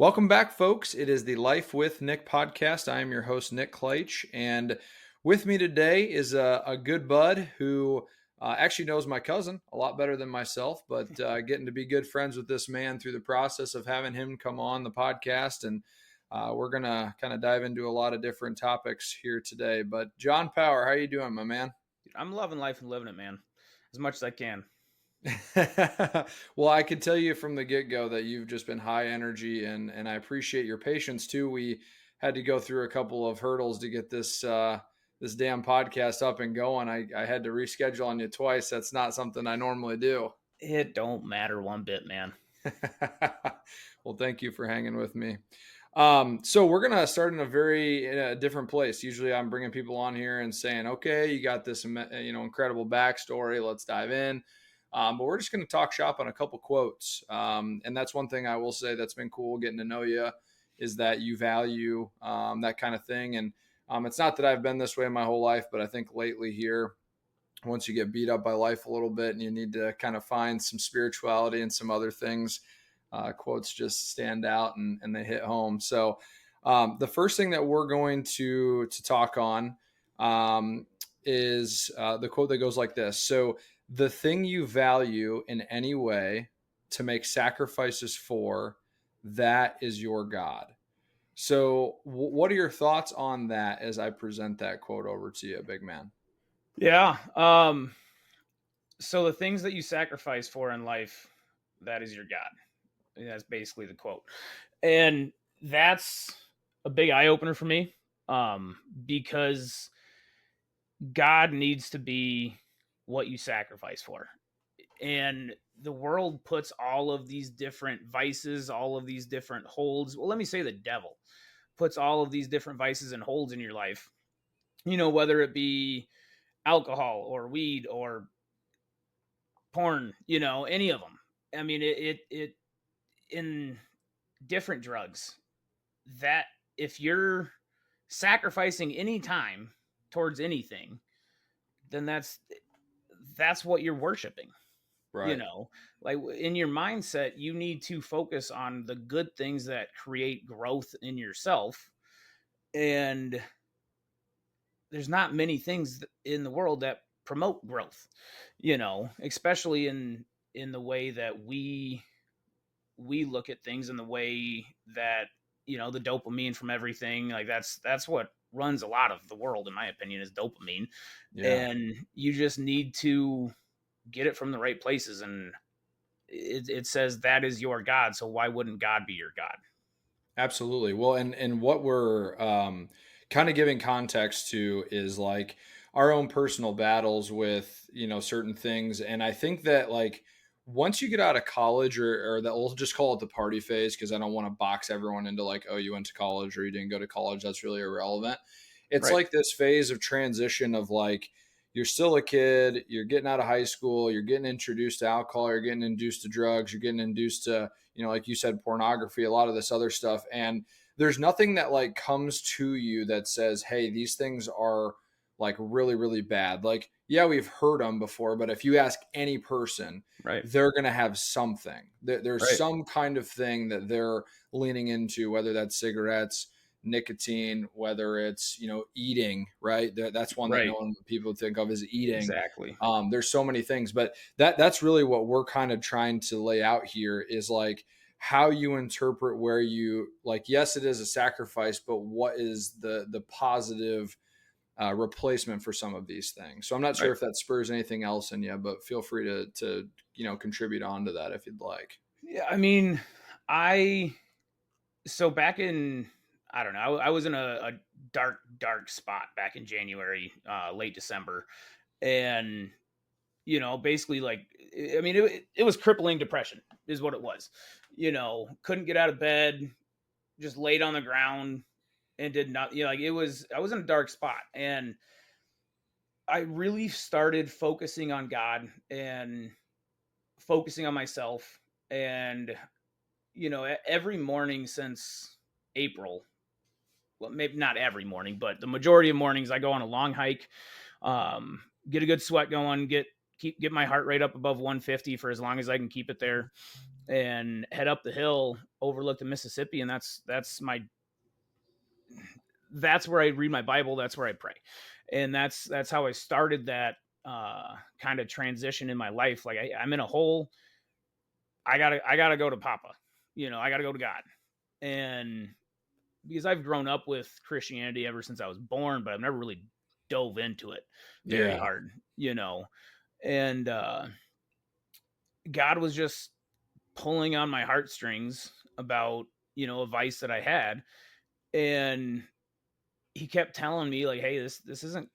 Welcome back, folks. It is the Life with Nick podcast. I am your host, Nick Kleitch, and with me today is a good bud who actually knows my cousin a lot better than myself, but getting to be good friends with this man through the process of having him come on the podcast. And we're going to kind of dive into a lot of different topics here today. But Jon Power, how you doing, my man? I'm loving life and living it, man, as much as I can. Well, I can tell you from the get-go that you've just been high energy, and I appreciate your patience too. We had to go through a couple of hurdles to get this damn podcast up and going. I had to reschedule on you twice. That's not something I normally do. It don't matter one bit, man. Well, thank you for hanging with me. So we're gonna start in a different place. Usually, I'm bringing people on here and saying, "Okay, you got this, incredible backstory. Let's dive in." But we're just going to talk shop on a couple quotes. And that's one thing I will say that's been cool getting to know you is that you value that kind of thing. And it's not that I've been this way my whole life, but I think lately here, once you get beat up by life a little bit and you need to kind of find some spirituality and some other things, quotes just stand out and they hit home. So the first thing that we're going to talk on is the quote that goes like this. So, the thing you value in any way to make sacrifices for, that is your God. So, what are your thoughts on that as I present that quote over to you, big man? Yeah. So the things that you sacrifice for in life, that is your God. That's basically the quote. And that's a big eye opener for me. Because God needs to be what you sacrifice for. And the world puts all of these different vices, all of these different holds. Well, let me say the devil puts all of these different vices and holds in your life, whether it be alcohol or weed or porn, any of them. I mean, it in different drugs, that if you're sacrificing any time towards anything, then that's what you're worshiping. Right. Like in your mindset, you need to focus on the good things that create growth in yourself. And there's not many things in the world that promote growth, especially in the way that we look at things, in the way that the dopamine from everything, like that's what runs a lot of the world, in my opinion, is dopamine. Yeah. And you just need to get it from the right places. And it says that is your God, so why wouldn't God be your God? Absolutely. Well, and what we're kind of giving context to is like our own personal battles with certain things, and I think that like once you get out of college or that we'll just call it the party phase because I don't want to box everyone into like, oh, you went to college or you didn't go to college. That's really irrelevant. It's Right. like this phase of transition of like you're still a kid, you're getting out of high school, you're getting introduced to alcohol, you're getting introduced to drugs, you're getting introduced to like you said, pornography, a lot of this other stuff. And there's nothing that like comes to you that says, hey, these things are like really, really bad. Like, yeah, we've heard them before, but if you ask any person, Right. they're going to have something. There's Right. some kind of thing that they're leaning into, whether that's cigarettes, nicotine, whether it's, eating, right? That's one that no Right. one people think of as eating. Exactly. There's so many things, but that's really what we're kind of trying to lay out here is like how you interpret where you like, yes, it is a sacrifice, but what is the positive replacement for some of these things? So I'm not sure Right. if that spurs anything else in you, but feel free to contribute onto that if you'd like. Yeah, I mean, I so back in, I don't know, I was in a dark spot back in January, late December. And basically, like, I mean, it was crippling depression is what it was. Couldn't get out of bed, just laid on the ground and did not, like, I was in a dark spot. And I really started focusing on God and focusing on myself. And every morning since April, well, maybe not every morning, but the majority of mornings, I go on a long hike, get a good sweat going, get get my heart rate up above 150 for as long as I can keep it there, and head up the hill, overlook the Mississippi, and that's where I read my Bible, that's where I pray. And that's how I started that kind of transition in my life. Like I'm in a hole, I gotta go to Papa. I gotta go to God. And because I've grown up with Christianity ever since I was born, but I've never really dove into it very Yeah. hard. And God was just pulling on my heartstrings about, a vice that I had. And he kept telling me like, hey, this isn't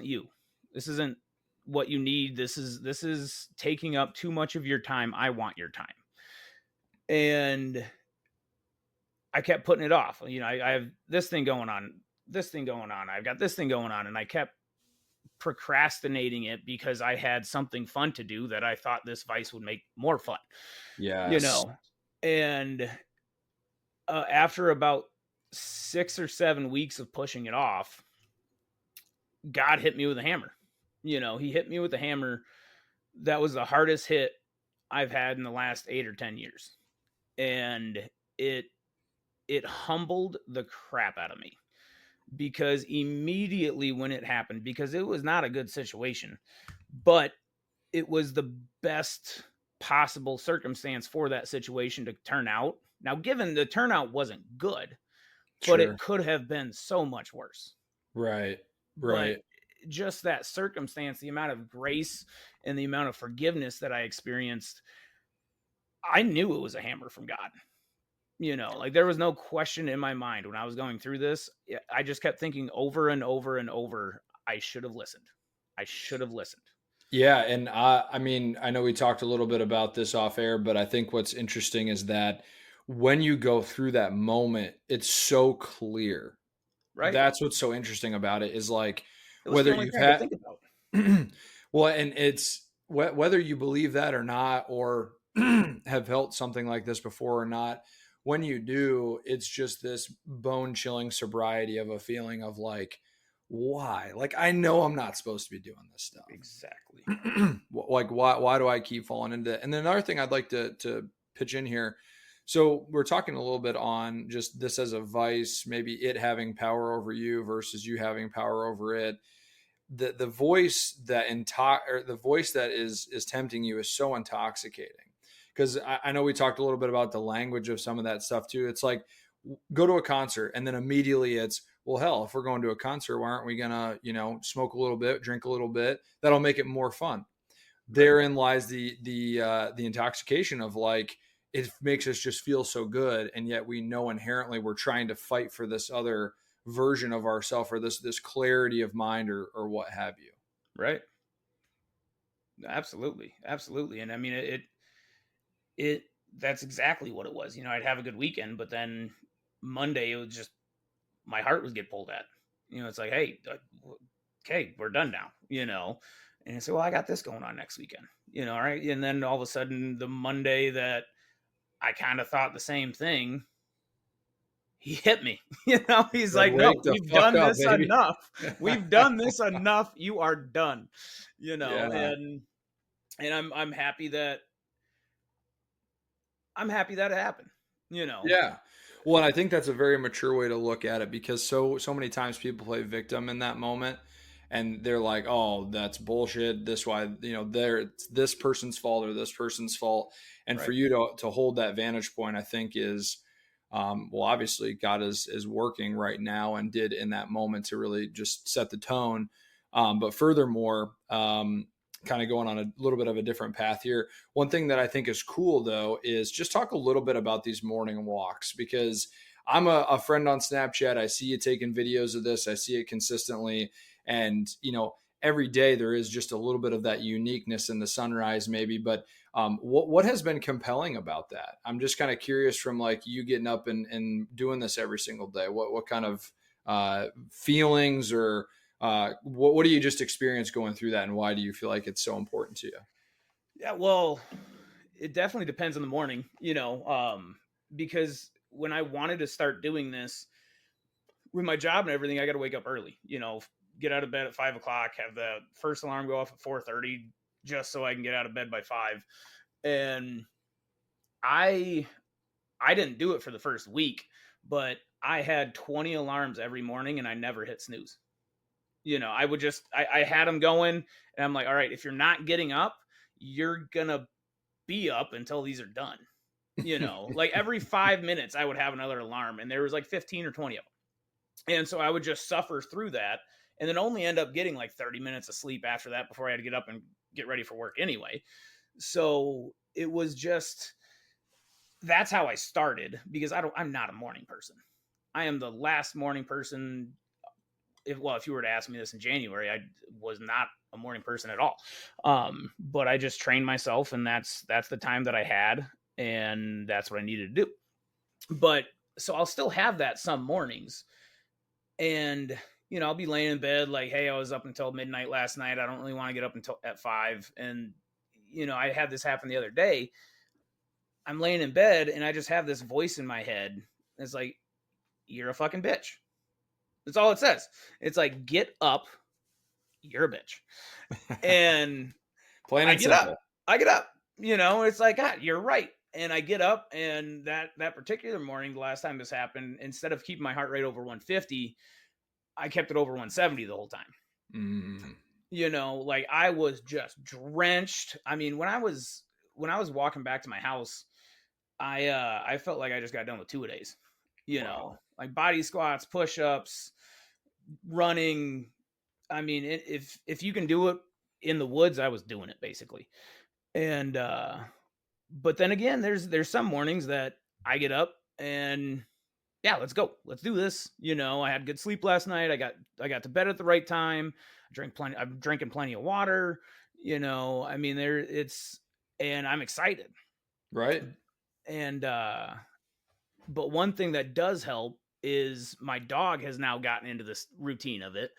you. This isn't what you need. This is taking up too much of your time. I want your time. And I kept putting it off. I have this thing going on, this thing going on. I've got this thing going on. And I kept procrastinating it because I had something fun to do that I thought this vice would make more fun, you Yes. know. And after about 6 or 7 weeks of pushing it off, God hit me with a hammer. He hit me with a hammer that was the hardest hit I've had in the last 8 or 10 years. And it humbled the crap out of me, because immediately when it happened, because it was not a good situation, but it was the best possible circumstance for that situation to turn out. Now, given the turnout wasn't good, but it Sure. could have been so much worse. Right. But Right. just that circumstance, the amount of grace and the amount of forgiveness that I experienced, I knew it was a hammer from God. Like there was no question in my mind when I was going through this. I just kept thinking over and over and over, I should have listened. I should have listened. Yeah, and I mean, I know we talked a little bit about this off air, but I think what's interesting is that when you go through that moment, it's so clear. Right? That's what's so interesting about it is like It was the whether only you've thing I could had think about. well, and it's whether you believe that or not, or have felt something like this before or not. When you do, it's just this bone chilling sobriety of a feeling of like, why? Like I know I'm not supposed to be doing this stuff. Exactly. Like why do I keep falling into it? And then another thing I'd like to pitch in here. So we're talking a little bit on just this as a vice, maybe it having power over you versus you having power over it. The voice that or the voice that is tempting you is so intoxicating. Because I know we talked a little bit about the language of some of that stuff too. It's like go to a concert and then immediately it's, well, hell, if we're going to a concert, why aren't we gonna, smoke a little bit, drink a little bit? That'll make it more fun. Right. Therein lies the intoxication of like it makes us just feel so good, and yet we know inherently we're trying to fight for this other version of ourself, or this clarity of mind, or what have you. Right. Absolutely. Absolutely. And I mean, it that's exactly what it was. I'd have a good weekend, but then Monday it was just my heart was get pulled at. It's like, hey, okay, we're done now. And I said, well, I got this going on next weekend. All right. And then all of a sudden, the Monday that I kind of thought the same thing, he hit me. He's Like, like, no, wake the we've fuck done up, this baby. enough. We've done this enough. You are done. Yeah. And I'm happy that it happened. You know. Yeah. Well, and I think that's a very mature way to look at it, because so many times people play victim in that moment, and they're like, "Oh, that's bullshit. This why, it's this person's fault or this person's fault." And for Right. you to hold that vantage point, I think is well, obviously God is working right now and did in that moment to really just set the tone. But furthermore, kind of going on a little bit of a different path here. One thing that I think is cool though is just talk a little bit about these morning walks, because I'm a friend on Snapchat. I see you taking videos of this. I see it consistently. And, every day there is just a little bit of that uniqueness in the sunrise maybe, but what has been compelling about that? I'm just kind of curious from like you getting up and doing this every single day. What kind of feelings or what do you just experience going through that, and why do you feel like it's so important to you? Yeah. Well, it definitely depends on the morning. Because when I wanted to start doing this with my job and everything, I got to wake up early. Get out of bed at 5 o'clock, have the first alarm go off at 4:30, just so I can get out of bed by 5. And I I didn't do it for the first week, but I had 20 alarms every morning and I never hit snooze. I would just I had them going and I'm like, all right, if you're not getting up, you're gonna be up until these are done. Like every 5 minutes I would have another alarm, and there was like 15 or 20 of them. And so I would just suffer through that and then only end up getting like 30 minutes of sleep after that before I had to get up and get ready for work anyway. So it was just that's how I started because I'm not a morning person. I am the last morning person. If you were to ask me this in January, I was not a morning person at all. But I just trained myself, and that's the time that I had, and that's what I needed to do. But so I'll still have that some mornings, and I'll be laying in bed like, hey, I was up until midnight last night. I don't really want to get up until at 5. And I had this happen the other day. I'm laying in bed and I just have this voice in my head. It's like, you're a fucking bitch. That's all it says. It's like, get up. You're a bitch. And Plain I and get simple. up. I get up. It's like, God, you're right. And I get up, and that particular morning, the last time this happened, instead of keeping my heart rate over 150, I kept it over 170 the whole time. Like I was just drenched. I mean, when I was walking back to my house, I felt like I just got done with 2 days. Wow. Like body squats, push-ups, running. I mean, if you can do it in the woods, I was doing it basically. And but then again, there's some mornings that I get up and yeah, let's go. Let's do this. I had good sleep last night. I got to bed at the right time. I'm drinking plenty of water. I mean, and I'm excited. Right. And but one thing that does help is my dog has now gotten into this routine of it.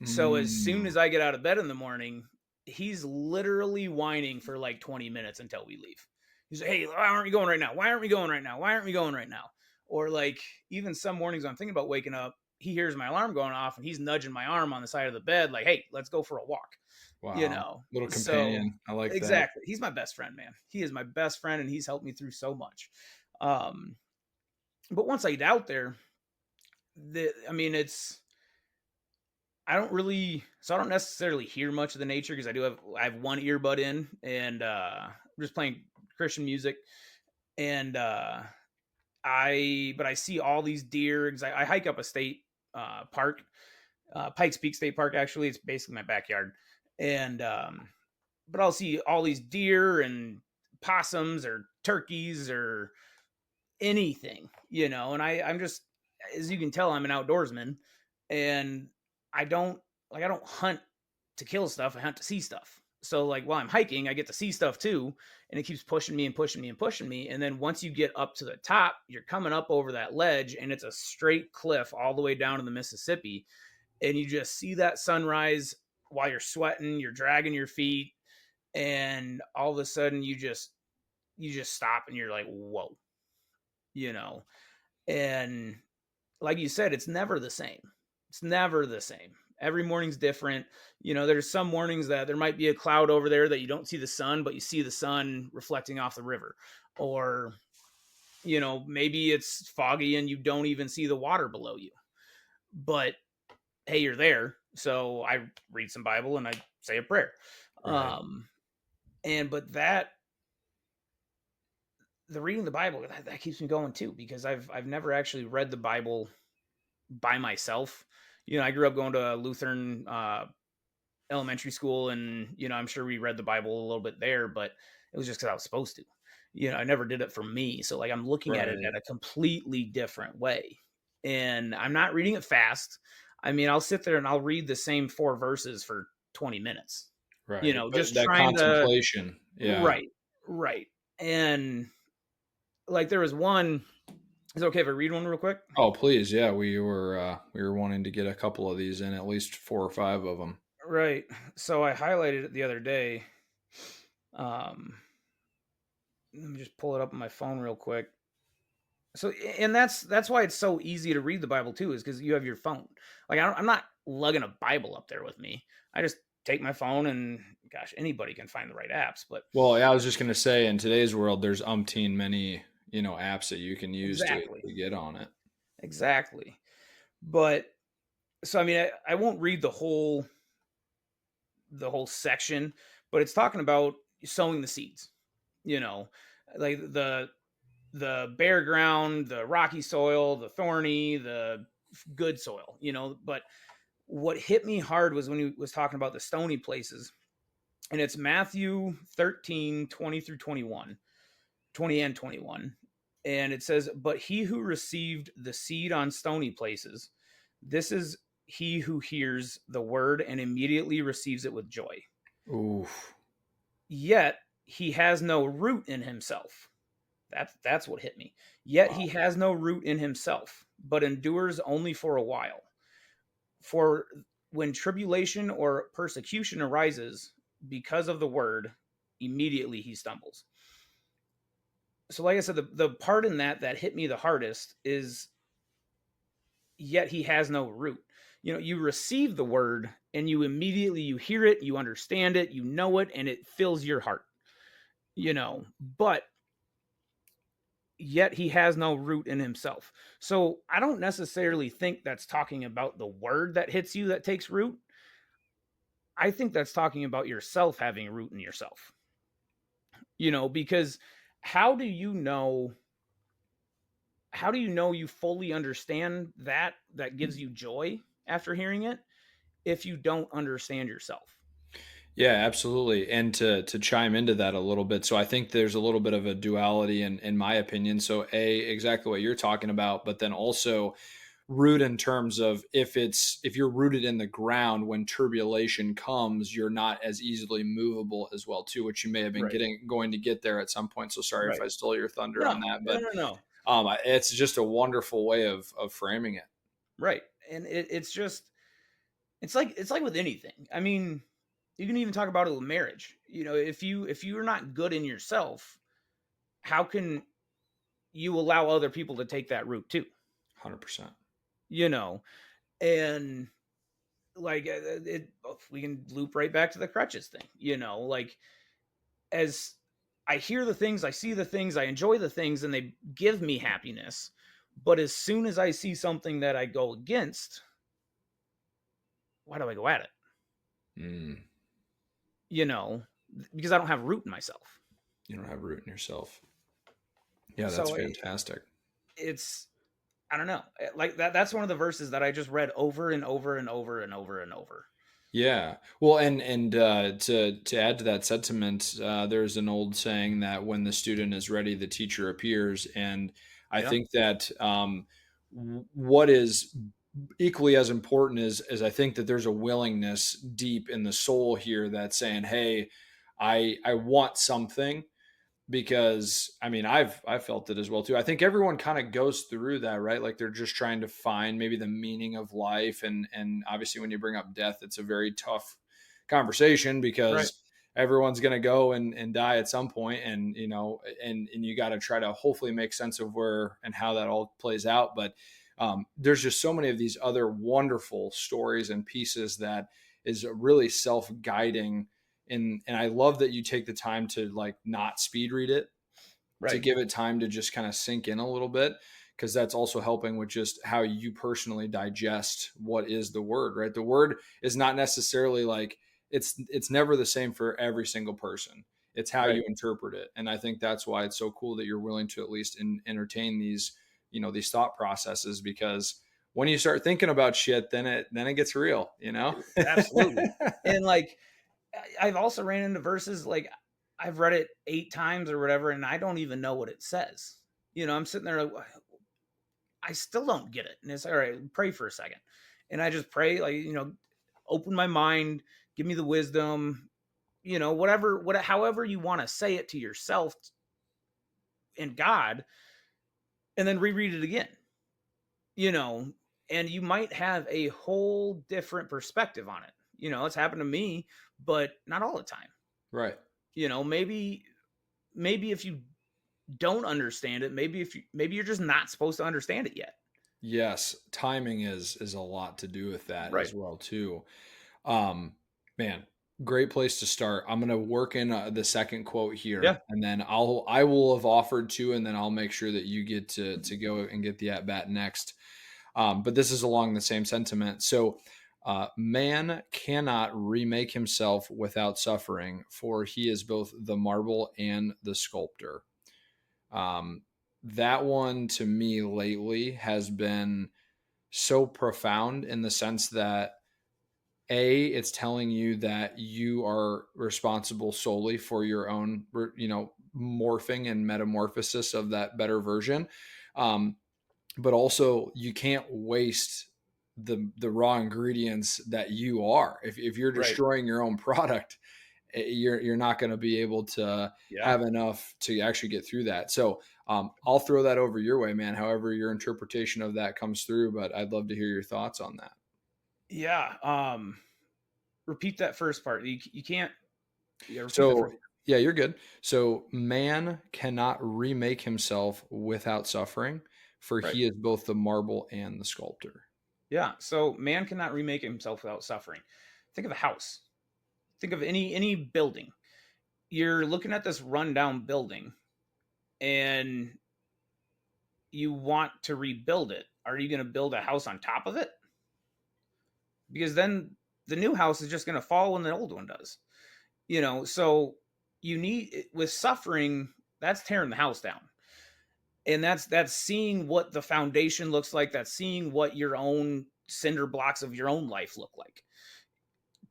So as soon as I get out of bed in the morning, he's literally whining for like 20 minutes until we leave. He's like, hey, why aren't we going right now? Why aren't we going right now? Why aren't we going right now? Or like even some mornings I'm thinking about waking up, he hears my alarm going off and he's nudging my arm on the side of the bed like, hey, let's go for a walk. Wow. Little So companion. I like that. exactly. He's my best friend, man. He is my best friend and he's helped me through so much. But once I get out there, I don't necessarily hear much of the nature because I have one earbud in and I'm just playing Christian music. And I see all these deer. I hike up a state park, Pikes Peak State Park. Actually, it's basically my backyard. And but I'll see all these deer and possums or turkeys or anything, And I'm just, as you can tell, I'm an outdoorsman, and I don't hunt to kill stuff. I hunt to see stuff. So like while I'm hiking, I get to see stuff too, and it keeps pushing me and pushing me and pushing me. And then once you get up to the top, you're coming up over that ledge, and it's a straight cliff all the way down to the Mississippi, and you just see that sunrise while you're sweating, you're dragging your feet, and all of a sudden you just stop and you're like, whoa, you know. And like you said, it's never the same. It's never the same. Every morning's different. There's some mornings that there might be a cloud over there that you don't see the sun, but you see the sun reflecting off the river. Or, maybe it's foggy and you don't even see the water below you. But hey, you're there. So I read some Bible and I say a prayer. Right. But the reading the Bible, that keeps me going too, because I've never actually read the Bible by myself. I grew up going to a Lutheran elementary school, and I'm sure we read the Bible a little bit there, but it was just because I was supposed to. I never did it for me. So like I'm looking at it Right. at a completely different way, and I'm not reading it fast. I mean, I'll sit there and I'll read the same 4 verses for 20 minutes. Right. But Just that trying to contemplation. Yeah. right. And like there was one. Is it okay if I read one real quick? Oh, please. Yeah. We were wanting to get a couple of these in, at least 4 or 5 of them. Right. So I highlighted it the other day. Um, Let me just pull it up on my phone real quick. So, and that's why it's so easy to read the Bible too, is because you have your phone. Like I'm not lugging a Bible up there with me. I just take my phone and gosh, anybody can find the right apps, but Well, yeah, I was just gonna say in today's world, there's umpteen many, apps that you can use exactly. to get on it. Exactly. But so I mean, I won't read the whole section, but it's talking about sowing the seeds, you know, like the bare ground, the rocky soil, the thorny, the good soil, but what hit me hard was when he was talking about the stony places. And it's Matthew 13:20 through 21, 20 and 21. And it says, "But he who received the seed on stony places, this is he who hears the word and immediately receives it with joy. Oof. Yet he has no root in himself." That's what hit me. Yet Wow. he has no root in himself, but endures only for a while. For when tribulation or persecution arises because of the word, immediately he stumbles. So, like I said, the part in that hit me the hardest is yet he has no root. You receive the word and you hear it, you understand it, you know it, and it fills your heart. But yet he has no root in himself. So I don't necessarily think that's talking about the word that hits you that takes root. I think that's talking about yourself having root in yourself. Because how do you know you fully understand that gives you joy after hearing it if you don't understand yourself? Yeah, absolutely. And to chime into that a little bit, so I think there's a little bit of a duality in my opinion. So exactly what you're talking about, but then also root in terms of if you're rooted in the ground when turbulation comes, you're not as easily movable as well too, which you may have been Right. getting going to get there at some point. So sorry if Right. I stole your thunder on No, that, no, but no, no. it's just a wonderful way of framing it. Right. And it's like with anything. I mean, you can even talk about it with marriage. If you're not good in yourself, how can you allow other people to take that route too? 100%. You know, and like we can loop right back to the crutches thing. Like as I hear the things, I see the things, I enjoy the things, and they give me happiness. But as soon as I see something that I go against, why do I go at it? Mm, You know, because I don't have root in myself. you don't have root in yourself. Yeah, that's So fantastic. it's I don't know. Like that's one of the verses that I just read over and over and over and over and over. Yeah. Well, and to add to that sentiment, there's an old saying that when the student is ready, the teacher appears, and I Yep. think that what is equally as important is I think that there's a willingness deep in the soul here that's saying, "Hey, I want something." Because I mean I've felt it as well too. I think everyone kind of goes through that, right? Like they're just trying to find maybe the meaning of life, and obviously when you bring up death, it's a very tough conversation Right. because everyone's going to go and die at some point, and and you got to try to hopefully make sense of where and how that all plays out. But there's just so many of these other wonderful stories and pieces that is really self-guiding, and I love that you take the time to like not speed read it, to Right. give it time to just kind of sink in a little bit, because that's also helping with just how you personally digest what is the word, right? The word is not necessarily like it's never the same for every single person. It's how Right. you interpret it, and I think that's why it's so cool that you're willing to at least entertain these these thought processes, because when you start thinking about shit, then it gets real, Absolutely. And like I've also ran into verses like I've read it 8 times or whatever, and I don't even know what it says. I'm sitting there like I still don't get it. And it's all right, pray for a second. And I just pray, like, open my mind, give me the wisdom, however you want to say it to yourself and God, and then reread it again, you know, and you might have a whole different perspective on it. It's happened to me, but not all the time. Right. Maybe if you don't understand it, maybe you're just not supposed to understand it yet. Yes, timing is a lot to do with that Right. as well too. Um, Man, great place to start. I'm gonna work in the second quote Yeah. here, and then I will have offered to, and then I'll make sure that you get to go and get the at bat next. But this is along the same sentiment. So, man cannot remake himself without suffering, for he is both the marble and the sculptor. Um, that one to me lately has been so profound in the sense that it's telling you that you are responsible solely for your own, morphing and metamorphosis of that better version. Um, but also you can't waste the raw ingredients that you are. If you're Right. destroying your own product, you're not going to be able to Yeah. have enough to actually get through that. So I'll throw that over your way, man. However, your interpretation of that comes through, but I'd love to hear your thoughts on that. Yeah. Repeat that first part. You can't. Yeah. Repeat the So first. yeah, you're good. So man cannot remake himself without suffering, for Right. he is both the marble and the sculptor. Yeah. So man cannot remake himself without suffering. Think of a house. Think of any building. You're looking at this rundown building, and you want to rebuild it. Are you going to build a house on top of it? Because then the new house is just going to fall when the old one does. So you need, with suffering, that's tearing the house down. And that's seeing what the foundation looks like, that's seeing what your own cinder blocks of your own life look like,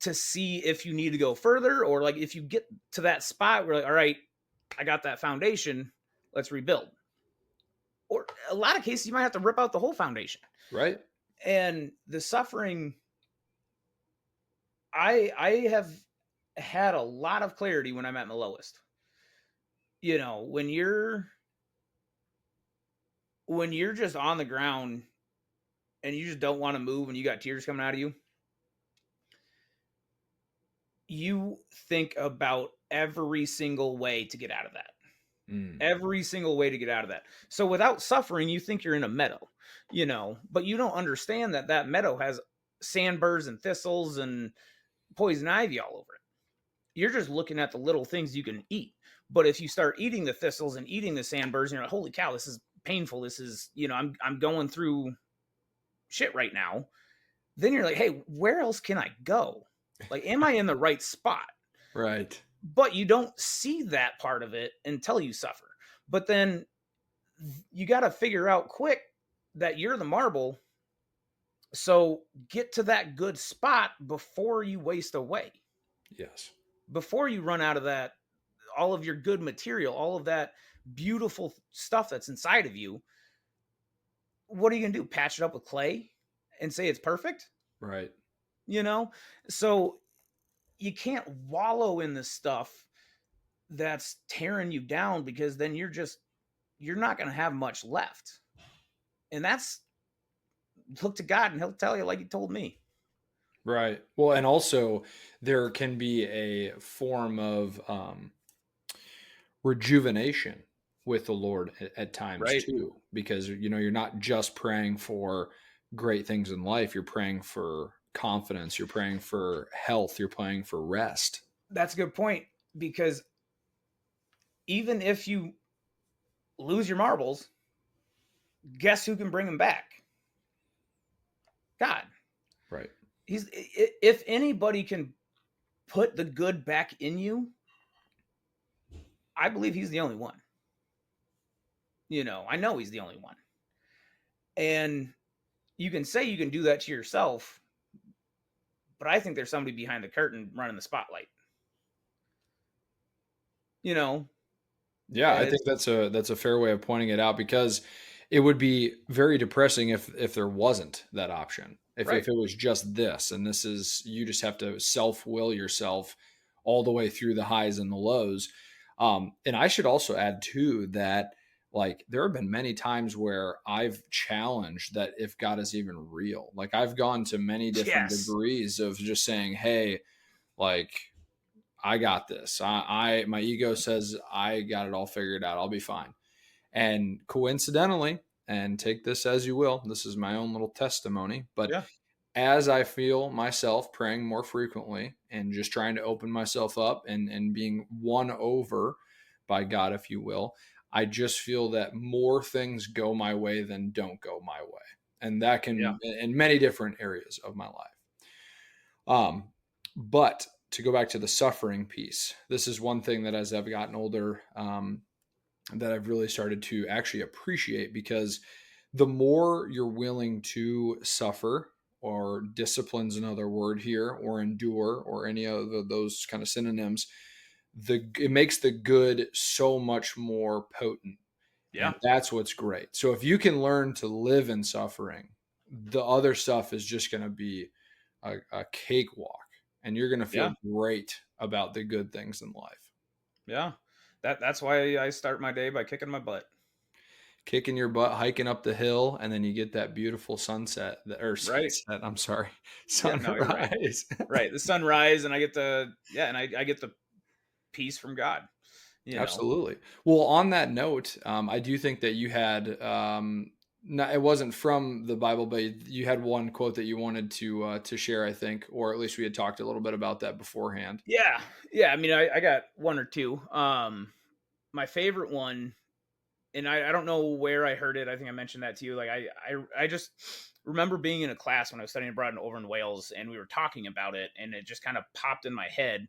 to see if you need to go further, or like if you get to that spot where, like, all right, I got that foundation, let's rebuild. Or a lot of cases you might have to rip out the whole foundation. Right? And the suffering, I have had a lot of clarity when I'm at my lowest. When you're just on the ground and you just don't want to move and you got tears coming out of you, you think about every single way to get out of that. Mm, Every single way to get out of that. So without suffering, you think you're in a meadow, but you don't understand that that meadow has sandburs and thistles and poison ivy all over it. You're just looking at the little things you can eat. But if you start eating the thistles and eating the sandburs, and you're like, holy cow, this is painful. This is, I'm going through shit right now. Then you're like, hey, where else can I go? Like, am I in the right spot? right. But you don't see that part of it until you suffer. But then you got to figure out quick that you're the marble. So get to that good spot before you waste away, Yes. before you run out of that, all of your good material, all of that beautiful stuff that's inside of you. What are you going to do? Patch it up with clay and say it's perfect? Right. You know? So you can't wallow in the stuff that's tearing you down, because then you're not going to have much left. And that's, look to God and he'll tell you like he told me. Right. Well, and also there can be a form of rejuvenation with the Lord at times Right. too, because you're not just praying for great things in life. You're praying for confidence. You're praying for health. You're praying for rest. That's a good point, because even if you lose your marbles, guess who can bring them back? God. Right. If anybody can put the good back in you, I believe he's the only one. I know he's the only one. And you can say you can do that to yourself, but I think there's somebody behind the curtain running the spotlight. You know, Yeah, and I it's think that's a fair way of pointing it out, because it would be very depressing if there wasn't that option. If right. it was just this, and this is, you just have to self will yourself all the way through the highs and the lows. And I should also add too that, like, there have been many times where I've challenged that if God is even real. Like, I've gone to many different Yes. degrees of just saying, hey, like, I got this. I my ego says I got it all figured out. I'll be fine. And coincidentally, and take this as you will, this is my own little testimony, but Yeah. as I feel myself praying more frequently and just trying to open myself up and being won over by God, if you will, I just feel that more things go my way than don't go my way. And that Yeah. can in many different areas of my life. But to go back to the suffering piece, this is one thing that as I've gotten older, that I've really started to actually appreciate, because the more you're willing to suffer, or disciplines another word here, or endure, or any of those kind of synonyms, it makes the good so much more potent. And Yeah. that's what's great. So if you can learn to live in suffering, the other stuff is just going to be a cakewalk, and you're going to feel Yeah. great about the good things in life. Yeah. That's why I start my day by kicking my butt. Kicking your butt, hiking up the hill, and then you get that beautiful sunset, or Right. sunset. I'm sorry, Yeah, no, you're right. sunrise. Right. The sunrise, and I get the yeah, and I get the peace from God, you know. Absolutely. Well, on that note, I do think that you had, it wasn't from the Bible, but you had one quote that you wanted to share, I think, or at least we had talked a little bit about that beforehand. Yeah. Yeah, I mean, I got one or two. My favorite one, and I don't know where I heard it. I think I mentioned that to you. Like I just remember being in a class when I was studying abroad over in Wales, and we were talking about it, and it just kind of popped in my head.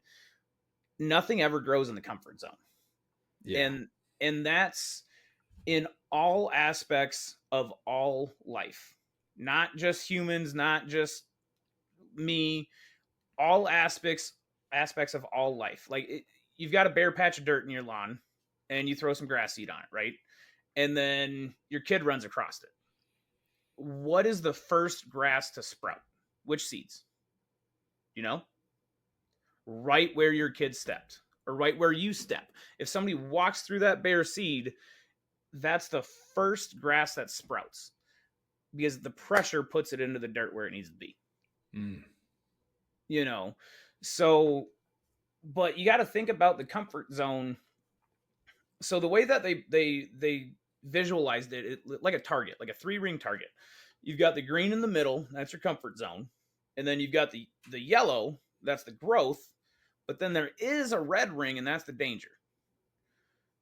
Nothing ever grows in the comfort zone. Yeah. And that's in all aspects of all life. Not just humans, not just me, all aspects of all life. Like you've got a bare patch of dirt in your lawn and you throw some grass seed on it, right? And then your kid runs across it. What is the first grass to sprout? Which seeds? You know? Right where your kid stepped or right where you step. If somebody walks through that bare seed, that's the first grass that sprouts because the pressure puts it into the dirt where it needs to be. Mm. You know? So, but you got to think about the comfort zone. So the way that they visualized it like a target, like a three-ring target. You've got the green in the middle, that's your comfort zone. And then you've got the yellow, that's the growth, but then there is a red ring and that's the danger.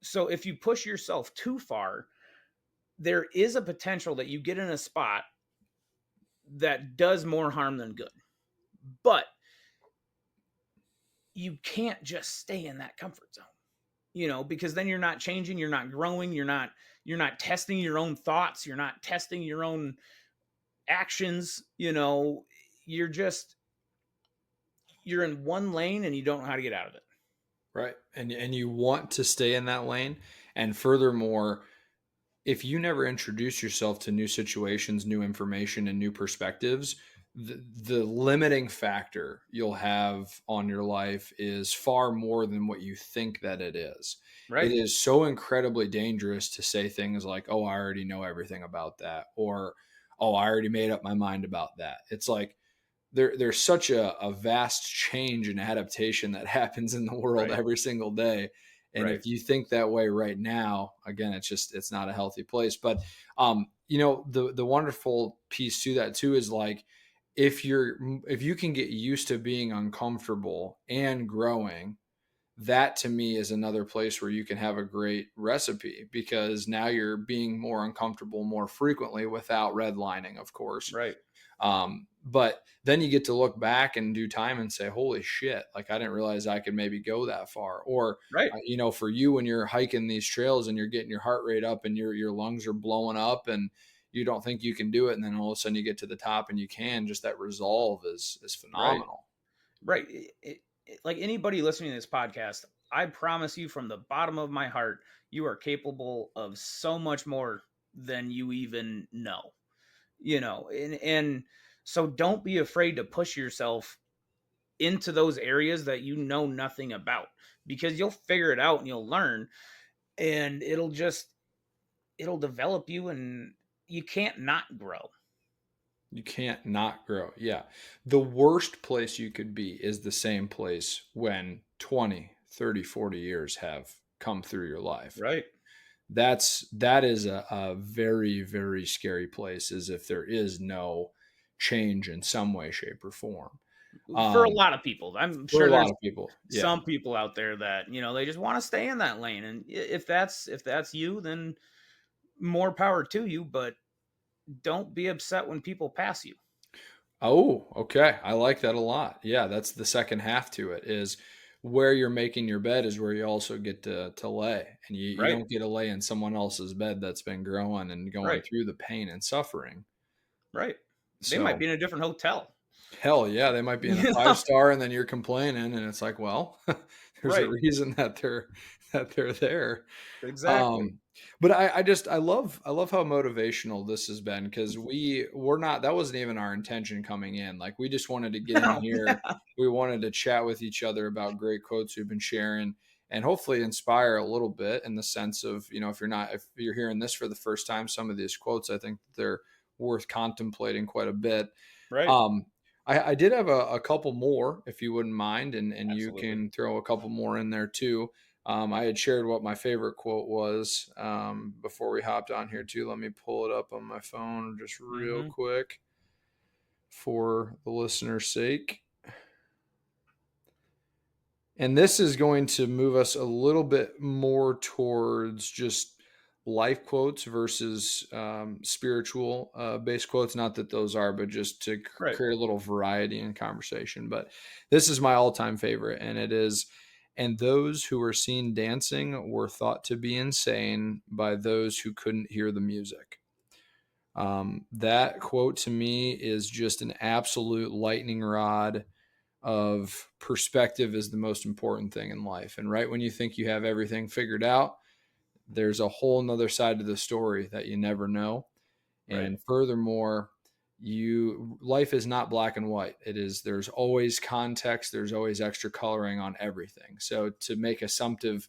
So if you push yourself too far, there is a potential that you get in a spot that does more harm than good. But you can't just stay in that comfort zone, because then you're not changing, you're not growing, you're not testing your own thoughts, you're not testing your own actions, you're just you're in one lane and you don't know how to get out of it. Right. And you want to stay in that lane. And furthermore, if you never introduce yourself to new situations, new information, and new perspectives, the limiting factor you'll have on your life is far more than what you think that it is. It Right. is so incredibly dangerous to say things like, oh, I already know everything about that, or oh, I already made up my mind about that. It's like, there's such a vast change and adaptation that happens in the world Right. every single day. And Right. if you think that way right now, again, it's not a healthy place. But the wonderful piece to that too is like, if you can get used to being uncomfortable and growing, that to me is another place where you can have a great recipe, because now you're being more uncomfortable more frequently without redlining, of course. Right. But then you get to look back in due time and say, holy shit, like I didn't realize I could maybe go that far. Or, Right. for you, when you're hiking these trails and you're getting your heart rate up and your lungs are blowing up and you don't think you can do it. And then all of a sudden you get to the top and you can, just that resolve is Right. phenomenal. Right. Like anybody listening to this podcast, I promise you from the bottom of my heart, you are capable of so much more than you even know. And so don't be afraid to push yourself into those areas that you know nothing about, because you'll figure it out and you'll learn, and it'll develop you, and you can't not grow. You can't not grow. Yeah. The worst place you could be is the same place when 20, 30, 40 years have come through your life. Right. That is a very, very scary place, is if there is no change in some way, shape, or form. For a Um, lot of people, I'm for a sure lot there's of people, yeah. some people out there that, they just want to stay in that lane. And if that's you, then more power to you, but don't be upset when people pass you. Oh, okay. I like that a lot. Yeah, that's the second half to it is where you're making your bed is where you also get to lay. And you Right. don't get to lay in someone else's bed that's been growing and going Right. through the pain and suffering. Right. They might So be in a different hotel. hell yeah, they might be in a You five know? star and then you're complaining and it's like, well, there's a Right. reason that they're there. Exactly. Um, but I love how motivational this has been because we're not that wasn't even our intention coming in. Like we just wanted to get in No. here. We wanted to chat with each other about great quotes we've been sharing and hopefully inspire a little bit in the sense of, if you're hearing this for the first time, some of these quotes, I think they're worth contemplating quite a bit. Right. Um, I did have a couple more, if you wouldn't mind, and you Absolutely. can throw a couple more in there too. I had shared what my favorite quote was before we hopped on here too. Let me pull it up on my phone just real Hmm. quick for the listener's sake. And this is going to move us a little bit more towards just life quotes versus spiritual based quotes. Not that those are, but just to Right. create a little variety in conversation. But this is my all time favorite, and it is. And those who were seen dancing were thought to be insane by those who couldn't hear the music. That quote to me is just an absolute lightning rod of perspective is the most important thing in life. And right when you think you have everything figured out, there's a whole nother side to the story that you never know. Right. And furthermore, you life is not black and white. There's always context, there's always extra coloring on everything. So to make assumptive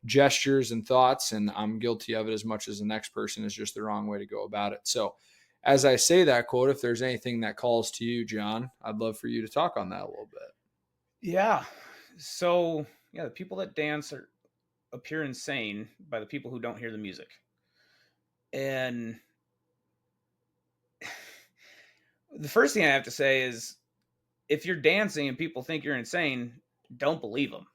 gestures and thoughts, and I'm guilty of it as much as the next person, is just the wrong way to go about it. So as I say that quote, if there's anything that calls to you, John, I'd love for you to talk on that a little bit. Yeah. So yeah, the people that dance appear insane by the people who don't hear the music. And the first thing I have to say is if you're dancing and people think you're insane, don't believe them.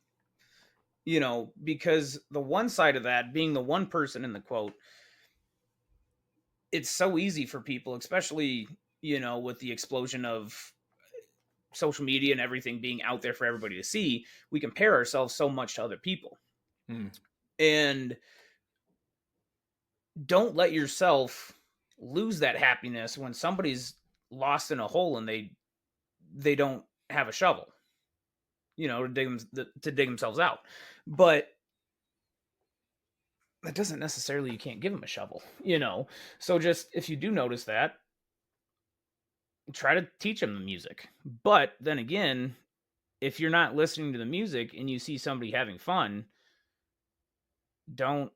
Because the one side of that, being the one person in the quote, it's so easy for people, especially, with the explosion of social media and everything being out there for everybody to see, we compare ourselves so much to other people. Hmm. And don't let yourself lose that happiness when somebody's lost in a hole and they don't have a shovel, to dig themselves out. But that doesn't necessarily you can't give them a shovel. So just if you do notice that, try to teach them the music. But then again, if you're not listening to the music and you see somebody having fun, don't,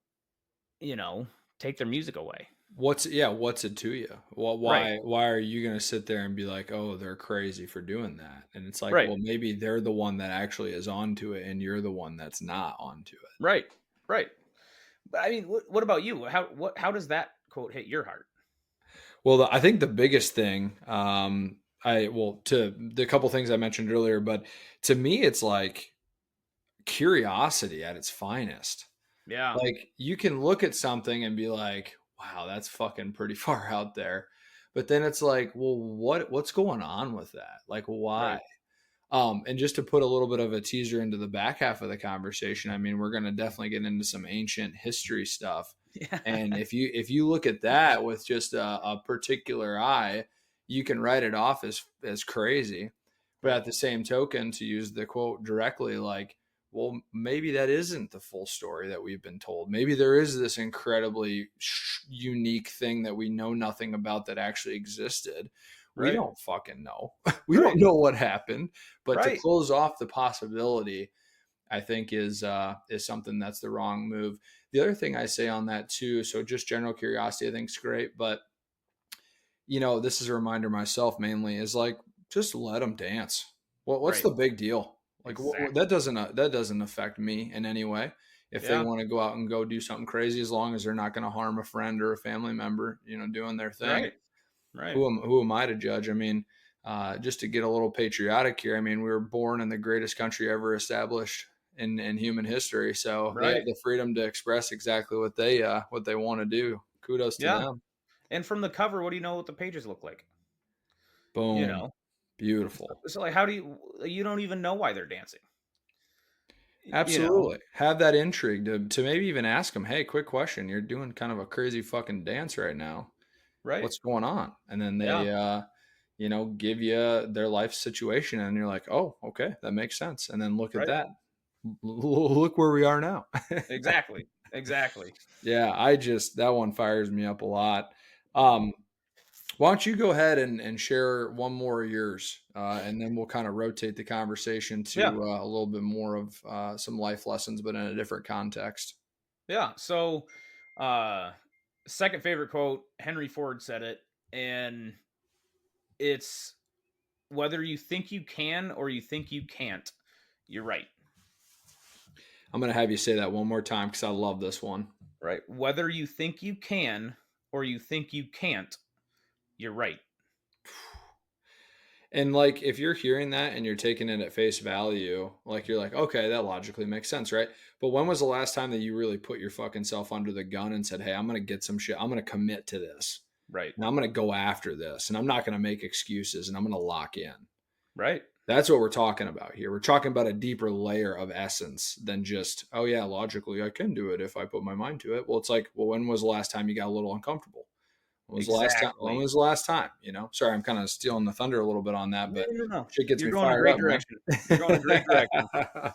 you know, take their music away. What's it to you? Well, Right. why are you going to sit there and be like, oh, they're crazy for doing that? And it's like, Right. well, maybe they're the one that actually is onto it, and you're the one that's not onto it. Right. Right. But I mean, what about you? How does that quote hit your heart? Well, I think the biggest thing, to the couple things I mentioned earlier, but to me, it's like curiosity at its finest. Yeah. Like you can look at something and be like, wow, that's fucking pretty far out there. But then it's like, well, what's going on with that? Like why? Right. And just to put a little bit of a teaser into the back half of the conversation, I mean, we're going to definitely get into some ancient history stuff. Yeah. And if you look at that with just a particular eye, you can write it off as crazy. But Right. at the same token, to use the quote directly, like, well, maybe that isn't the full story that we've been told. Maybe there is this incredibly unique thing that we know nothing about that actually existed. We Right. don't fucking know. We don't Right. know what happened. But to Right. close off the possibility, I think is something that's the wrong move. The other thing I say on that too, so just general curiosity, I think is great, but this is a reminder myself mainly is like just let them dance. What's Right. the big deal? Like Exactly. that doesn't affect me in any way. If they Yeah. want to go out and go do something crazy, as long as they're not going to harm a friend or a family member, doing their thing. Right. Right. Who am I to judge? I mean, just to get a little patriotic here, I mean, we were born in the greatest country ever established in human history, so they have Right. the freedom to express exactly what they want to do. Kudos to Yeah. them. And from the cover, what do you know what the pages look like? You Boom, know. beautiful. So like, how do you don't even know why they're dancing? You know. Absolutely. Have that intrigue to maybe even ask them, hey, quick question. You're doing kind of a crazy fucking dance right now. Right. What's going on? And then Yeah. they, give you their life situation. And you're like, oh, okay, that makes sense. And then look at Right. that. Look where we are now. Exactly. Exactly. Yeah, that one fires me up a lot. Mhm. Um, why don't you go ahead and share one more of yours, and then we'll kind of rotate the conversation Yeah. to a little bit more of some life lessons, but in a different context. Yeah. So, uh, second favorite quote, Henry Ford said it, and it's whether you think you can or you think you can't, you're right. I'm going to have you say that one more time because I love this one. Right. Whether you think you can or you think you can't, you're right. And like, if you're hearing that and you're taking it at face value, like you're like, okay, that logically makes sense, right? But when was the last time that you really put your fucking self under the gun and said, hey, I'm going to get some shit. I'm going to commit to this. Right. And I'm going to go after this. And I'm not going to make excuses and I'm going to lock in. Right. That's what we're talking about here. We're talking about a deeper layer of essence than just, oh, yeah, logically, I can do it if I put my mind to it. Well, it's like, well, when was the last time you got a little uncomfortable? When was the last time? When Exactly. was the last time? Sorry, I'm kind of stealing the thunder a little bit on that, No, but no, no. shit gets You're me going in a fired great up, man. direction. You're going in a great direction.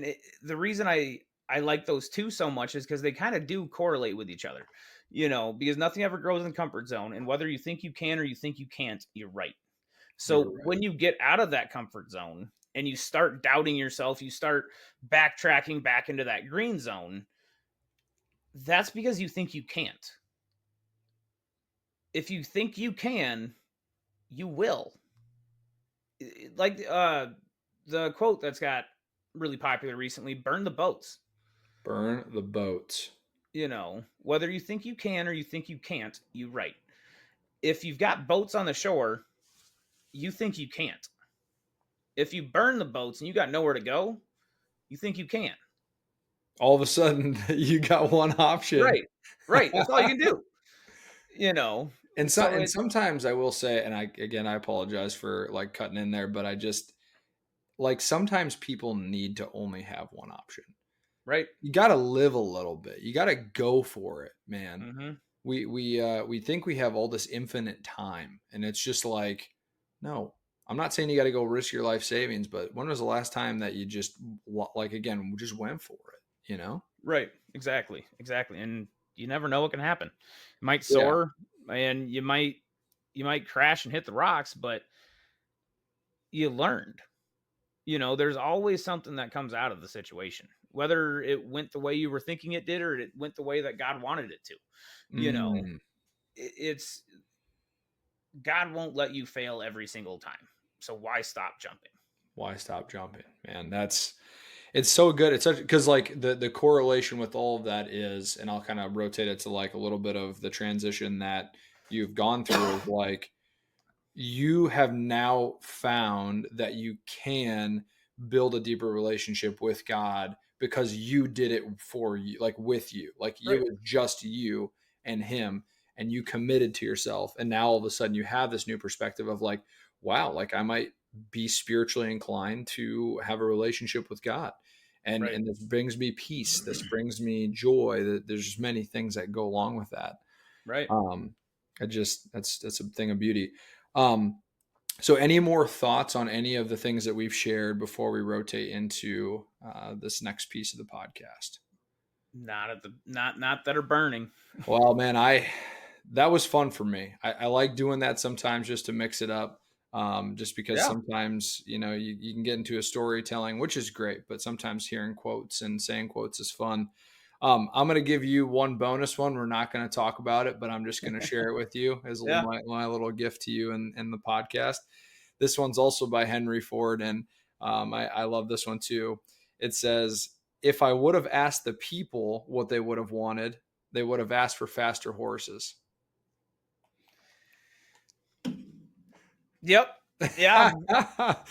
And the reason I like those two so much is because they kind of do correlate with each other. Because nothing ever grows in the comfort zone, and whether you think you can or you think you can't, you're right. You're So right. when you get out of that comfort zone and you start doubting yourself, you start backtracking back into that green zone, that's because you think you can't. If you think you can, you will. Like the quote that's got really popular recently, burn the boats. Burn the boats. Whether you think you can or you think you can't, you right. If you've got boats on the shore, you think you can't. If you burn the boats and you got nowhere to go, you think you can. All of a sudden, you got one option. Right. Right. That's all you can do. You know. So And it sometimes I will say, and I apologize for like cutting in there, but I just like sometimes people need to only have one option. right. You got to live a little bit. You got to go for it, man. Mhm. We think we have all this infinite time, and it's just like, no. I'm not saying you got to go risk your life savings, but when was the last time that you just like again just went for it? Right. Exactly. Exactly. And you never know what can happen. You might Yeah. soar and you might crash and hit the rocks, but you learned. There's always something that comes out of the situation, whether it went the way you were thinking it did or it went the way that God wanted it to. You know, Mm, it's God won't let you fail every single time. So why stop jumping? why stop jumping, man? It's so good. It's such because like the correlation with all of that is, and I'll kind of rotate it to like a little bit of the transition that you've gone through is like you have now found that you can build a deeper relationship with God because you did it for you, like with you, like it Right. was just you and Him, and you committed to yourself. And now all of a sudden you have this new perspective of like, wow, like I might be spiritually inclined to have a relationship with God. Right. And this brings me peace. This brings me joy. There's just many things that go along with that. Right. Um, that's a thing of beauty. Um, so, any more thoughts on any of the things that we've shared before we rotate into this next piece of the podcast? Not that are burning. Well, man, I that was fun for me. I like doing that sometimes just to mix it up. Just because Yeah. sometimes you can get into a storytelling, which is great, but sometimes hearing quotes and saying quotes is fun. I'm going to give you one bonus one. We're not going to talk about it, but I'm just going to share it with you as Yeah. my little gift to you in the podcast. This one's also by Henry Ford, and I love this one too. It says, if I would have asked the people what they would have wanted, they would have asked for faster horses. Yep. Yeah.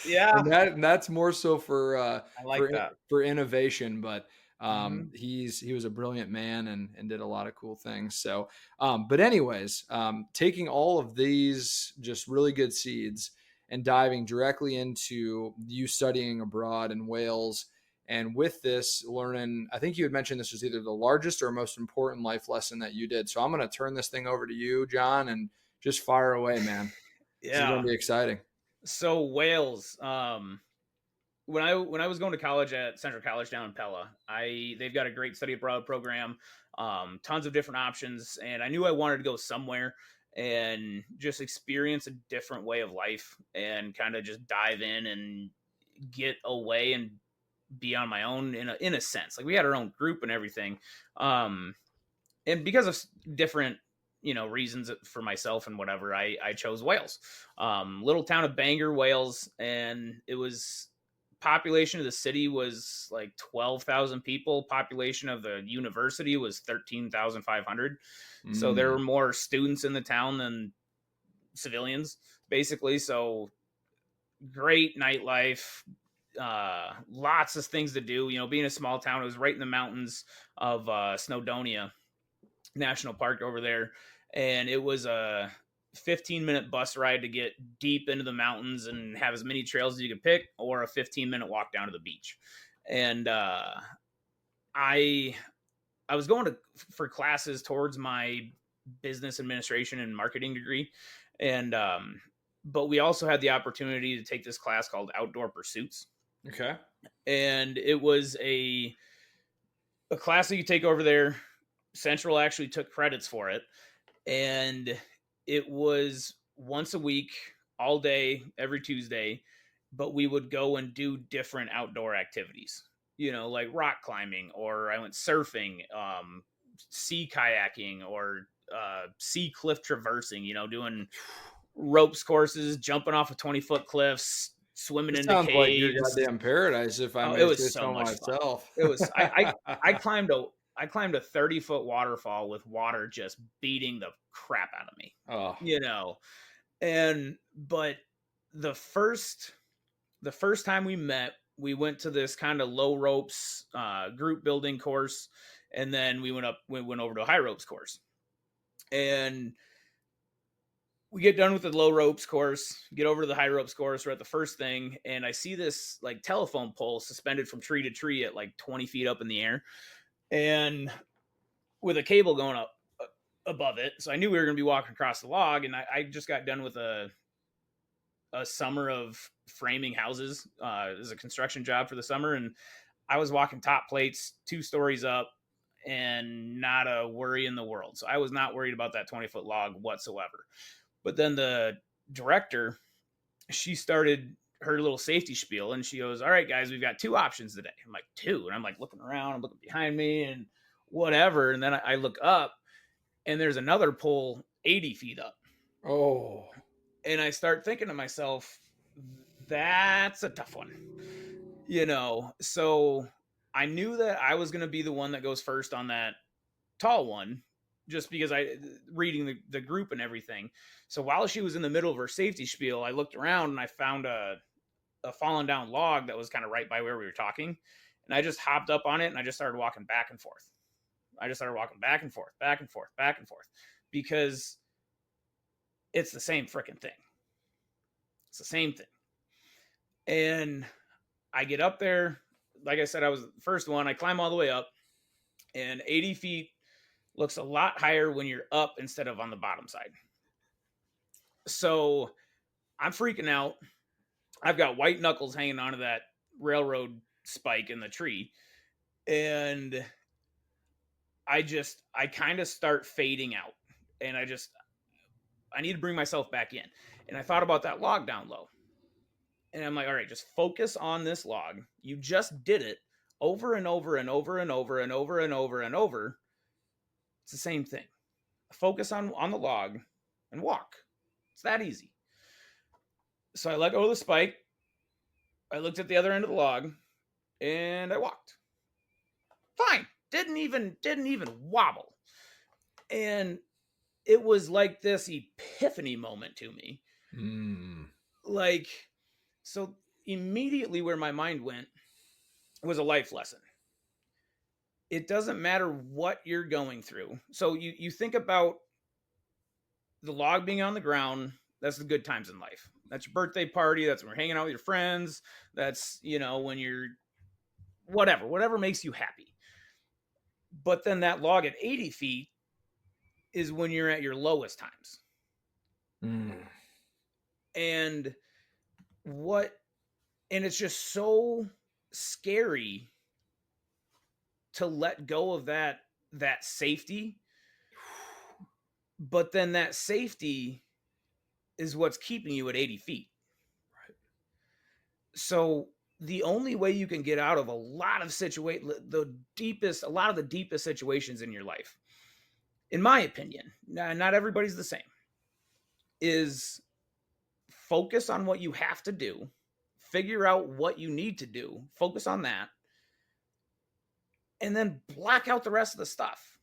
Yeah. And that's more so I like that. for innovation, but Mhm. he was a brilliant man and did a lot of cool things. So, but anyways, taking all of these just really good seeds and diving directly into you studying abroad in Wales. And with this, learning, I think you had mentioned this was either the largest or most important life lesson that you did. So I'm going to turn this thing over to you, Jon, and just fire away, man. This is going Yeah. to be exciting. So Wales, when I was going to college at Central College down in Pella, they've got a great study abroad program, tons of different options, and I knew I wanted to go somewhere and just experience a different way of life and kind of just dive in and get away and be on my own in a sense. Like we had our own group and everything, um, and because of different reasons for myself and whatever, I chose Wales, little town of Bangor, Wales, and it was population of the city was like 12,000 people. Population of the university was 13,500. So there were Mm. more students in the town than civilians, basically. So great nightlife, lots of things to do. Being a small town, it was right in the mountains of Snowdonia National Park over there, and it was a 15-minute bus ride to get deep into the mountains and have as many trails as you could pick, or a 15-minute walk down to the beach. And I I was going to for classes towards my business administration and marketing degree, and but we also had the opportunity to take this class called Outdoor Pursuits, Okay. and it was a class that you take over there. Central actually took credits for it, and it was once a week, all day, every Tuesday. But we would go and do different outdoor activities, like rock climbing, or I went surfing, sea kayaking, or sea cliff traversing. Doing ropes courses, jumping off of 20-foot cliffs, swimming This into sounds like your caves. goddamn paradise, if I Oh, it may was say so so much fun. myself. It was I climbed a 30-foot waterfall with water just beating the crap out of me. Oh, You know. And but the first the first time we met, we went to this kind of low ropes group building course, and then we went over to a high ropes course. And we get done with the low ropes course, get over to the high ropes course. We're at the first thing, and I see this like telephone pole suspended from tree to tree at like 20 feet up in the air, and with a cable going up above it. So I knew we were going to be walking across the log, and I just got done with a summer of framing houses as a construction job for the summer, and I was walking top plates 2 stories up and not a worry in the world. So I was not worried about that 20-foot log whatsoever. But then the director, she started her little safety spiel, and she goes, "All right, guys, we've got two options today." I'm like, "Two?" And I'm like looking around, I'm looking behind me, and whatever. And then I look up, and there's another pole 80 feet up. oh, And I start thinking to myself, that's a tough one. So I knew that I was going to be the one that goes first on that tall one, just because I reading the group and everything. So while she was in the middle of her safety spiel, I looked around and I found a fallen down log that was kind of right by where we were talking. And I just hopped up on it and I just started walking back and forth. I just started walking back and forth, back and forth, back and forth, because it's the same freaking thing. It's the same thing. And I get up there. Like I said, I was the first one. I climb all the way up, and 80 feet looks a lot higher when you're up instead of on the bottom side. So I'm freaking out. I've got white knuckles hanging onto that railroad spike in the tree. And I kind of start fading out. And I need to bring myself back in. And I thought about that log down low. And I'm like, all right, just focus on this log. You just did it over and over and over and over and over and over and over. It's the same thing. Focus on the log and walk. It's that easy. So I let go of the spike. I looked at the other end of the log and I walked. Fine. Didn't even wobble. And it was like this epiphany moment to me. mm. like, so immediately where my mind went was a life lesson. It doesn't matter what you're going through. So you think about the log being on the ground. That's the good times in life. That's your birthday party. That's when you're hanging out with your friends. That's, when you're whatever makes you happy. But then that log at 80 feet is when you're at your lowest times. Mm. And what, and it's just so scary to let go of that safety. But then that safety is what's keeping you at 80 feet. Right. So the only way you can get out of a lot of a lot of the deepest situations in your life, in my opinion, not everybody's the same, is focus on what you have to do, figure out what you need to do, focus on that, and then block out the rest of the stuff.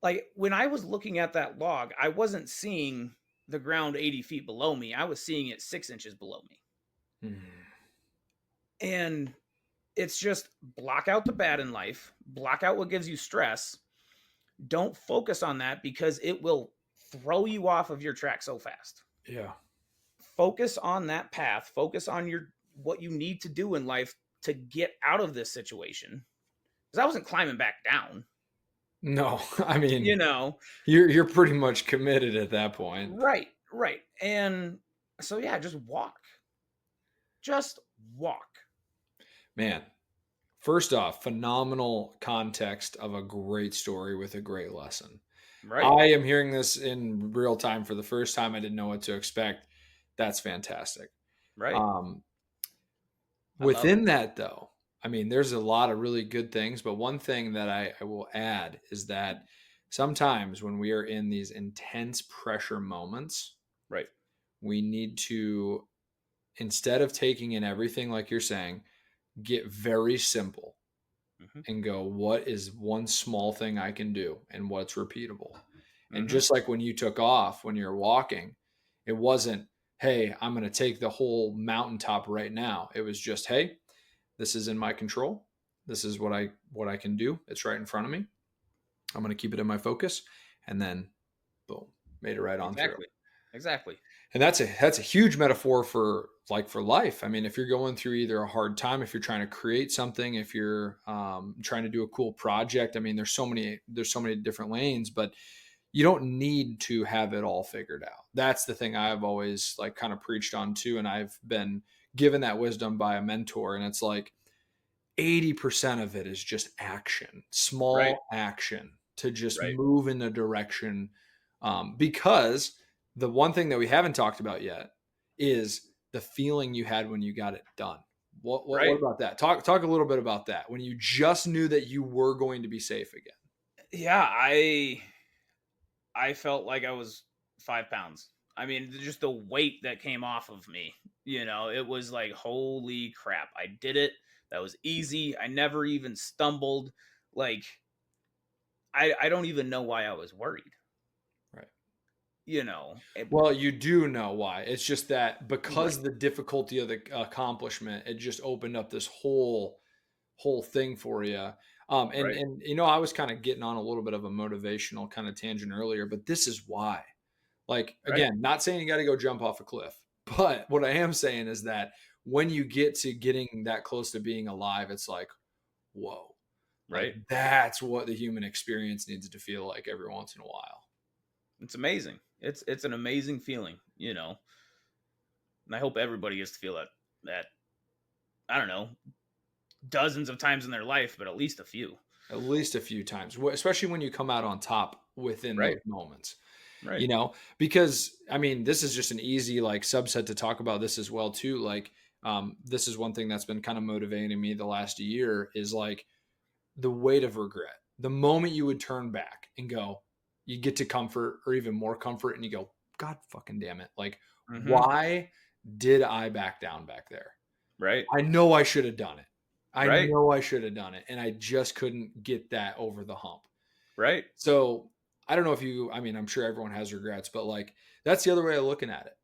Like when I was looking at that log, I wasn't seeing the ground 80 feet below me. I was seeing it 6 inches below me. Mm. And it's just block out the bad in life, block out what gives you stress. Don't focus on that because it will throw you off of your track so fast. Yeah. Focus on that path, focus on what you need to do in life to get out of this situation. Because I wasn't climbing back down, No, I mean, you know. you're pretty much committed at that point. Right. And so yeah, just walk. Just walk. Man, first off, phenomenal context of a great story with a great lesson. Right. I am hearing this in real time for the first time. I didn't know what to expect. That's fantastic. Right. Um, I love it. Within that, though, I mean, there's a lot of really good things, but one thing that I will add is that sometimes when we are in these intense pressure moments, Right. we need to, instead of taking in everything like you're saying, get very simple Mm-hmm. and go, what is one small thing I can do and what's repeatable? And Mm-hmm. just like when you took off, when you're walking, it wasn't, hey, I'm going to take the whole mountaintop right now. It was just, hey, this is in my control. This is what I can do. It's right in front of me. I'm going to keep it in my focus. And then boom, made it right on through. Exactly. And that's a huge metaphor for life. I mean, if you're going through either a hard time, if you're trying to create something, if you're trying to do a cool project, I mean, there's so many different lanes, but you don't need to have it all figured out. That's the thing I've always like kind of preached on too, and I've been given that wisdom by a mentor, and it's like 80% of it is just action, Right. small action to just Right. move in the direction. Because the one thing that we haven't talked about yet is the feeling you had when you got it done. What Right. about that? Talk a little bit about that when you just knew that you were going to be safe again. Yeah, I felt like I was 5 pounds. I mean, just the weight that came off of me, it was like, holy crap, I did it. That was easy. I never even stumbled. Like, I don't even know why I was worried, Right. you know. Well, you do know why. It's just that Right. because the difficulty of the accomplishment, it just opened up this whole thing for you. And Right. and I was kind of getting on a little bit of a motivational kind of tangent earlier, but this is why. Like Right. again, not saying you got to go jump off a cliff, but what I am saying is that when you get to getting that close to being alive, it's like, whoa. Like Right. that's what the human experience needs to feel like every once in a while. It's amazing. It's an amazing feeling. And I hope everybody gets to feel that I don't know, dozens of times in their life, but at least a few. At least a few times, especially when you come out on top within Right. those moments. Right. Because I mean, this is just an easy like subset to talk about this as well too. Like, this is one thing that's been kind of motivating me the last year is like the weight of regret. The moment you would turn back and go, you get to comfort or even more comfort, and you go, God fucking damn it! Like, Mm-hmm. why did I back down back there? Right. I know I should have done it. I Right. know I should have done it, and I just couldn't get that over the hump. Right. So I don't know if I mean, I'm sure everyone has regrets, but like that's the other way of looking at it.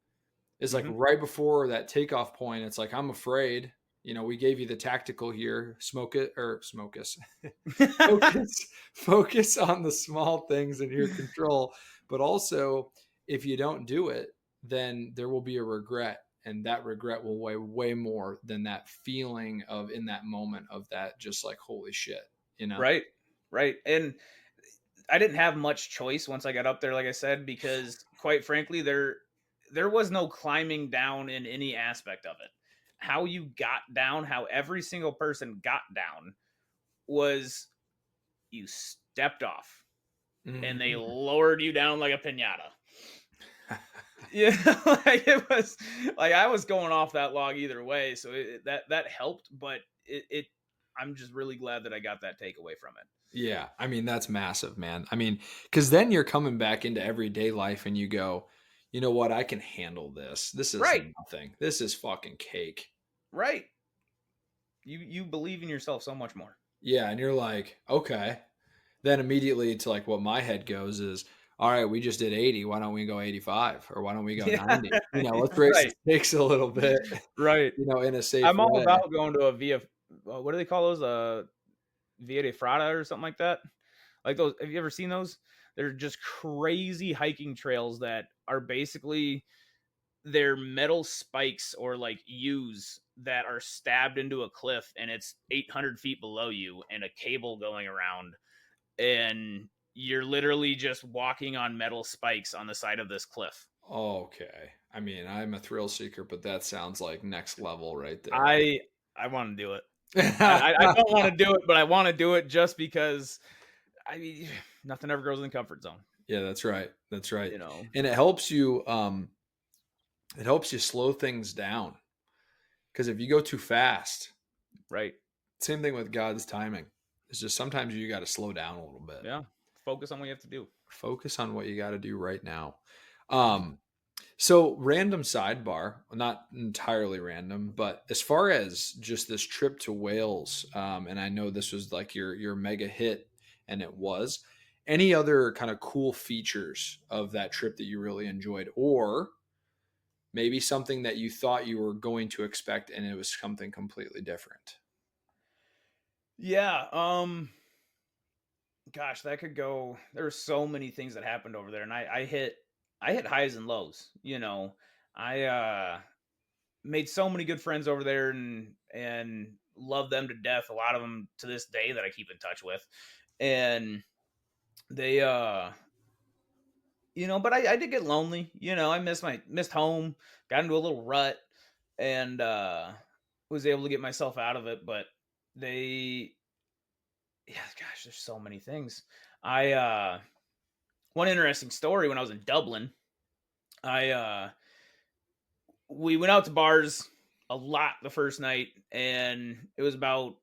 is like Mhm. right before that takeoff point. It's like, I'm afraid, we gave you the tactical here, smoke it or smoke us. Focus focus on the small things in your control, but also if you don't do it, then there will be a regret, and that regret will weigh way more than that feeling of in that moment of that just like holy shit, you know? Right. Right. And I didn't have much choice once I got up there, like I said, because quite frankly, there was no climbing down in any aspect of it. How you got down, how every single person got down was you stepped off and they Mhm. lowered you down like a pinata. Yeah, like it was like I was going off that log either way, so that helped, but I'm just really glad that I got that takeaway from it. Yeah, I mean, that's massive, man. I mean, because then you're coming back into everyday life and you go, you know what? I can handle this. This is Right, nothing. This is fucking cake. right. You believe in yourself so much more. Yeah. And you're like, okay. Then immediately to like what my head goes is, all right, we just did 80. Why don't we go 85? Or why don't we go Yeah, 90? Let's raise the right, stakes a little bit, right. in a safe I'm all way. about going to a what do they call those? Via de Frada or something like that. Like those, have you ever seen those? They're just crazy hiking trails that are basically they're metal spikes or like U's that are stabbed into a cliff and it's 800 feet below you and a cable going around and you're literally just walking on metal spikes on the side of this cliff. Okay. I mean, I'm a thrill seeker, but that sounds like next level right there. I I want to do it. I don't want to do it, but I want to do it just because I mean nothing ever grows in the comfort zone, Yeah, that's right. That's right. you know. And it helps you slow things down. Because if you go too fast, Right. same thing with God's timing. It's just sometimes you got to slow down a little bit. Yeah. Focus on what you have to do. Focus on what you got to do right now. Um, so random sidebar, not entirely random, but as far as just this trip to Wales, and I know this was like your mega hit, and it was. Any other kind of cool features of that trip that you really enjoyed, or maybe something that you thought you were going to expect and it was something completely different? Yeah, gosh, that could go there were so many things that happened over there and I hit highs and lows, you know. I made so many good friends over there and love them to death. A lot of them to this day that I keep in touch with. And they but I did get lonely, you know. I missed home, got into a little rut and was able to get myself out of it, but they yeah, gosh, there's so many things. I one interesting story when I was in Dublin, I we went out to bars a lot the first night, and it was about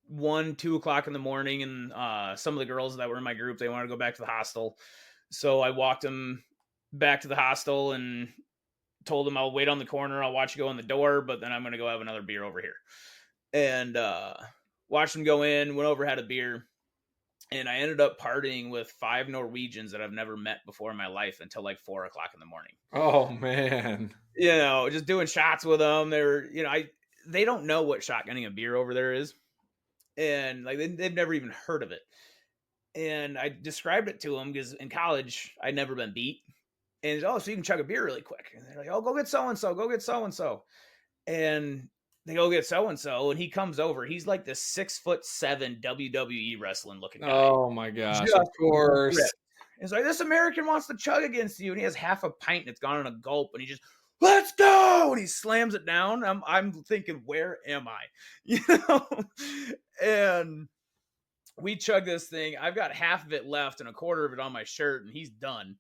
1, 2 o'clock in the morning, and some of the girls that were in my group they wanted to go back to the hostel, so I walked them back to the hostel and told them I'll wait on the corner, I'll watch you go in the door, but then I'm gonna go have another beer over here, and watched them go in, went over, had a beer, and I ended up partying with 5 Norwegians that I've never met before in my life until like 4 o'clock in the morning. Oh man. You know, just doing shots with them. They were, they don't know what shotgunning a beer over there is, and like they've never even heard of it. And I described it to them because in college I'd never been beat, and oh, so you can chug a beer really quick. And they're like, oh, go get so and so, go get so and so, and they go get so and so, and he comes over. He's like this 6'7" WWE wrestling looking guy. Oh my gosh. Of Just course. ripped. It's like this American wants to chug against you, and he has half a pint and it's gone in a gulp, and he just let's go, and he slams it down. I'm thinking, where am I? You know, and we chug this thing. I've got half of it left and a quarter of it on my shirt, and he's done.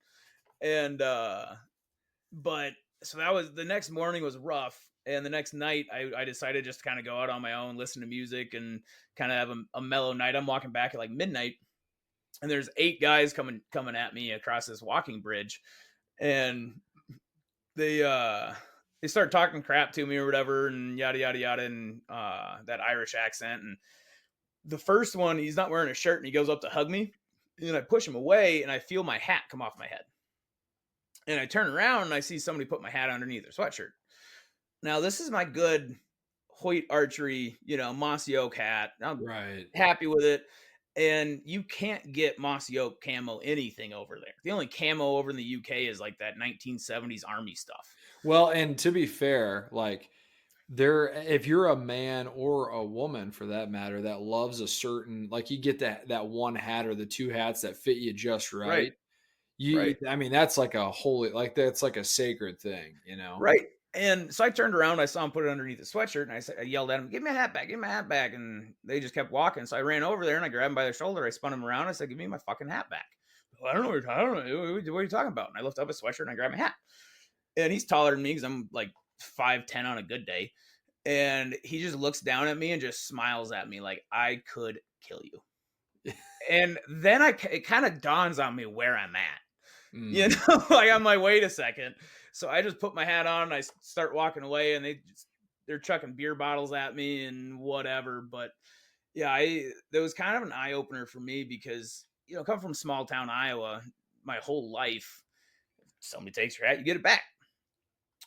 And but so that was the next morning was rough. And the next night, I decided just to kind of go out on my own, listen to music, and kind of have a mellow night. I'm walking back at like midnight, and there's 8 guys coming at me across this walking bridge, and they start talking crap to me or whatever, and yada yada yada, and that Irish accent. And the first one, he's not wearing a shirt, and he goes up to hug me, and I push him away, and I feel my hat come off my head, And I turn around and I see somebody put my hat underneath their sweatshirt. Now, this is my good Hoyt archery, mossy oak hat. I'm Right. happy with it. And you can't get mossy oak camo anything over there. The only camo over in the UK is like that 1970s army stuff. Well, and to be fair, like there, if you're a man or a woman for that matter that loves a certain, like you get that one hat or the two hats that fit you just Right. right. Right. I mean, that's like a holy, like that's like a sacred thing, you know? Right. And so I turned around, I saw him put it underneath the sweatshirt, and I yelled at him, "Give me a hat back, give me my hat back." And they just kept walking. So I ran over there and I grabbed him by the shoulder. I spun him around. I said, "Give me my fucking hat back." "Well, I don't know I don't know. What are you talking about?" And I lift up his sweatshirt and I grab my hat. And he's taller than me because I'm like 5'10" on a good day. And he just looks down at me and just smiles at me like I could kill you. And then it kind of dawns on me where I'm at. You Mm, know, like I'm like, wait a second. So I just put my hat on and I start walking away, and they're chucking beer bottles at me and whatever. But yeah, that was kind of an eye opener for me because come from small town Iowa, my whole life, somebody takes your hat, you get it back.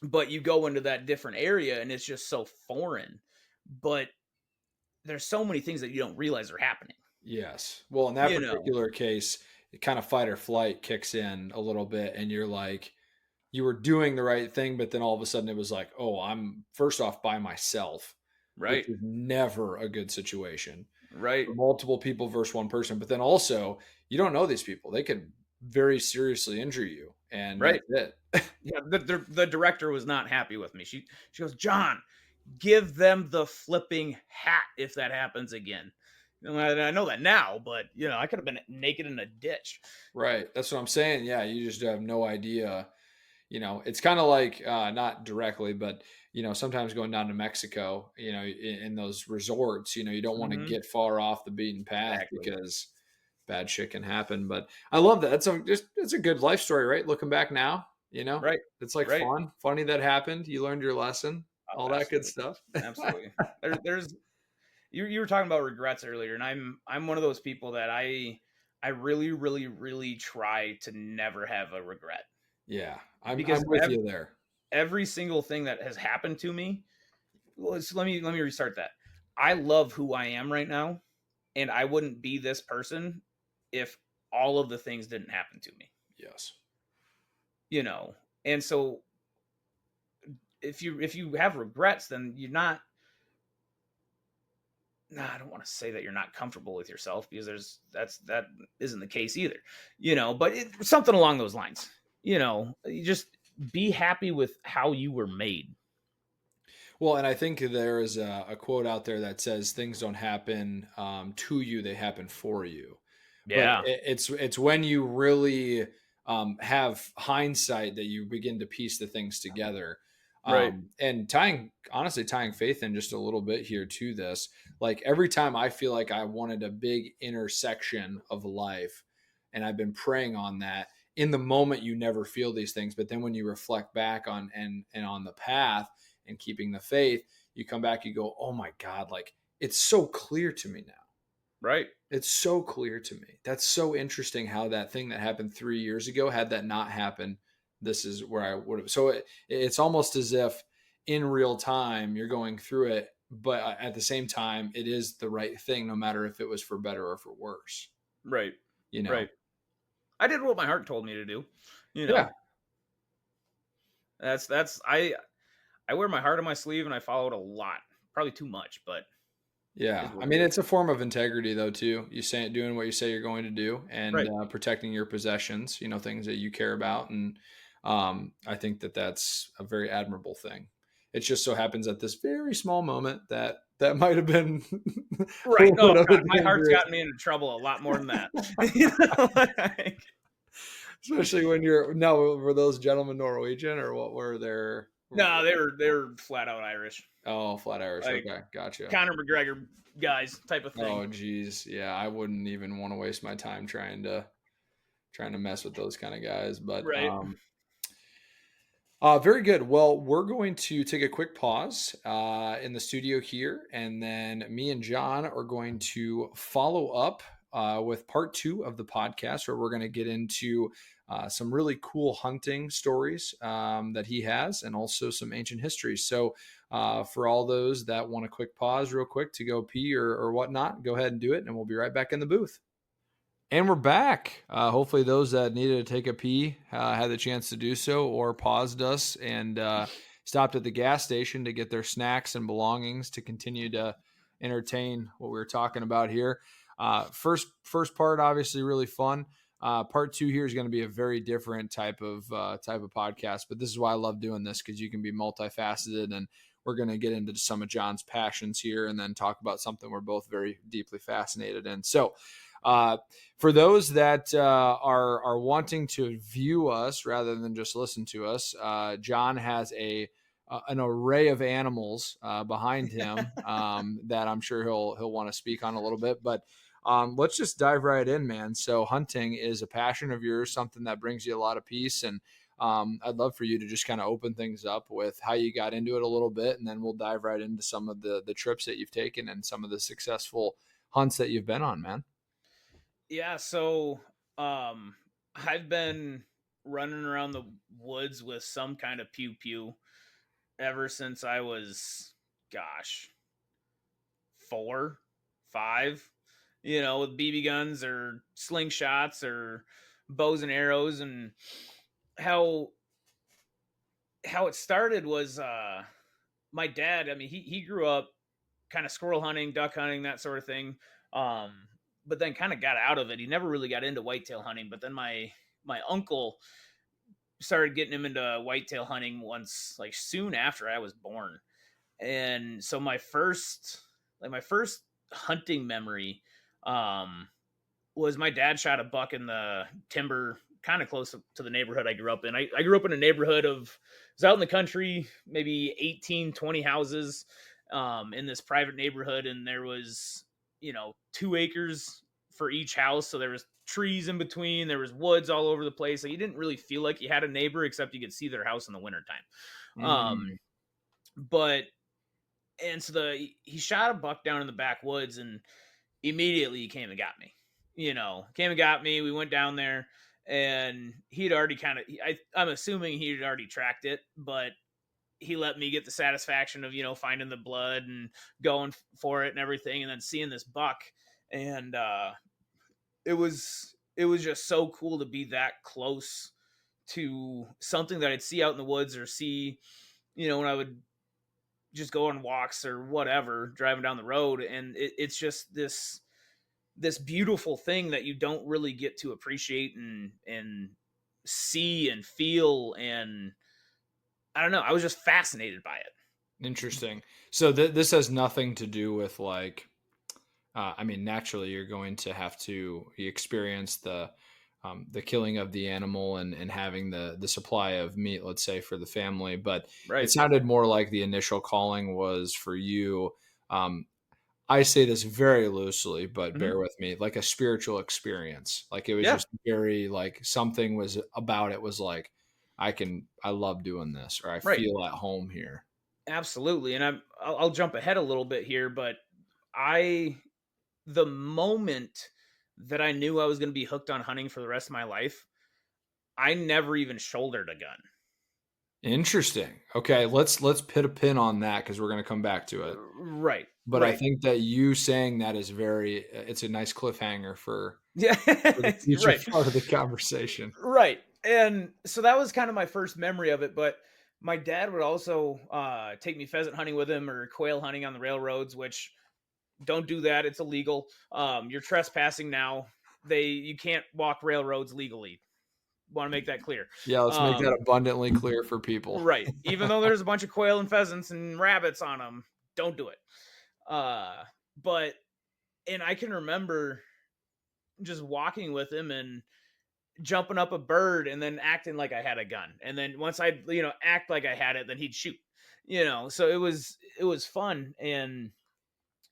But you go into that different area and it's just so foreign. But there's so many things that you don't realize are happening. yes. Well, in that You know, particular case, it kind of fight or flight kicks in a little bit, and you're like, you were doing the right thing, but then all of a sudden it was like, oh, I'm first off by myself, which right, is never a good situation. right, For multiple people versus one person. But then also, you don't know these people. They could very seriously injure you, and right. that's it. Yeah, the director was not happy with me. She goes, "Jon, give them the flipping hat if that happens again." I know that now, but I could have been naked in a ditch. Right. That's what I'm saying. Yeah, you just have no idea. It's kind of like not directly, but sometimes going down to Mexico, in those resorts, you don't want to Hmm. get far off the beaten path Exactly. because bad shit can happen. But I love that. It's a good life story, right? Looking back now, Right. it's like Right. funny that happened. You learned your lesson, all that good Absolutely. stuff. Absolutely. There's you were talking about regrets earlier, and I'm one of those people that I really, really, really try to never have a regret Yeah, I'm because with you there. every single thing that has happened to me. Let me restart that. I love who I am right now, and I wouldn't be this person if all of the things didn't happen to me. Yes. You know, and so if you have regrets, then you're not. Nah, I don't want to say that you're not comfortable with yourself because that isn't the case either. But something along those lines. You just be happy with how you were made. Well, and I think there is a quote out there that says things don't happen to you; they happen for you. But Yeah. it's when you really have hindsight that you begin to piece the things together. Right. And honestly, tying faith in just a little bit here to this, like every time I feel like I wanted a big intersection of life, and I've been praying on that. In the moment, you never feel these things, but then when you reflect back on and on the path and keeping the faith, you come back, you go, oh my God, like it's so clear to me now. Right. It's so clear to me. That's so interesting how that thing that happened 3 years ago, had that not happened, this is where I would have. So it's almost as if in real time you're going through it, but at the same time, it is the right thing, no matter if it was for better or for worse, Right. you know? Right. I did what my heart told me to do. You Yeah. know. That's I wear my heart on my sleeve and I follow it a lot. Probably too much, but it is Yeah. I what it mean, is. it's a form of integrity, though, too. You say doing what you say you're going to do, and Right. protecting your possessions, things that you care about. And I think that that's a very admirable thing. It just so happens at this very small moment that might have been a Right. little Oh bit of a god, my heart's dangerous, gotten me into trouble a lot more than that. You know, like, especially when you're no, were those gentlemen Norwegian or what were their, no, they were flat out Irish. oh, flat Irish. Like Okay, gotcha. Conor McGregor guys type of thing. Oh, geez. Yeah, I wouldn't even want to waste my time trying to mess with those kind of guys. But Right. very good. Well, we're going to take a quick pause in the studio here, and then me and Jon are going to follow up with part 2 of the podcast, where we're going to get into some really cool hunting stories that he has, and also some ancient history. So, for all those that want a quick pause, real quick, to go pee or whatnot, go ahead and do it, and we'll be right back in the booth. And we're back. Hopefully, those that needed to take a pee had the chance to do so, or paused us and stopped at the gas station to get their snacks and belongings to continue to entertain what we were talking about here. First part, obviously, really fun. Part two here is going to be a very different type of podcast, but this is why I love doing this, because you can be multifaceted, and we're going to get into some of Jon's passions here, and then talk about something we're both very deeply fascinated in. So. For those that are wanting to view us rather than just listen to us, Jon has an array of animals behind him that I'm sure he'll want to speak on a little bit. But let's just dive right in, man. So hunting is a passion of yours, something that brings you a lot of peace, and I'd love for you to just kind of open things up with how you got into it a little bit, and then we'll dive right into some of the trips that you've taken and some of the successful hunts that you've been on, man. Yeah, so I've been running around the woods with some kind of pew pew ever since I was, gosh, 4, 5. With BB guns or slingshots or bows and arrows. And how it started was my dad. I mean, he grew up kind of squirrel hunting, duck hunting, that sort of thing. Um, but then kind of got out of it. He never really got into whitetail hunting. But then my uncle started getting him into whitetail hunting once, like soon after I was born. And so my first hunting memory was my dad shot a buck in the timber kind of close to the neighborhood I grew up in. I grew up in a neighborhood of, it was out in the country, maybe 18, 20 houses in this private neighborhood. And there was, 2 acres for each house. So there was trees in between. There was woods all over the place. Like you didn't really feel like you had a neighbor, except you could see their house in the wintertime. Mm. But and so he shot a buck down in the backwoods, and immediately he came and got me. Came and got me. We went down there, and he'd already I'm assuming he'd already tracked it, but he let me get the satisfaction of finding the blood and going for it and everything, and then seeing this buck. And it was just so cool to be that close to something that I'd see out in the woods, or see when I would just go on walks or whatever, driving down the road. And it's just this beautiful thing that you don't really get to appreciate and see and feel. And I don't know, I was just fascinated by it. Interesting. So this has nothing to do with like, I mean, naturally you're going to have to experience the killing of the animal and having the supply of meat, let's say, for the family. But it Right. sounded more like the initial calling was for you. Um, I say this very loosely, but Hmm. bear with me, like a spiritual experience. Like it was Yeah. just very like something was about it was like, I love doing this, or I Right. feel at home here. Absolutely. And I'll jump ahead a little bit here, but I the moment that I knew I was going to be hooked on hunting for the rest of my life, I never even shouldered a gun. Interesting. Okay, let's put a pin on that because we're going to come back to it. Right. But I Right. think that you saying that is it's a nice cliffhanger Yeah. for the future Right. part of the conversation. Right. And so that was kind of my first memory of it. But my dad would also take me pheasant hunting with him, or quail hunting on the railroads, which, don't do that. It's illegal. You're trespassing now. You can't walk railroads legally. Want to make that clear. Yeah, let's make that Um, abundantly clear for people. right. Even though there's a bunch of quail and pheasants and rabbits on them, don't do it. Uh, but and I can remember just walking with him and jumping up a bird and then acting like I had a gun. And then once I, act like I had it, then he'd shoot. So it was fun, and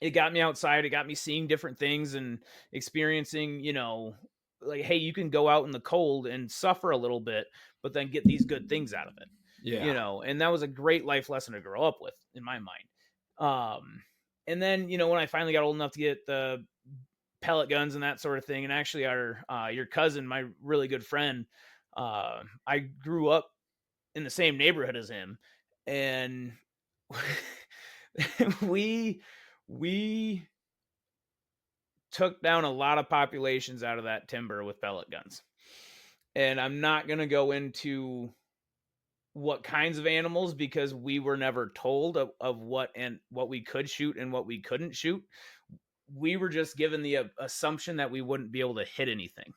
it got me outside. It got me seeing different things and experiencing, like, hey, you can go out in the cold and suffer a little bit, but then get these good things out of it. Yeah. And that was a great life lesson to grow up with in my mind. And then, when I finally got old enough to get the pellet guns and that sort of thing, and actually your cousin, my really good friend, I grew up in the same neighborhood as him, and we we took down a lot of populations out of that timber with pellet guns. And I'm not going to go into what kinds of animals because we were never told of what and what we could shoot and what we couldn't shoot. We were just given the assumption that we wouldn't be able to hit anything.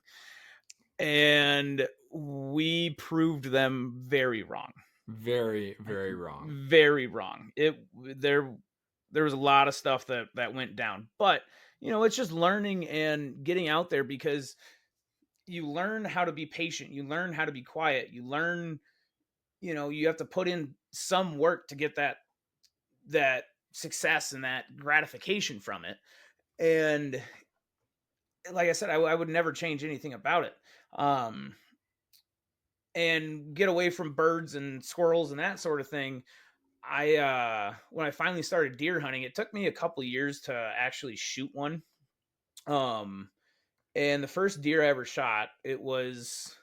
And we proved them very wrong. Very, very wrong. Very wrong. There was a lot of stuff that went down. But, it's just learning and getting out there because you learn how to be patient, you learn how to be quiet, you learn, you have to put in some work to get that success and that gratification from it. And like I said, I would never change anything about it. And get away from birds and squirrels and that sort of thing. When I finally started deer hunting, it took me a couple years to actually shoot one. And the first deer I ever shot, it was,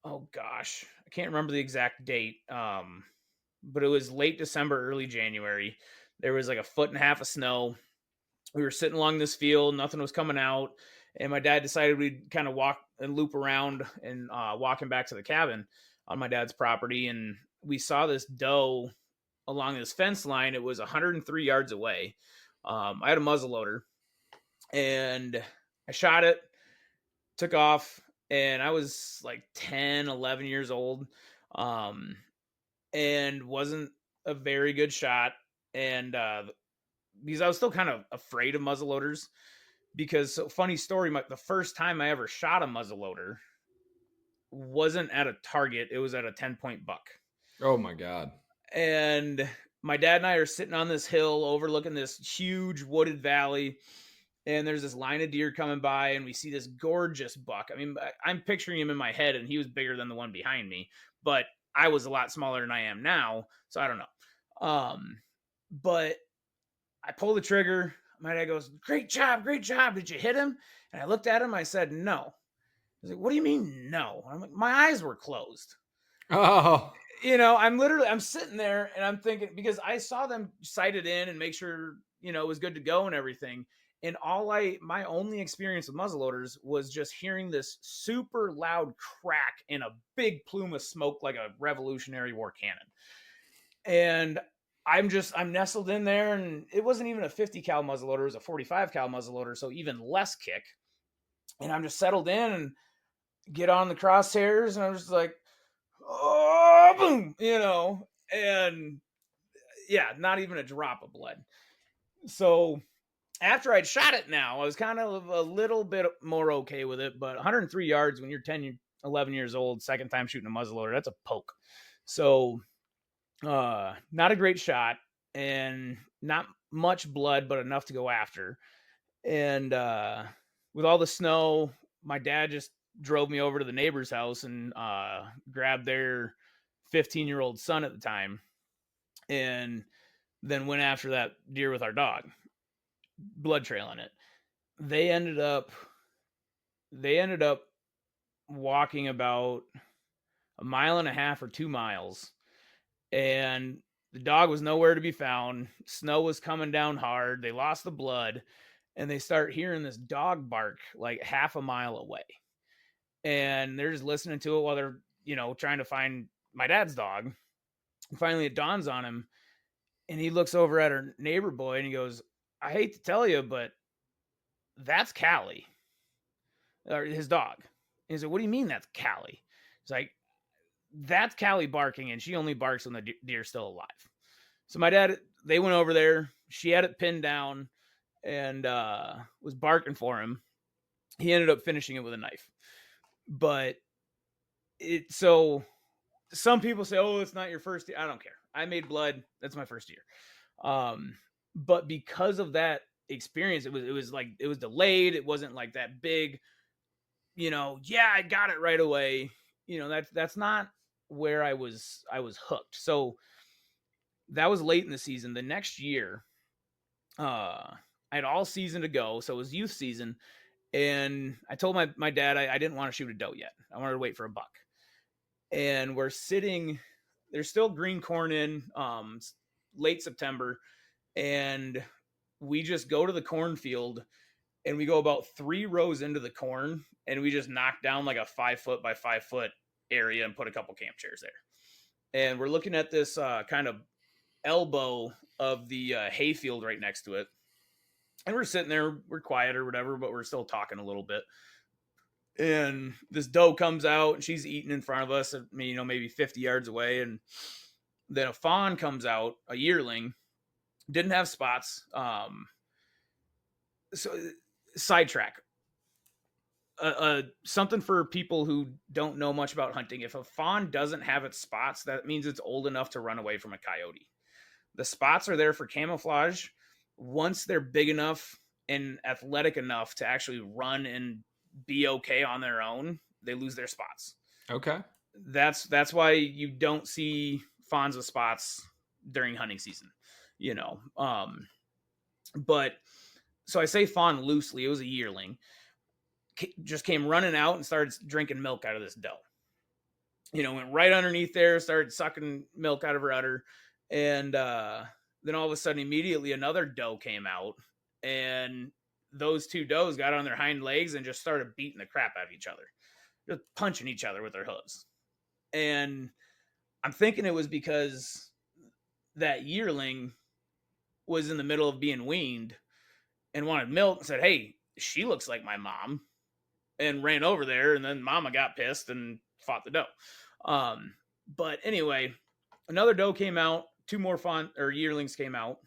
oh gosh, I can't remember the exact date. But it was late December, early January. There was like a foot and a half of snow. We were sitting along this field, nothing was coming out, and my dad decided we'd kind of walk and loop around and walking back to the cabin on my dad's property, and we saw this doe along this fence line. It was 103 yards away. I had a muzzleloader, and I shot it, took off, and I was like 10, 11 years old, and wasn't a very good shot. And because I was still kind of afraid of muzzleloaders. Because, so funny story, the first time I ever shot a muzzleloader wasn't at a target; it was at a 10-point buck. Oh my God! And my dad and I are sitting on this hill overlooking this huge wooded valley, and there's this line of deer coming by, and we see this gorgeous buck. I mean, I'm picturing him in my head, and he was bigger than the one behind me, but I was a lot smaller than I am now, so I don't know. But I pull the trigger. My dad goes, great job. Did you hit him? And I looked at him. I said, no. He's like, what do you mean, no? I'm like, my eyes were closed. Oh, I'm sitting there and I'm thinking, because I saw them sight it in and make sure, it was good to go and everything. And my only experience with muzzleloaders was just hearing this super loud crack in a big plume of smoke like a Revolutionary War cannon. And I'm nestled in there, and it wasn't even a 50 cal muzzleloader, it was a 45 cal muzzleloader, so even less kick. And I'm just settled in and get on the crosshairs, and I'm just like, oh, boom, and yeah, not even a drop of blood. So after I'd shot it now, I was kind of a little bit more okay with it, but 103 yards when you're 10, 11 years old, second time shooting a muzzleloader, that's a poke. So not a great shot and not much blood, but enough to go after. And with all the snow, my dad just drove me over to the neighbor's house and grabbed their 15-year-old son at the time, and then went after that deer with our dog, blood trail in it. They ended up walking about a mile and a half or 2 miles, and the dog was nowhere to be found. Snow was coming down hard. They lost the blood, and they start hearing this dog bark like half a mile away. And they're just listening to it while they're, trying to find my dad's dog. And finally, it dawns on him, and he looks over at our neighbor boy and he goes, I hate to tell you, but that's Callie, or his dog. And he said, what do you mean that's Callie? He's like, that's Callie barking, and she only barks when the deer's still alive. So my dad, they went over there. She had it pinned down and was barking for him. He ended up finishing it with a knife. But so some people say, oh, it's not your first year. I don't care. I made blood. That's my first year. But because of that experience, it was delayed. It wasn't like that big, yeah, I got it right away. That's not where I was hooked. So that was late in the season. The next year, I had all season to go. So it was youth season. And I told my dad I didn't want to shoot a doe yet. I wanted to wait for a buck. And we're sitting, there's still green corn in late September. And we just go to the cornfield and we go about 3 rows into the corn and we just knock down like a 5 foot by 5 foot area and put a couple camp chairs there. And we're looking at this kind of elbow of the hayfield right next to it. And we're sitting there, we're quiet or whatever, but we're still talking a little bit. And this doe comes out and she's eating in front of us, maybe 50 yards away. And then a fawn comes out, a yearling, didn't have spots. So sidetrack. Something for people who don't know much about hunting. If a fawn doesn't have its spots, that means it's old enough to run away from a coyote. The spots are there for camouflage. Once they're big enough and athletic enough to actually run and be okay on their own, they lose their spots. Okay. That's why you don't see fawns with spots during hunting season, but so I say fawn loosely. It was a yearling. Just came running out and started drinking milk out of this doe. Went right underneath there, started sucking milk out of her udder. And then all of a sudden, immediately another doe came out. And those two does got on their hind legs and just started beating the crap out of each other. Just punching each other with their hooves. And I'm thinking it was because that yearling was in the middle of being weaned and wanted milk and said, "Hey, she looks like my mom," and ran over there. And then mama got pissed and fought the doe. But anyway, another doe came out, 2 more fawn or yearlings came out,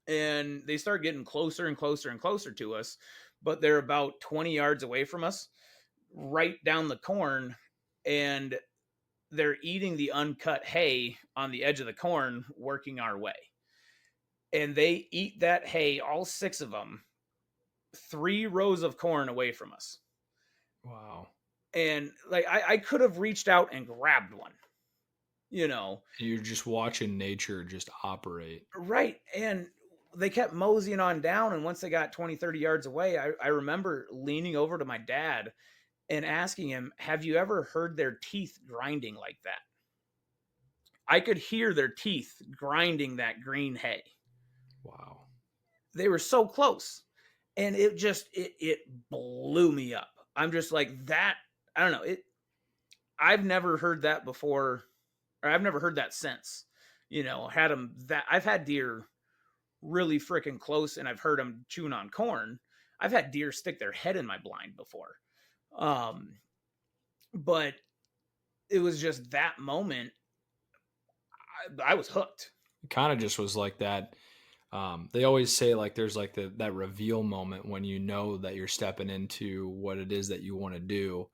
and they start getting closer and closer and closer to us, but they're about 20 yards away from us, right down the corn, and they're eating the uncut hay on the edge of the corn, working our way. And they eat that hay, all 6 of them, 3 rows of corn away from us. Wow. And like I could have reached out and grabbed one. You're just watching nature just operate. Right. And they kept moseying on down. And once they got 20, 30 yards away, I remember leaning over to my dad and asking him, "Have you ever heard their teeth grinding like that?" I could hear their teeth grinding that green hay. Wow. They were so close. And it blew me up. I'm just like that. I don't know. I've never heard that before, or I've never heard that since. Had them that I've had deer really freaking close, and I've heard them chewing on corn. I've had deer stick their head in my blind before, but it was just that moment. I was hooked. It kind of just was like that. They always say like there's like that reveal moment when you know that you're stepping into what it is that you want to do,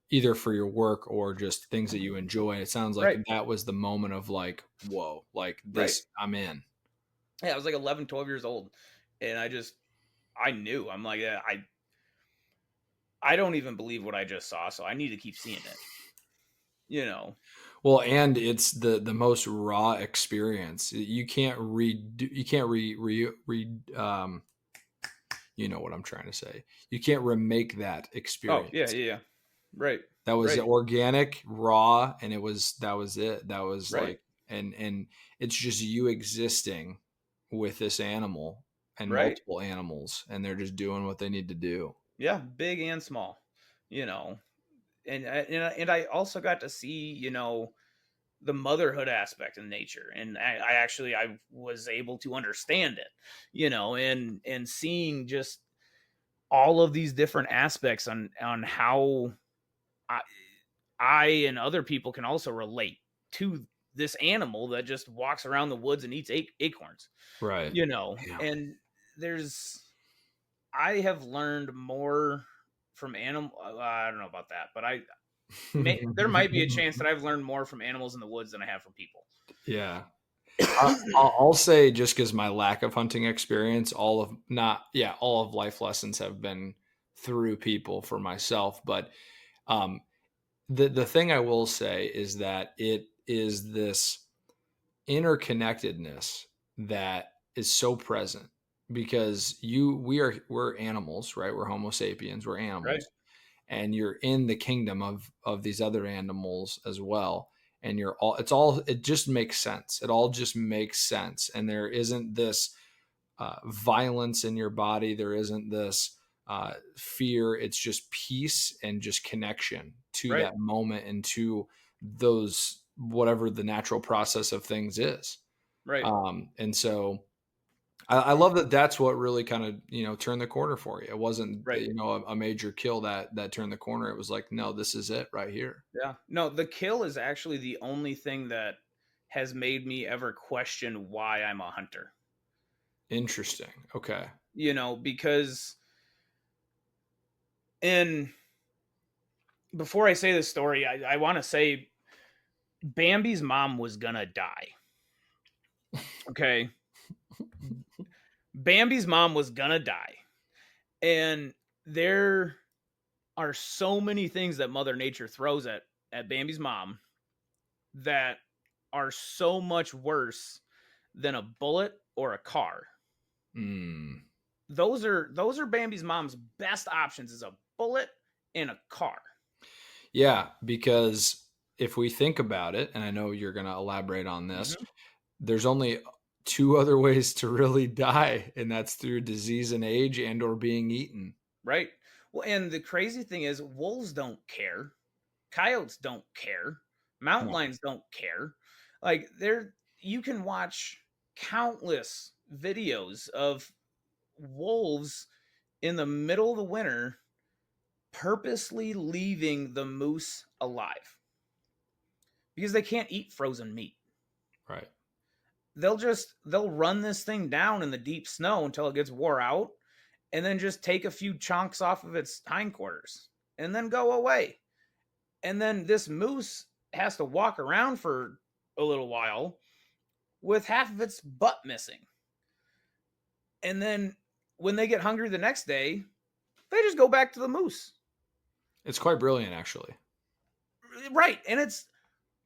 either for your work or just things that you enjoy. And it sounds like Right. that was the moment of like, whoa, like this, right. I'm in. Yeah, I was like 11, 12 years old. And I knew. I'm like, yeah, I don't even believe what I just saw, so I need to keep seeing it. Well, and it's the most raw experience. You can't you know what I'm trying to say. You can't remake that experience. Oh, yeah. Right. That was right. organic, raw, and that was it. That was right. like and it's just you existing with this animal and right. multiple animals, and they're just doing what they need to do. Yeah, big and small. And I also got to see, the motherhood aspect in nature. And I was able to understand it, and seeing just all of these different aspects on how I and other people can also relate to this animal that just walks around the woods and eats acorns. Right. Yeah. And I have learned more from animal. I don't know about that, but there might be a chance that I've learned more from animals in the woods than I have from people. Yeah. I'll say, just because my lack of hunting experience, all of life lessons have been through people for myself. But the thing I will say is that it is this interconnectedness that is so present because we're animals, right? We're Homo sapiens, we're Right. animals, and you're in the kingdom of these other animals as well. And it just makes sense. It all just makes sense. And there isn't this violence in your body. There isn't this fear. It's just peace and just connection to Right. that moment and to those, whatever the natural process of things is. Right. And so I love that that's what really kind of, turned the corner for you. It wasn't, Right. a major kill that turned the corner. It was like, no, this is it right here. Yeah. No, the kill is actually the only thing that has made me ever question why I'm a hunter. Interesting. Okay. Because in before I say this story, I want to say Bambi's mom was gonna die. Okay. Bambi's mom was gonna die. And there are so many things that Mother Nature throws at Bambi's mom that are so much worse than a bullet or a car. Mm. Those are Bambi's mom's best options is a bullet and a car. Yeah, because if we think about it, and I know you're going to elaborate on this, Mhm. there's only two other ways to really die, and that's through disease and age and or being eaten. Right? Well, and the crazy thing is wolves don't care. Coyotes don't care. Mountain No. lions don't care. Like there you can watch countless videos of wolves in the middle of the winter purposely leaving the moose alive because they can't eat frozen meat. Right. They'll run this thing down in the deep snow until it gets wore out and then just take a few chunks off of its hindquarters and then go away. And then this moose has to walk around for a little while with half of its butt missing. And then when they get hungry the next day, they just go back to the moose. It's quite brilliant, actually. Right. And it's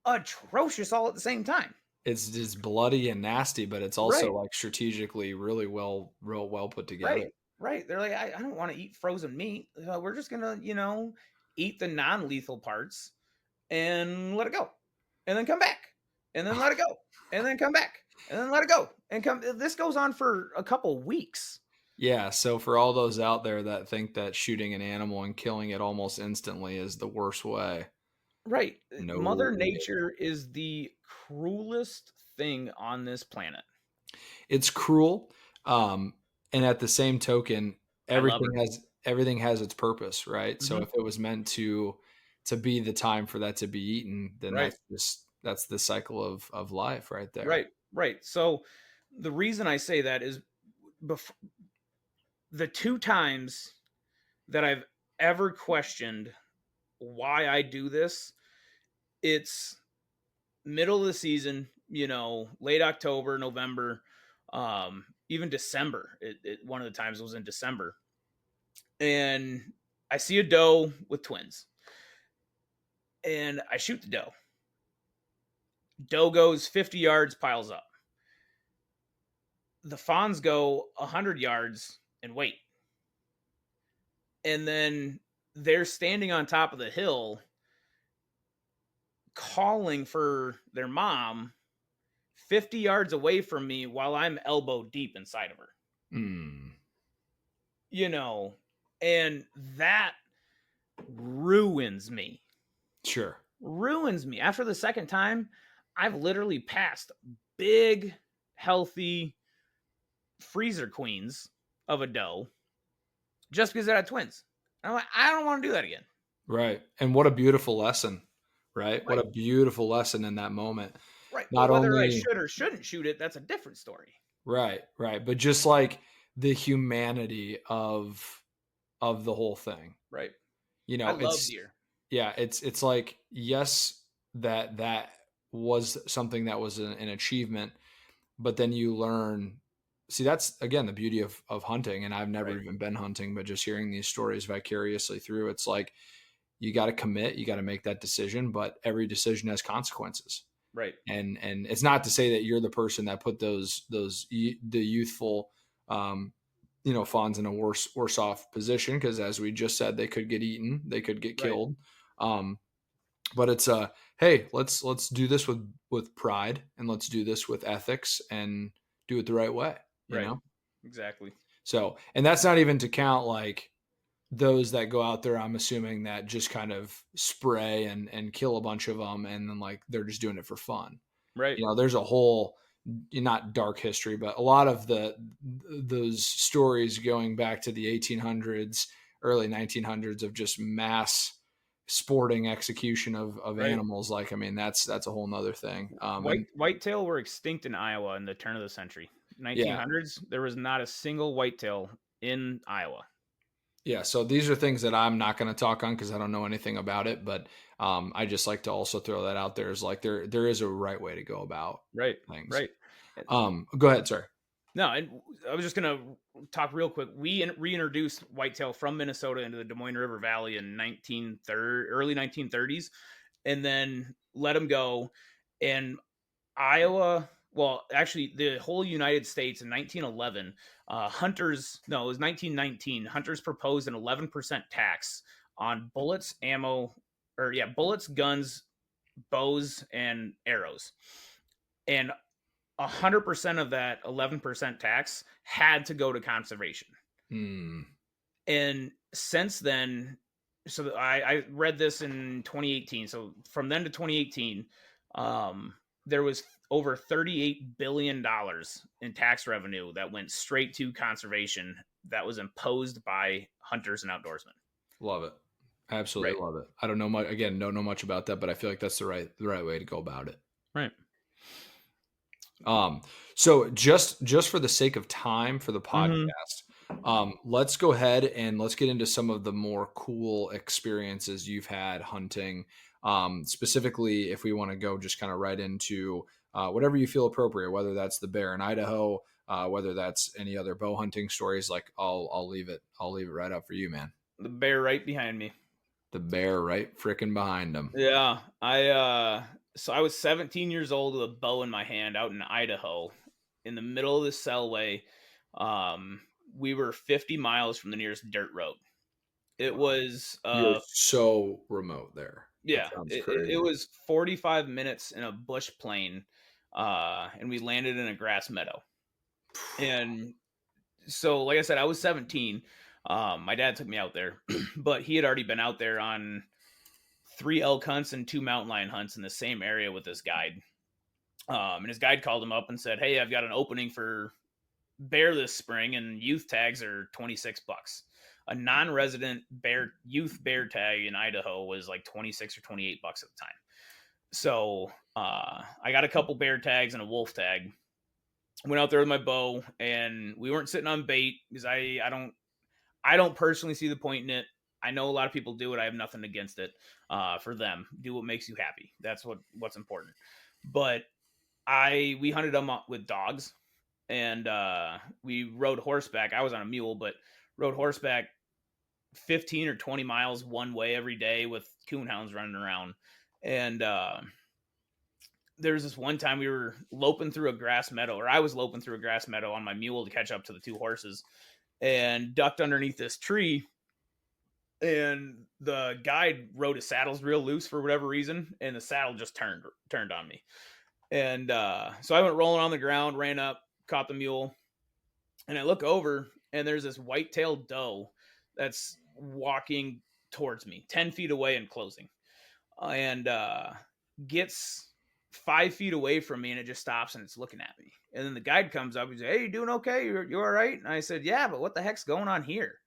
atrocious all at the same time. It's just bloody and nasty, but it's also Right. like strategically really real well put Right. together. Right. They're like, I don't want to eat frozen meat. We're just going to, eat the non lethal parts and let it go. And then come back. And then let it go. And then come back. And then let it go. And come. This goes on for a couple weeks. Yeah, so for all those out there that think that shooting an animal and killing it almost instantly is the worst way, Right. no. Mother Nature is the cruelest thing on this planet. It's cruel, and at the same token, I love her. everything has its purpose, right? So Mhm. if it was meant to be the time for that to be eaten, then Right. that's the cycle of life right there. Right. Right. So the reason I say that is bef- the two times that I've ever questioned why I do this, it's middle of the season, late October, November, even December. One of the times was in December. And I see a doe with twins. And I shoot the doe. Doe goes 50 yards, piles up. The fawns go 100 yards and wait. And then they're standing on top of the hill calling for their mom 50 yards away from me while I'm elbow deep inside of her. Mm, You know, and that ruins me. sure. Ruins me. After the second time, I've literally passed big, healthy freezer queens of a doe just because they had twins. I'm like, I don't want to do that again. Right. And what a beautiful lesson, right? What Right. a beautiful lesson in that moment. Right. Well, Not whether I only should or shouldn't shoot it, that's a different story. right, right, but just like the humanity of the whole thing. Right. You I know, love it's deer. yeah, it's like yes, that was something that was an achievement, but then you learn. See, that's again the beauty of hunting, and I've never Right. even been hunting, but just hearing these stories vicariously through, it's like you got to commit, you got to make that decision, but every decision has consequences. Right. And it's not to say that you're the person that put the youthful um, fawns in a worse off position because, as we just said, they could get eaten, they could get Right. killed. But it's hey, let's do this with pride, and let's do this with ethics, and do it the right way. You Right. know. Exactly. So, and that's not even to count like those that go out there, I'm assuming, that just kind of spray and kill a bunch of them, and then like they're just doing it for fun. Right. There's a whole, not dark history, but a lot of those stories going back to the 1800s, early 1900s, of just mass sporting execution of Right. animals. Like, I mean, that's a whole nother thing. And Whitetail were extinct in Iowa in the turn of the century. yeah, 1900s, there was not a single whitetail in Iowa. yeah. So these are things that I'm not going to talk on because I don't know anything about it, but I just like to also throw that out there, as like there is a right way to go about Right. things. Right. Go ahead, sir. No, and I was just gonna talk real quick. We reintroduced whitetail from Minnesota into the Des Moines River Valley in 1930, early 1930s, and then let them go. And Iowa, well, actually, the whole United States in 1911, hunters, no, it was 1919, hunters proposed an 11% tax on bullets, ammo, or yeah, bullets, guns, bows, and arrows. And 100% of that 11% tax had to go to conservation. Hmm. And since then, so I read this in 2018. So from then to 2018, there was over $38 billion in tax revenue that went straight to conservation that was imposed by hunters and outdoorsmen. Love it. Right. Absolutely love it. I don't know much, again, don't know much about that, but I feel like that's the right way to go about it. Right. So just for the sake of time for the Mm-hmm. podcast, let's go ahead and let's get into some of the more cool experiences you've had hunting. Specifically, if we want to go just kind of right into whatever you feel appropriate, whether that's the bear in Idaho, whether that's any other bow hunting stories. Like, I'll leave it right up for you, man. The bear right behind me. The bear right freaking behind him. Yeah, so I was 17 years old with a bow in my hand out in Idaho in the middle of the Selway. Um we were 50 miles from the nearest dirt road. It Wow. was You're so remote there. That yeah, sounds it crazy. was 45 minutes in a bush plain, and we landed in a grass meadow. And so like I said, I was 17. My dad took me out there, but he had already been out there on 3 elk hunts and 2 mountain lion hunts in the same area with this guide. And his guide called him up and said, "Hey, I've got an opening for bear this spring, and youth tags are $26." A non-resident youth bear tag in Idaho was like 26 or $28 at the time. So I got a couple bear tags and a wolf tag. Went out there with my bow, and we weren't sitting on bait because I don't personally see the point in it. I know a lot of people do it. I have nothing against it. For them, do what makes you happy. That's what's important. But we hunted them up with dogs, and we rode horseback. I was on a mule, but rode horseback 15 or 20 miles one way every day with coonhounds running around. And there was this one time we were loping through a grass meadow, or I was loping through a grass meadow on my mule to catch up to the two horses, and ducked underneath this tree. And the guide rode his saddles real loose for whatever reason, and the saddle just turned on me. And so I went rolling on the ground, ran up, caught the mule, and I look over, and there's this white-tailed doe that's walking towards me, 10 feet away and closing, and gets 5 feet away from me, and it just stops and it's looking at me. And then the guide comes up. He's like, "Hey, you doing okay? You all right?" And I said, "Yeah, but what the heck's going on here?"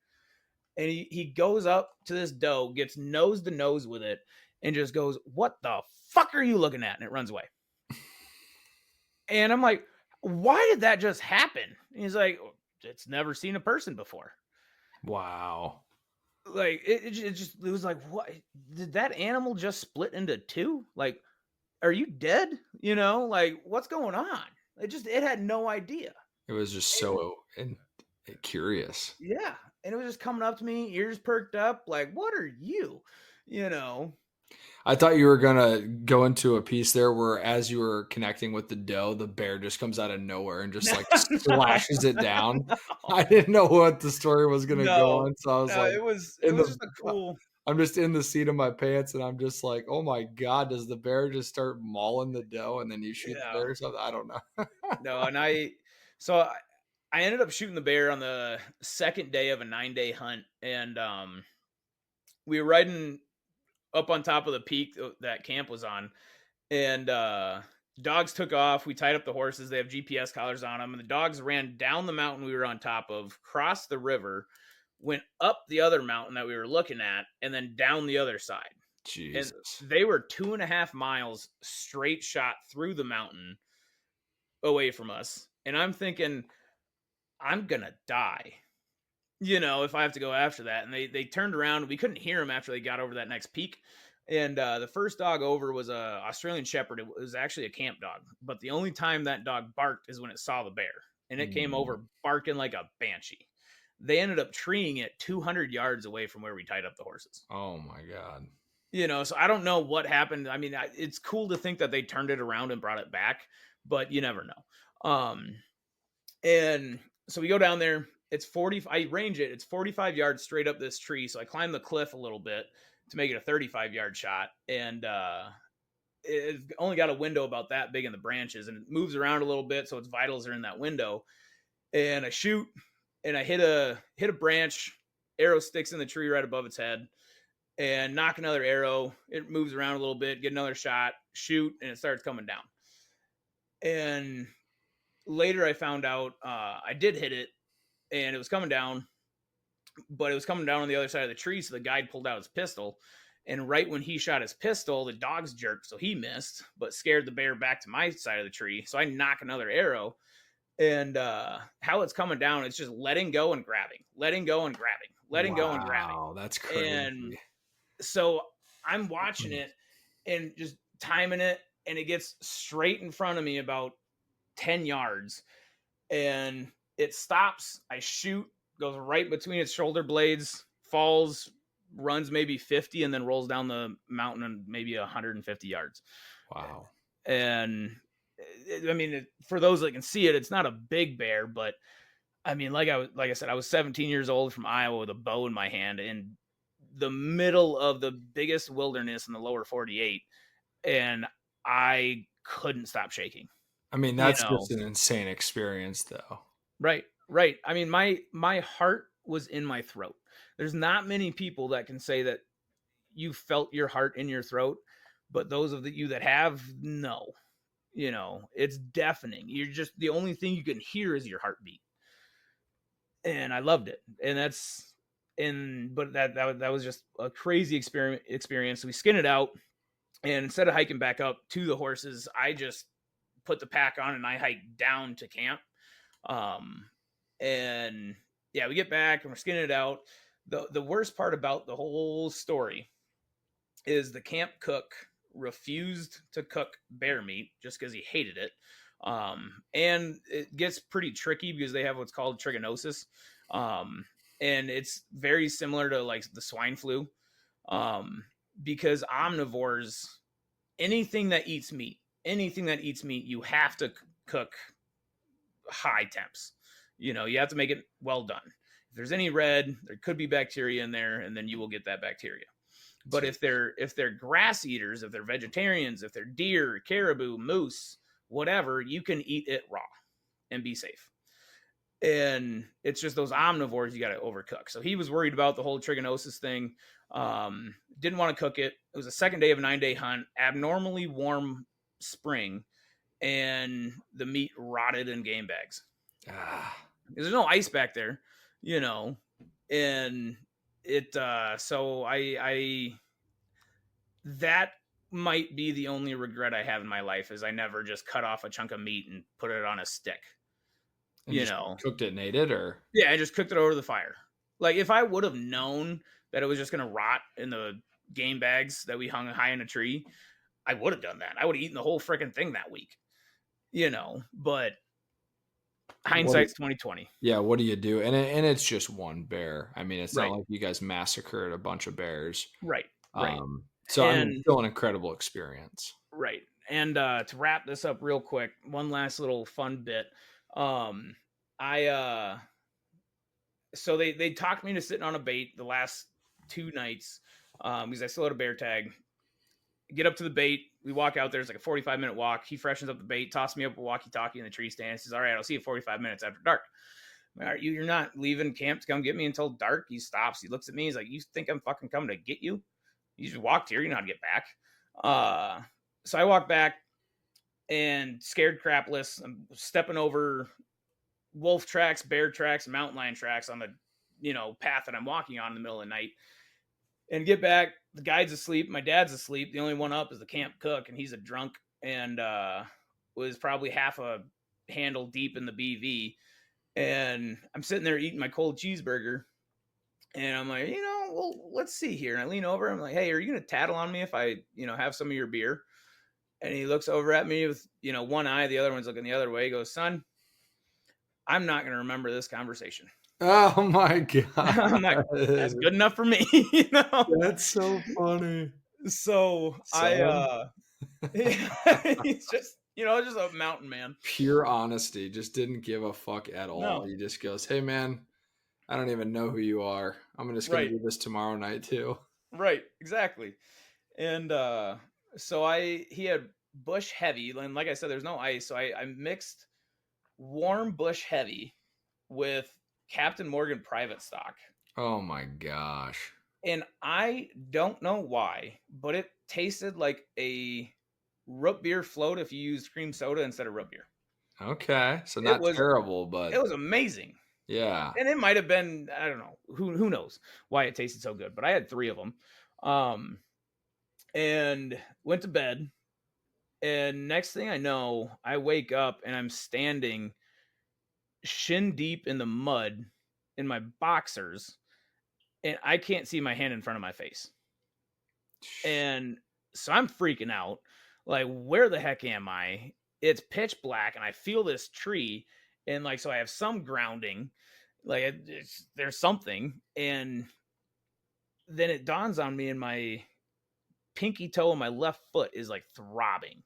And he goes up to this doe, gets nose to nose with it, and just goes, "What the fuck are you looking at?" And it runs away. And I'm like, "Why did that just happen?" And he's like, "It's never seen a person before." Wow. Like it was like, what? Did that animal just split into two? Like, are you dead? Like, what's going on? It had no idea. It was just And so curious. yeah, and it was just coming up to me, ears perked up, like, what are you? You know. I thought you were gonna go into a piece there where as you were connecting with the doe, the bear just comes out of nowhere and just No, like no, slashes it down. no, I didn't know what the story was gonna go no, on, so I was no. like, It in was the just a cool. I'm just in the seat of my pants, and I'm just like, "Oh my god, does the bear just start mauling the doe and then you shoot the Yeah, bear or something?" I don't know. no, and so I ended up shooting the bear on the second day of a 9-day hunt, and we were riding up on top of the peak that camp was on, and dogs took off. We tied up the horses. They have GPS collars on them, and the dogs ran down the mountain we were on top of, crossed the river, went up the other mountain that we were looking at, and then down the other side. And Jesus. they were 2.5 miles straight shot through the mountain away from us. And I'm thinking, I'm gonna die, if I have to go after that. And they turned around. We couldn't hear them after they got over that next peak. And the first dog over was a Australian Shepherd. It was actually a camp dog, but the only time that dog barked is when it saw the bear, and it came Mm. over barking like a banshee. They ended up treeing it 200 yards away from where we tied up the horses. Oh my god. So I don't know what happened. I mean, it's cool to think that they turned it around and brought it back, but you never know. And so we go down there. It's 40. I range it. It's 45 yards straight up this tree. So I climb the cliff a little bit to make it a 35-yard shot. And it's only got a window about that big in the branches, and it moves around a little bit. So its vitals are in that window. And I shoot, and I hit a branch. Arrow sticks in the tree right above its head, and knock another arrow. It moves around a little bit, get another shot, shoot, and it starts coming down. And later I found out I did hit it, and it was coming down, but it was coming down on the other side of the tree. So the guide pulled out his pistol, and right when he shot his pistol, the dogs jerked, so he missed, but scared the bear back to my side of the tree. So I knock another arrow, and how it's coming down, it's just letting go and grabbing, letting go and grabbing, letting go and grabbing. Wow, that's And crazy. so I'm watching it and just timing it, and it gets straight in front of me about 10 yards, and it stops. I shoot, goes right between its shoulder blades, falls, runs maybe 50, and then rolls down the mountain and maybe 150 yards. Wow. And I mean, for those that can see it, it's not a big bear, but I mean, like I said, I was 17 years old from Iowa with a bow in my hand in the middle of the biggest wilderness in the lower 48, and I couldn't stop shaking. I mean, You that's know, just an insane experience, though. right, right. I mean, my heart was in my throat. There's not many people that can say that you felt your heart in your throat, but those of you that have, no. It's deafening. You're just the only thing you can hear is your heartbeat, and I loved it. And but that was just a crazy experience. So we skinned it out, and instead of hiking back up to the horses, I just put the pack on and I hiked down to camp. Um, and yeah, we get back and we're skinning it out. The worst part about the whole story is the camp cook refused to cook bear meat just because he hated it. And it gets pretty tricky because they have what's called trichinosis. Um, and it's very similar to like the swine flu. Um, because omnivores, anything that eats meat, you have to cook high temps. You have to make it well done. If there's any red, there could be bacteria in there, and then you will get that bacteria. But Jeez. if they're grass eaters, if they're vegetarians, if they're deer, caribou, moose, whatever, you can eat it raw and be safe. And it's just those omnivores you got to overcook. So he was worried about the whole trichinosis thing. Didn't want to cook it. It was the second day of a 9-day hunt, abnormally warm spring, and the meat rotted in game bags. Ah, There's no ice back there, you know, and it. So I that might be the only regret I have in my life is I never just cut off a chunk of meat and put it on a stick. and You just know, cooked it and ate it, or yeah, I just cooked it over the fire. Like if I would have known that it was just gonna rot in the game bags that we hung high in a tree, I would have done that. I would have eaten the whole freaking thing that week. But what? hindsight's 2020. Yeah, what do you do? And it's just one bear. I mean, it's not Right, like you guys massacred a bunch of bears. right, right. So, I mean, And still an incredible experience. right. And to wrap this up real quick, one last little fun bit. Um, I so they talked me into sitting on a bait the last 2 nights, because I still had a bear tag. Get up to the bait. We walk out there. It's like a 45-minute walk. He freshens up the bait, tosses me up a walkie-talkie in the tree stand. He says, "All right, I'll see you 45 minutes after dark." All right, you're not leaving camp to come get me until dark. He stops. He looks at me. He's like, "You think I'm fucking coming to get you? You just walked here. You know how to get back." Uh, so I walk back and scared crapless. I'm stepping over wolf tracks, bear tracks, mountain lion tracks on the path that I'm walking on in the middle of the night. And get back, the guide's asleep, my dad's asleep. The only one up is the camp cook, and he's a drunk and was probably half a handle deep in the BV. And I'm sitting there eating my cold cheeseburger, and I'm like, well, let's see here. And I lean over. I'm like, "Hey, are you gonna tattle on me if I, have some of your beer?" And he looks over at me with, one eye, the other one's looking the other way. He goes, "Son, I'm not gonna remember this conversation." Oh my god. I'm like, "That's good enough for me," you know. That's so funny. So Son. he's just, just a mountain man. Pure honesty, just didn't give a fuck at all. No, He just goes, "Hey, man, I don't even know who you are. I'm just gonna right, do this tomorrow night too." right, exactly. And so he had Bush Heavy, and like I said, there's no ice, so I mixed warm Bush Heavy with Captain Morgan Private Stock, Oh my gosh. and I don't know why, but it tasted like a root beer float if you used cream soda instead of root beer. Okay, so It not was terrible, it but was amazing. yeah. And it might have been, I don't know, who knows why it tasted so good, but I had 3 of them. And went to bed, and next thing I know, I wake up and I'm standing shin deep in the mud in my boxers, and I can't see my hand in front of my face. And so I'm freaking out. Like, where the heck am I? It's pitch black, and I feel this tree, and so I have some grounding, like there's something, and then it dawns on me, and my pinky toe of my left foot is like throbbing,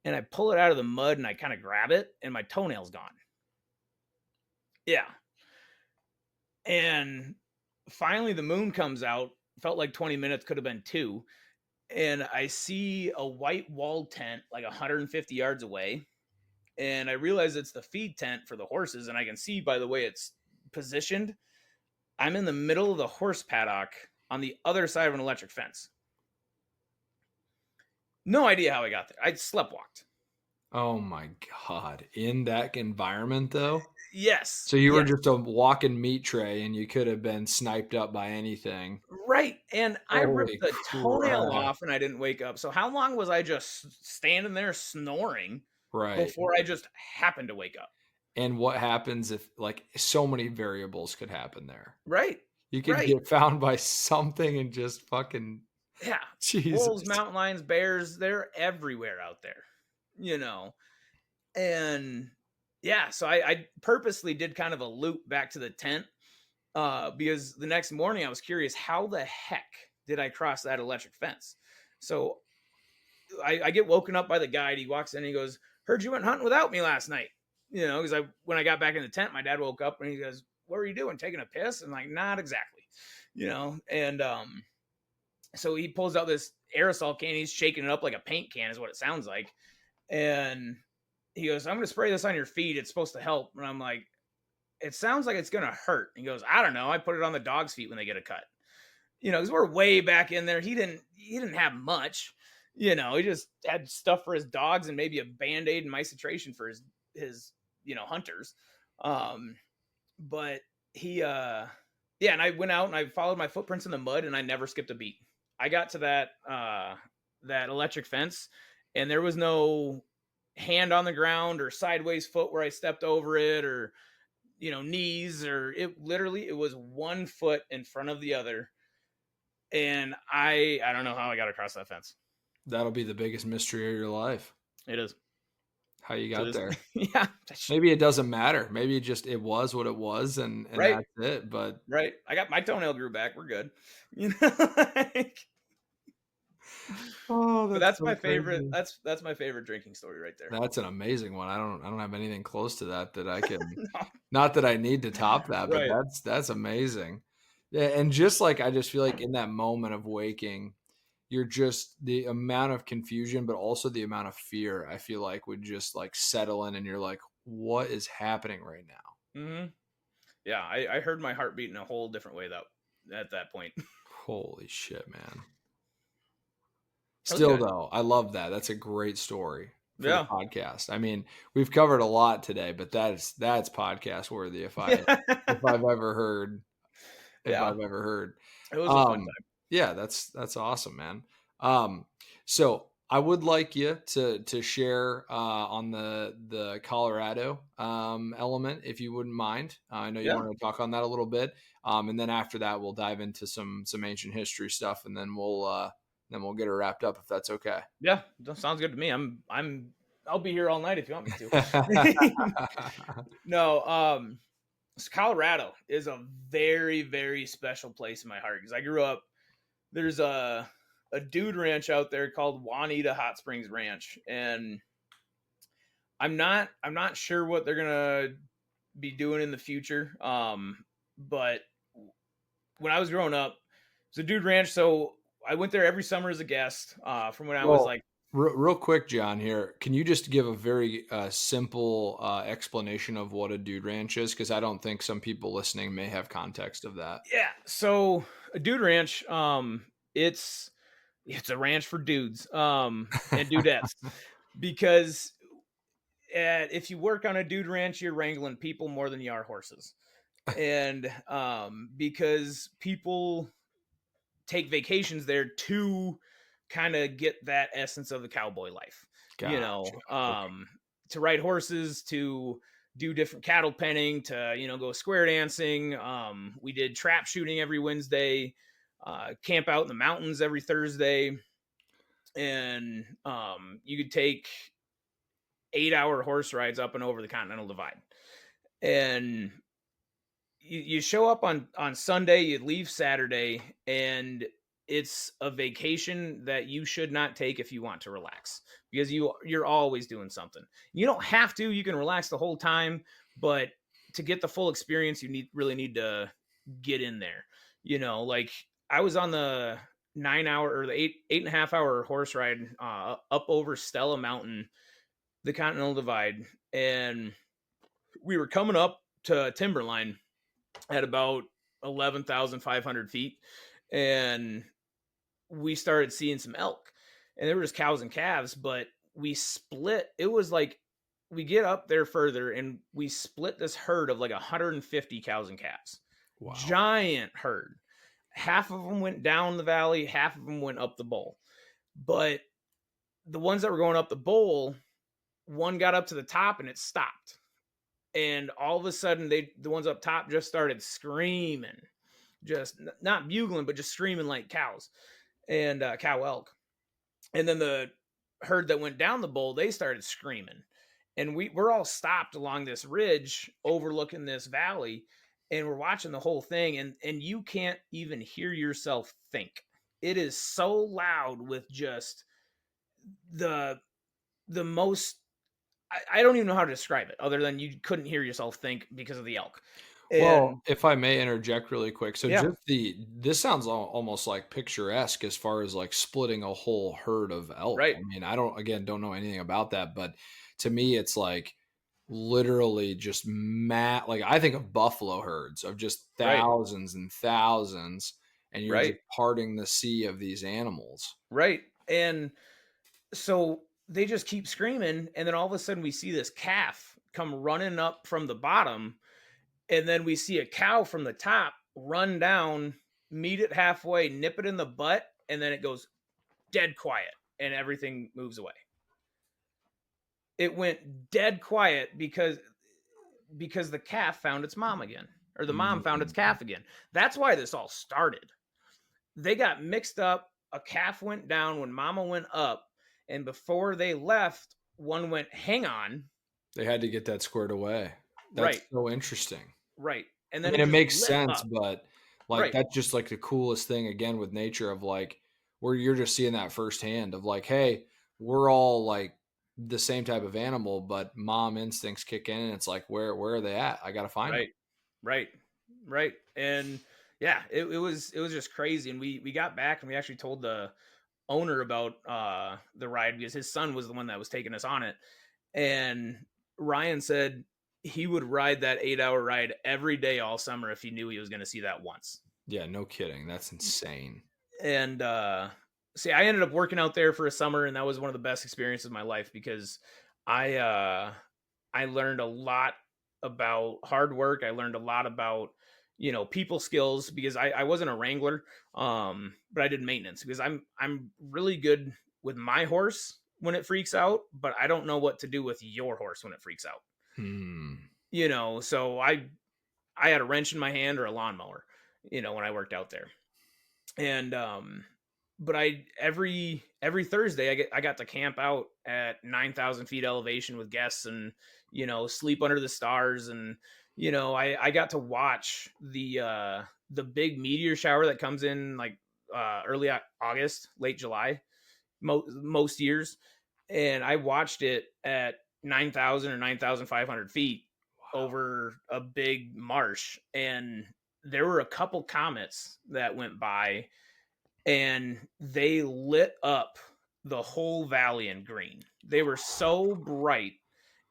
and I pull it out of the mud and I kind of grab it, and my toenail's gone. Yeah, and finally the moon comes out. Felt like 20 minutes, could have been 2. And I see a white wall tent like 150 yards away. And I realize it's the feed tent for the horses. And I can see by the way it's positioned, I'm in the middle of the horse paddock on the other side of an electric fence. No idea how I got there. I sleptwalked. Oh my god. In that environment though? Yes. So you were Yes. just a walking meat tray and you could have been sniped up by anything. Right. And I ripped Holy the toenail crap. off and I didn't wake up. So how long was I just standing there snoring Right. before I just happened to wake up? And what happens if like so many variables could happen there. Right. You could Right. get found by something and just fucking Yeah. Jesus. Wolves, mountain lions, bears, they're everywhere out there, you know. And yeah, so I purposely did kind of a loop back to the tent, because the next morning I was curious, how the heck did I cross that electric fence? So I get woken up by the guide. He walks in and he goes, "Heard you went hunting without me last night." Because when I got back in the tent, my dad woke up and he goes, "What were you doing? Taking a piss?" And I'm like, not exactly. And so he pulls out this aerosol can. He's shaking it up like a paint can, is what it sounds like. And he goes, "I'm going to spray this on your feet. It's supposed to help." And I'm like, "It sounds like it's going to hurt." He goes, "I don't know. I put it on the dog's feet when they get a cut." Because we're way back in there. He didn't have much. He just had stuff for his dogs and maybe a Band-Aid and mycetration for his hunters. But he yeah, and I went out and I followed my footprints in the mud and I never skipped a beat. I got to that electric fence and there was no hand on the ground or sideways foot where I stepped over it, or knees, or it was 1 foot in front of the other. And I don't know how I got across that fence. That'll be the biggest mystery of your life. It is. How you got there. Yeah. Maybe it doesn't matter. Maybe it was what it was and Right. that's it. But Right. I got my toenail grew back. We're good. Oh, But that's that's so my favorite. crazy. That's my favorite drinking story right there. That's an amazing one. I don't have anything close to that that I can No, not that I need to top that, but right. that's amazing. Yeah, and just like I just feel like in that moment of waking, you're just the amount of confusion, but also the amount of fear I feel like would just like settle in and you're like, what is happening right now? Hmm. Yeah, I heard my heart beat in a whole different way that at that point. Holy shit, man. That was Still good. though, I love that. That's a great story for the Yeah. podcast. I mean, we've covered a lot today, but that's podcast worthy if Yeah. I've ever heard if Yeah. I've ever heard. It was a fun Um, time. yeah, that's awesome, man. So I would like you to share on the Colorado element, if you wouldn't mind. I know you Yeah. wanted to talk on that a little bit, and then after that, we'll dive into some ancient history stuff, and then we'll get it wrapped up if that's okay. Yeah. That sounds good to me. I'll be here all night if you want me to. No, Colorado is a very, very special place in my heart because I grew up. There's a dude ranch out there called Juanita Hot Springs Ranch, and I'm not sure what they're gonna be doing in the future. But when I was growing up, it's a dude ranch, so I went there every summer as a guest. From when I was Well, like, real quick, John, here, can you just give a very simple explanation of what a dude ranch is? Because I don't think some people listening may have context of that. yeah, so a dude ranch, it's it's a ranch for dudes, and dudettes because if you work on a dude ranch, you're wrangling people more than you are horses. And because people take vacations there to kind of get that essence of the cowboy life, Gotcha. Okay. to ride horses, to do different cattle penning, to go square dancing. We did trap shooting every Wednesday, camp out in the mountains every Thursday, and you could take 8-hour horse rides up and over the Continental Divide. And you show up on Sunday, you leave Saturday, and it's a vacation that you should not take if you want to relax because you're always doing something. You don't have to, you can relax the whole time, but to get the full experience, you really need to get in there. Like I was on the 9 hour or the 8.5 hour horse ride up over Stella Mountain, the Continental Divide, and we were coming up to Timberline at about 11,500 feet, and we started seeing some elk, and there were just cows and calves, but we split. It was like we get up there further, and we split this herd of like 150 cows and calves, Wow. giant herd. Half of them went down the valley, half of them went up the bowl, but the ones that were going up the bowl, one got up to the top and it stopped, and all of a sudden the ones up top just started screaming, just not bugling but just screaming like cows, and cow elk. And then the herd that went down the bowl, they started screaming, and we're all stopped along this ridge overlooking this valley, and we're watching the whole thing, and you can't even hear yourself think. It is so loud with just the most. I don't even know how to describe it other than you couldn't hear yourself think because of the elk. Well, And if I may interject really quick, so yeah, just this sounds almost like picturesque as far as like splitting a whole herd of elk. right, I mean, I don't know anything about that, but to me, it's like literally just like I think of buffalo herds of just right, thousands and thousands, and you're right, just parting the sea of these animals. right. And so they just keep screaming, and then all of a sudden we see this calf come running up from the bottom, and then we see a cow from the top run down, meet it halfway, nip it in the butt, and then it goes dead quiet, and everything moves away. It went dead quiet because the calf found its mom again, or the mom found its Mm. calf again. That's why this all started. They got mixed up. A calf went down when mama went up, and before they left, one went, "Hang on." They had to get that squared away. That's Right, so interesting. right. And I then mean, it it just makes lit sense, up. but like Right, that's just like the coolest thing again with nature of like where you're just seeing that firsthand of like, hey, we're all like the same type of animal, but mom instincts kick in, and it's like, where are they at? I got to find them. Right. Right. Right. And yeah, it was just crazy. And we got back and we actually told the owner about the ride because his son was the one that was taking us on it. And Ryan said he would ride that 8-hour ride every day all summer if he knew he was going to see that once. Yeah, no kidding. That's insane. And see, I ended up working out there for a summer, and that was one of the best experiences of my life because I I learned a lot about hard work. I learned a lot about people skills because I wasn't a wrangler, but I did maintenance because I'm really good with my horse when it freaks out, but I don't know what to do with your horse when it freaks out. Hmm. So I had a wrench in my hand or a lawnmower, when I worked out there. And but I every Thursday I got to camp out at 9,000 feet elevation with guests and sleep under the stars. And I got to watch the big meteor shower that comes in like early August, late July, most years. And I watched it at 9,000 or 9,500 feet over a big marsh. And there were a couple comets that went by and they lit up the whole valley in green. They were so bright.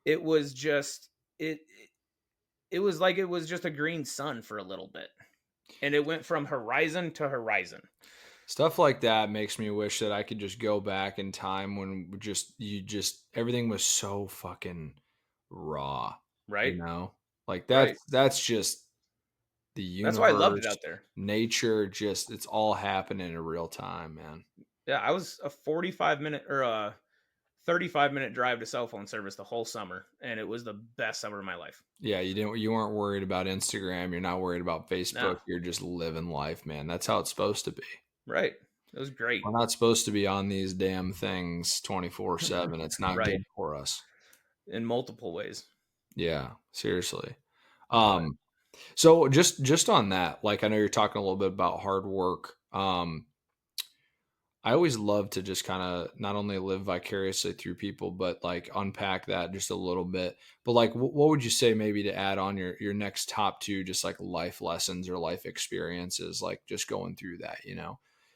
It was just it was like it was just a green sun for a little bit. And it went from horizon to horizon, Stuff like that makes me wish that I could just go back in time when just everything was so fucking raw, right? Like Right. that's just the That's why I loved it universe, out there. nature, just it's all happening in real time, man. Yeah, I was a 45-minute or a 35-minute drive to cell phone service the whole summer, and it was the best summer of my life. Yeah, you weren't worried about Instagram, you're not worried about Facebook, No, you're just living life, man. That's how it's supposed to be. right. It was great. We're not supposed to be on these damn things 24/7. It's not Right. good for us. In multiple ways. Yeah, seriously. But Um, so just on that, like I know you're talking a little bit about hard work. I always love to just kind of not only live vicariously through people, but like unpack that just a little bit. But like, what would you say maybe to add on your next top two, just like life lessons or life experiences, like just going through that,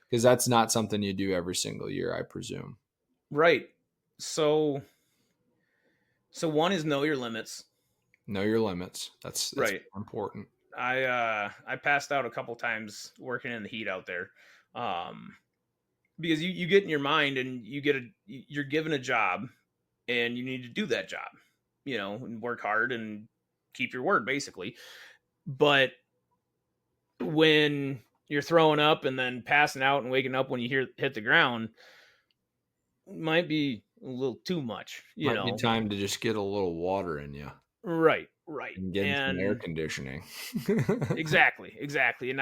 because that's not something you do every single year, I presume. right. So one is know your limits. Know your limits. That's Right. important. I passed out a couple times working in the heat out there. Um because you get in your mind and you're given a job and you need to do that job, and work hard and keep your word basically. But when you're throwing up and then passing out and waking up when you hit the ground, might be a little too much, Might be time to just get a little water in you Right, right. and get in some air And conditioning. exactly. And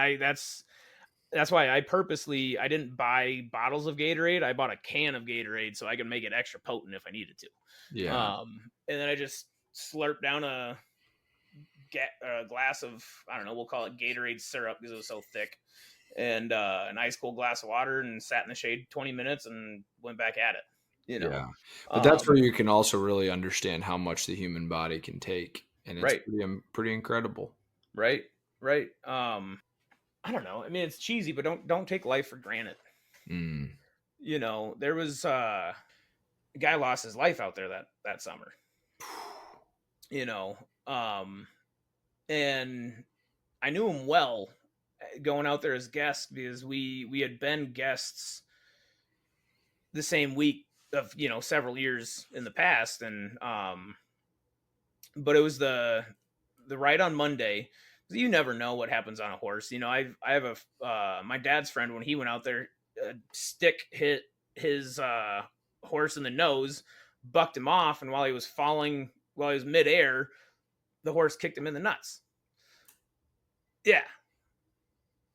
that's why I didn't buy bottles of Gatorade. I bought a can of Gatorade so I could make it extra potent if I needed to. Yeah. And then I just slurped down a glass of, I don't know, we'll call it Gatorade syrup because it was so thick, and an ice cold glass of water, and sat in the shade 20 minutes and went back at it. Yeah. But that's where Um, you can also really understand how much the human body can take. And it's right, pretty incredible. right, right. I don't know. I mean, it's cheesy, but don't take life for granted. Mm. There was a guy lost his life out there that summer. You know, um, and I knew him well going out there as guests because we had been guests the same week of several years in the past. And but it was the ride on Monday. You never know what happens on a horse. I have a my dad's friend, when he went out there, a stick hit his horse in the nose, bucked him off, and while he was midair, the horse kicked him in the nuts. Yeah.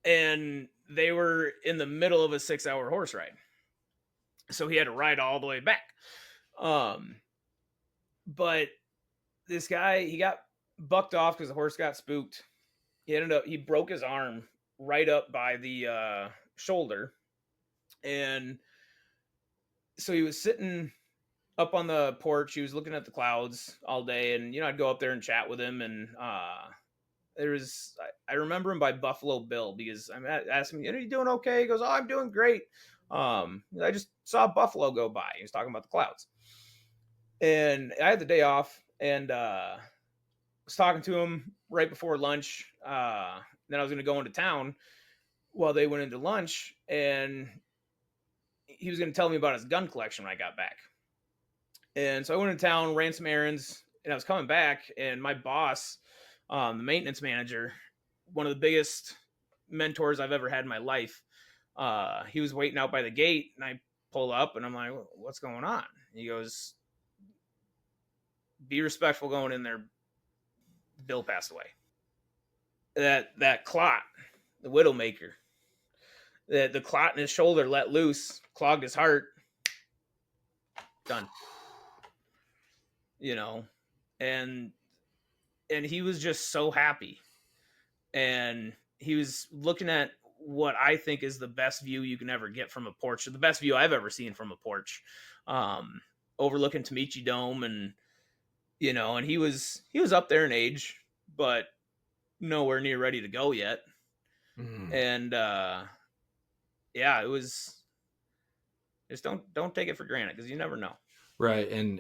And they were in the middle of a 6-hour horse ride, so he had to ride all the way back. But this guy, he got bucked off because the horse got spooked. He broke his arm right up by the shoulder, And so he was sitting up on the porch. He was looking at the clouds all day, and I'd go up there and chat with him. And there was I remember him by Buffalo Bill, because I asked him, "Are you doing okay?" He goes, "Oh, I'm doing great. I just saw Buffalo go by." He was talking about the clouds, and I had the day off, and was talking to him right before lunch. Then I was going to go into town while they went into lunch, and he was going to tell me about his gun collection when I got back. And so I went into town, ran some errands, and I was coming back, and my boss, the maintenance manager, one of the biggest mentors I've ever had in my life, he was waiting out by the gate, and I pull up, and I'm like, "What's going on?" He goes, "Be respectful going in there. Bill passed away. That clot, the Widowmaker, the clot in his shoulder let loose, clogged his heart. Done." And he was just so happy, and he was looking at what I think is the best view you can ever get from a porch, or the best view I've ever seen from a porch, overlooking Tamichi Dome. And and he was up there in age, but nowhere near ready to go yet. And yeah, it was just, don't take it for granted, because you never know. Right. And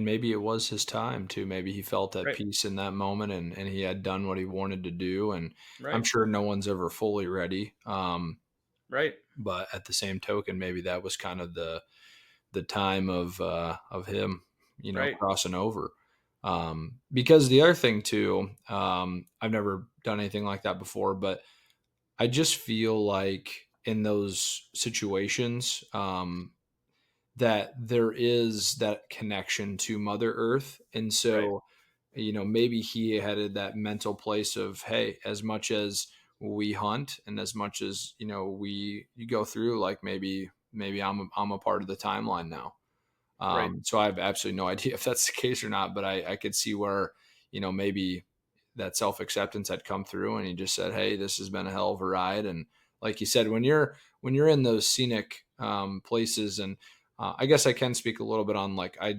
maybe it was his time too. Maybe he felt at Right. peace in that moment, and he had done what he wanted to do. And I'm Right. sure no one's ever fully ready. Right. But at the same token, maybe that was kind of the time of him, Right. crossing over. Because the other thing too, I've never done anything like that before, but I just feel like in those situations, that there is that connection to Mother Earth. And Right. so, maybe he had that mental place of, hey, as much as we hunt and as much as, you go through, like maybe I'm a part of the timeline now. Right. So I have absolutely no idea if that's the case or not, but I could see where, maybe that self acceptance had come through, and he just said, "Hey, this has been a hell of a ride." And like you said, when you're in those scenic places, and I guess I can speak a little bit on, like, I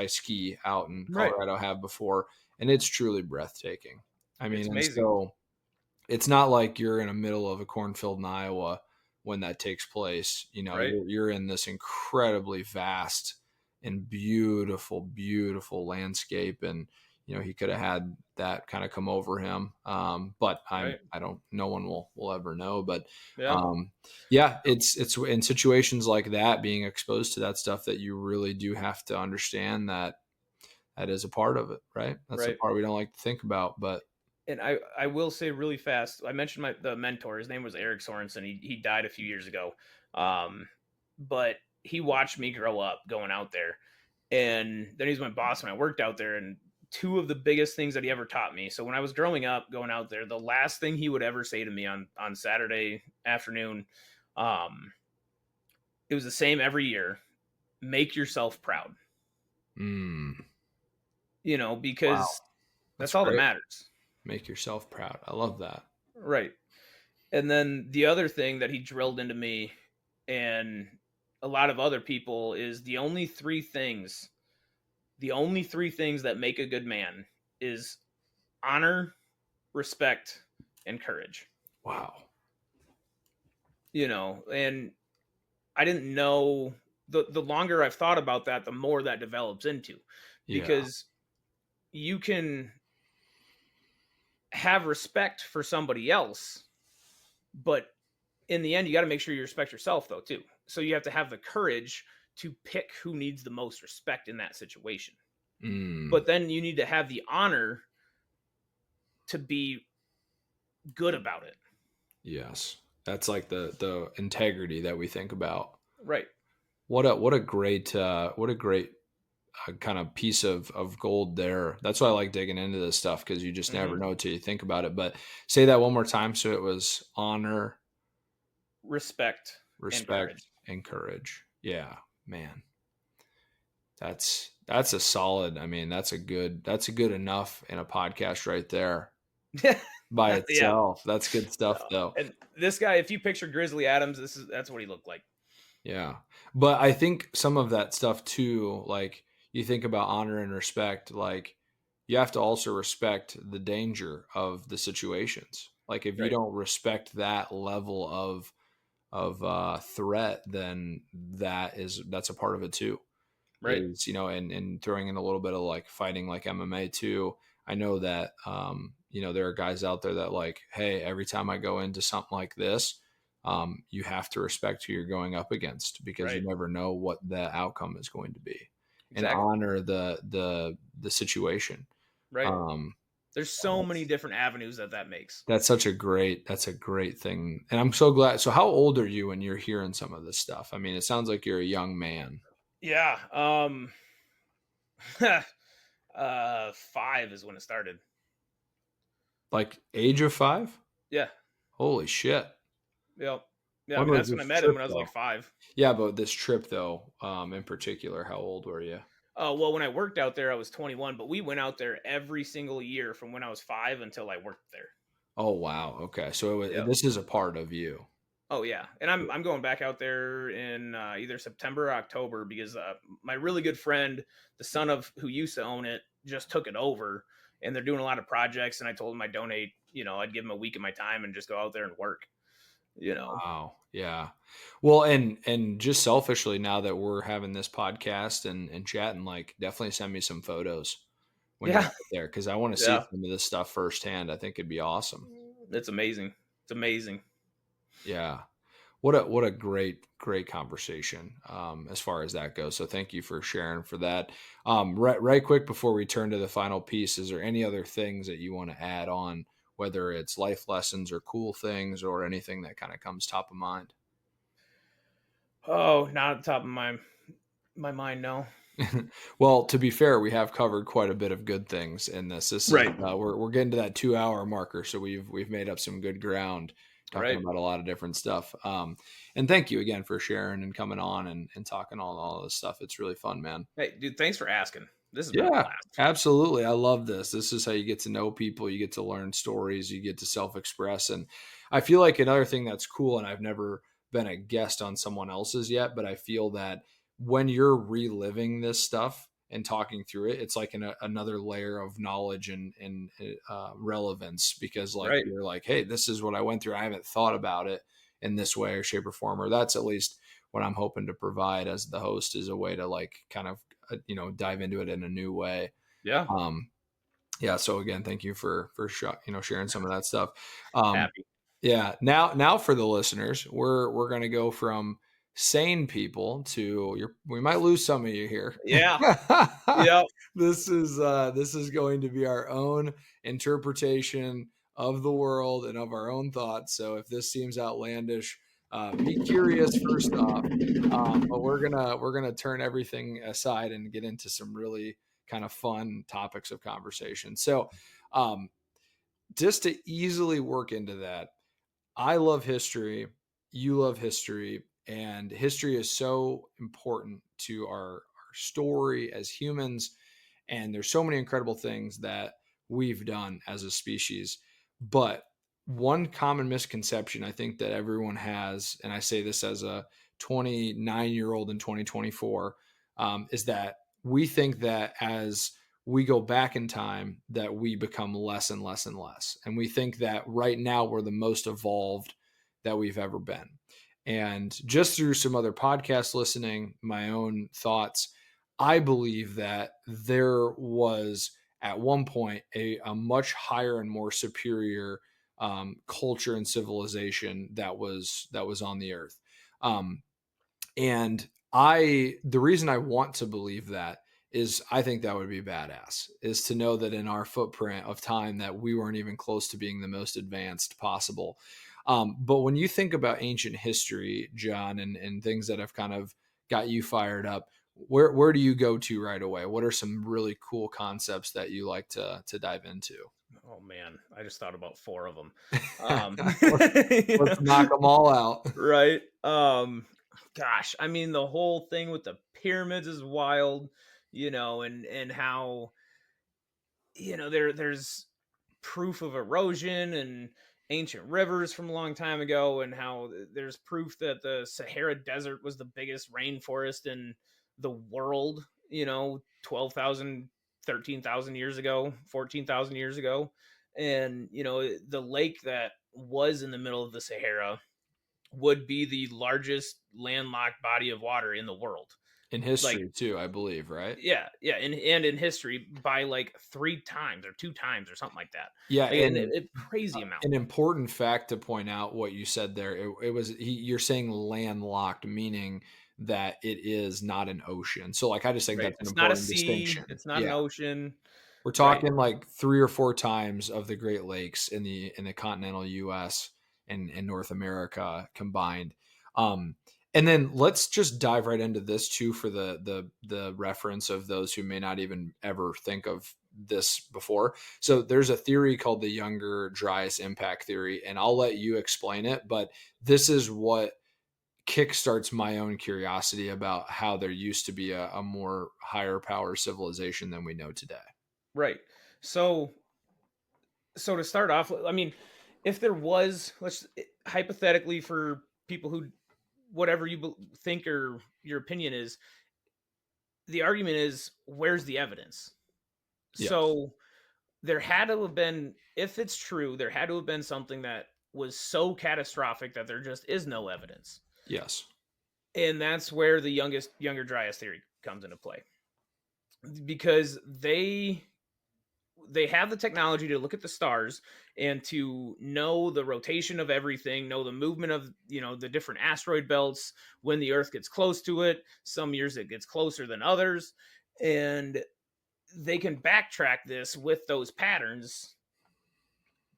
ski out in Right. Colorado, have before, and it's truly breathtaking. I It's mean, and amazing. so it's not like you're in the middle of a cornfield in Iowa when that takes place. Right. You're in this incredibly vast and beautiful, beautiful landscape, and he could have had that kind of come over him. But Right. I don't. No one will ever know. But Yeah. um, yeah, it's in situations like that, being exposed to that stuff, that you really do have to understand that that is a part of it, right? That's the Right. part we don't like to think about, but And I will say really fast, I mentioned the mentor. His name was Eric Sorensen. He died a few years ago. But he watched me grow up going out there. And then he's my boss when I worked out there. And two of the biggest things that he ever taught me. So when I was growing up going out there, the last thing he would ever say to me on Saturday afternoon, um, it was the same every year: make yourself proud. mm, wow, Because that's that's all that great. matters. Make yourself proud. I love that. Right. And then the other thing that he drilled into me and a lot of other people is the only three things that make a good man is honor, respect, and courage. Wow. And I didn't know, the longer I've thought about that, the more that develops into, Yeah. because you can have respect for somebody else, but in the end, you got to make sure you respect yourself, though, too. So you have to have the courage to pick who needs the most respect in that situation. Mm, But then you need to have the honor to be good about it. yes. That's like the integrity that we think about. Right. What a great kind of piece of gold there. That's why I like digging into this stuff, because you just never Mm-hmm. know till you think about it. But say that one more time. So it was honor, Respect and respect, courage. and courage. Yeah, man. That's a solid. I mean, that's a good enough in a podcast right there. by Yeah. itself. That's good stuff though. And this guy, if you picture Grizzly Adams, that's what he looked like. Yeah. But I think some of that stuff too, like you think about honor and respect, like you have to also respect the danger of the situations. Like if you Right. don't respect that level of threat, then that's a part of it too. Right. Is, and throwing in a little bit of like fighting like MMA too. I know that there are guys out there that like, hey, every time I go into something like this, you have to respect who you're going up against because you Right. never know what the outcome is going to be, and Exactly. honor the situation. Right. Um, There's so many different avenues that makes. that's a great thing, and I'm so glad. So, how old are you when you're hearing some of this stuff? I mean, it sounds like you're a young man. Yeah. 5 is when it started. Like age of 5? Yeah. Holy shit. Yep. Yeah. I When mean, was that's when I this met him trip when I was like though? 5. Yeah, but this trip though, in particular, how old were you? Oh, well, when I worked out there, I was 21, but we went out there every single year from when I was 5 until I worked there. Oh wow, okay. So Yep. this is a part of you. Oh yeah, and I'm going back out there in either September or October because my really good friend, the son of who used to own it, just took it over, and they're doing a lot of projects. And I told him I'd donate, I'd give him a week of my time and just go out there and work. You know. Wow. Yeah. Well, and just selfishly now that we're having this podcast and chatting, like definitely send me some photos when you're Yeah. out there because I want to see Yeah. some of this stuff firsthand. I think it'd be awesome. It's amazing. It's amazing. Yeah. What a great conversation as far as that goes. So thank you for sharing for that. Right quick before we turn to the final piece, is there any other things that you want to add on, whether it's life lessons or cool things or anything that kind of comes top of mind? Oh, not at the top of my mind, no. Well, to be fair, we have covered quite a bit of good things in this. This is Right. we're getting to that 2 hour marker, so we've made up some good ground talking Right. about a lot of different stuff. And thank you again for sharing and coming on and talking all this stuff. It's really fun, man. Hey, dude, thanks for asking. This has been a Yeah, blast. absolutely. I love this. This is how you get to know people. You get to learn stories. You get to self express. And I feel like another thing that's cool, and I've never been a guest on someone else's yet, but I feel that when you're reliving this stuff and talking through it, it's like another layer of knowledge and relevance because, like, Right. you're like, hey, this is what I went through. I haven't thought about it in this way or shape or form. Or that's at least what I'm hoping to provide as the host is a way to, like, kind of dive into it in a new way. Yeah. um yeah, so again, thank you for sharing some of that stuff. um Happy. yeah, now for the listeners, we're going to go from sane people to we might lose some of you here. Yeah. Yep. This is going to be our own interpretation of the world and of our own thoughts. So if this seems outlandish, be curious first off. But we're gonna turn everything aside and get into some really kind of fun topics of conversation. So, um, just to easily work into that, I love history. You love history, and history is so important to our story as humans. And there's so many incredible things that we've done as a species. But one common misconception I think that everyone has, and I say this as a 29-year-old in 2024, is that we think that as we go back in time that we become less and less and less, and we think that right now we're the most evolved that we've ever been. And just through some other podcast listening, my own thoughts, I believe that there was at one point a much higher and more superior culture and civilization that was on the earth. um, and the reason I want to believe that is I think that would be badass, is to know that in our footprint of time that we weren't even close to being the most advanced possible. But when you think about ancient history, Jon, and things that have kind of got you fired up, where do you go to right away? What are some really cool concepts that you like to dive into? Oh man, I just thought about 4 of them. let's, let's knock them all out. Right? Gosh, I mean, the whole thing with the pyramids is wild, and how, there's proof of erosion and ancient rivers from a long time ago, and how there's proof that the Sahara Desert was the biggest rainforest in the world, 12,000, 13,000 years ago, 14,000 years ago. And, the lake that was in the middle of the Sahara would be the largest landlocked body of water in the world. In Like, history too, I believe, right? yeah, yeah, and in history by like 3 times or 2 times or something like that. Yeah, Like, and and crazy amount. an important fact to point out what you said there. It was you're saying landlocked, meaning that it is not an ocean. So, like, I just think Right. that's an It's not a important sea. distinction. It's not an Yeah, ocean. we're Right. talking like 3 or 4 times of the Great Lakes in the continental U.S. and North America combined. Um, and then let's just dive right into this too for the reference of those who may not even ever think of this before. So there's a theory called the Younger Dryas impact theory, and I'll let you explain it. But this is what kickstarts my own curiosity about how there used to be a more higher power civilization than we know today. Right. So to start off, I mean, if there was, hypothetically, for people who, whatever you think or your opinion is, the argument is, where's the evidence? Yes. So there had to have been, if it's true, there had to have been something that was so catastrophic that there just is no evidence. Yes. And that's where the younger Dryas theory comes into play, because they have the technology to look at the stars and to know the rotation of everything, know the movement of, the different asteroid belts, when the Earth gets close to it. Some years it gets closer than others, and they can backtrack this with those patterns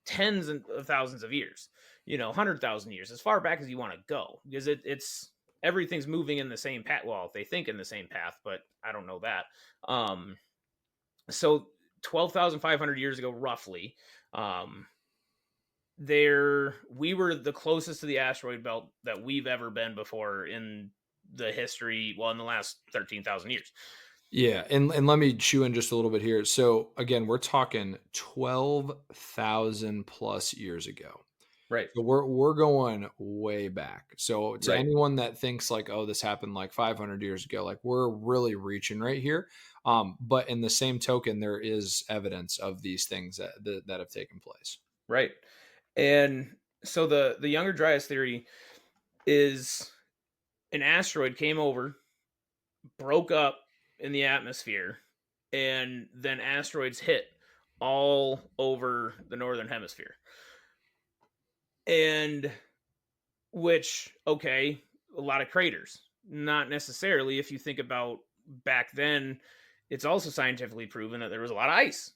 tens of thousands of years, 100,000 years, as far back as you want to go, because it's everything's moving in the same path. Well, they think in the same path, but I don't know that. So 12,500 years ago, roughly, there we were the closest to the asteroid belt that we've ever been before in the history. Well, in the last 13,000 years. Yeah, and let me chew in just a little bit here. So again, we're talking 12,000 plus years ago. Right. So we're going way back. So to Right. anyone that thinks like, oh, this happened like 500 years ago, like we're really reaching right here. But in the same token, there is evidence of these things that have taken place. Right. And so the younger Dryas theory is, an asteroid came over, broke up in the atmosphere, and then asteroids hit all over the northern hemisphere. And which, okay, a lot of craters. Not necessarily. If you think about back then, it's also scientifically proven that there was a lot of ice.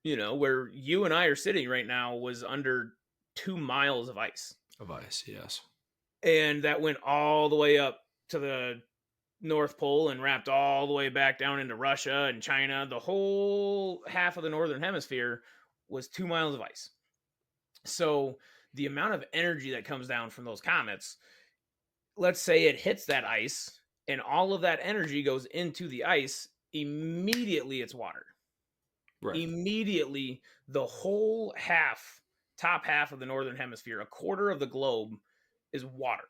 Where you and I are sitting right now was under 2 miles of ice. Of ice, yes. And that went all the way up to the North Pole and wrapped all the way back down into Russia and China. The whole half of the northern hemisphere was 2 miles of ice. So the amount of energy that comes down from those comets, let's say it hits that ice and all of that energy goes into the ice, immediately it's water. Right. Immediately, the whole top half of the northern hemisphere, a quarter of the globe, is water.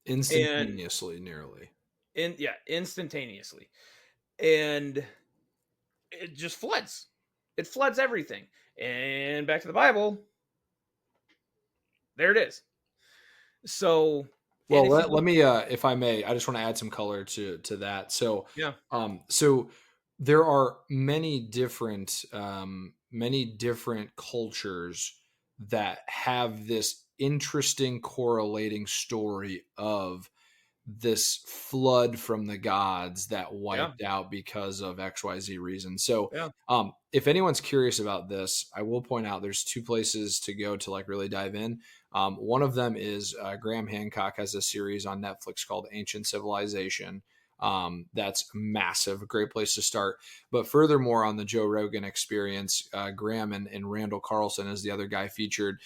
And Instantaneously, nearly. yeah, instantaneously. And it just floods. It floods everything. And back to the Bible, there it is. So, and Well, if you let look, me, if I may, I just want to add some color to that. So, yeah, so there are many different cultures that have this interesting correlating story of this flood from the gods that yeah, wiped out because of XYZ reason. So, yeah, if anyone's curious about this, I will point out there's 2 places to go to like really dive in. One of them is Graham Hancock has a series on Netflix called Ancient Civilization. That's massive, a great place to start. But furthermore, on the Joe Rogan Experience, Graham and Randall Carlson is the other guy featured.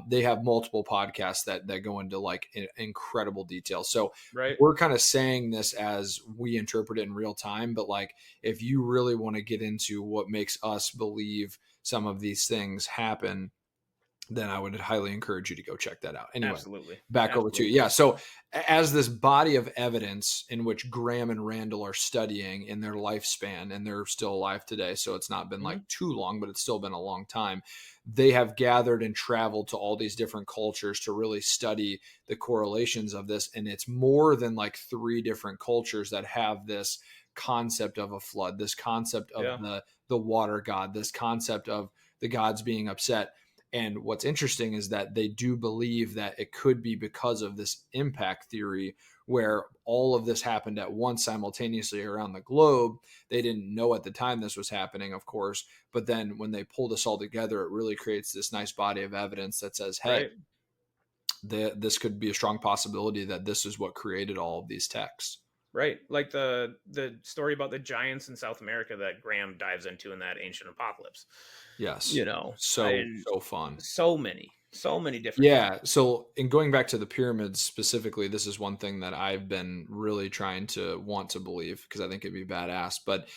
They have multiple podcasts that go into like incredible detail. So Right. we're kind of saying this as we interpret it in real time, but like if you really want to get into what makes us believe some of these things happen, then I would highly encourage you to go check that out. Anyway, Absolutely. back over to you. Absolutely. Yeah. So, as this body of evidence in which Graham and Randall are studying in their lifespan, and they're still alive today, so it's not been like Mhm. too long, but it's still been a long time. They have gathered and traveled to all these different cultures to really study the correlations of this. And it's more than like three different cultures that have this concept of a flood, this concept of Yeah. the water god, this concept of the gods being upset. And what's interesting is that they do believe that it could be because of this impact theory, where all of this happened at once simultaneously around the globe. They didn't know at the time this was happening, of course, but then when they pull this all together, it really creates this nice body of evidence that says, hey, Right. this could be a strong possibility that this is what created all of these texts. Right. Like the story about the giants in South America that Graham dives into in that ancient apocalypse. Yes. You know, So, and so fun. so many different things. Yeah. So, in going back to the pyramids specifically, this is one thing that I've been really trying to want to believe because I think it'd be badass. But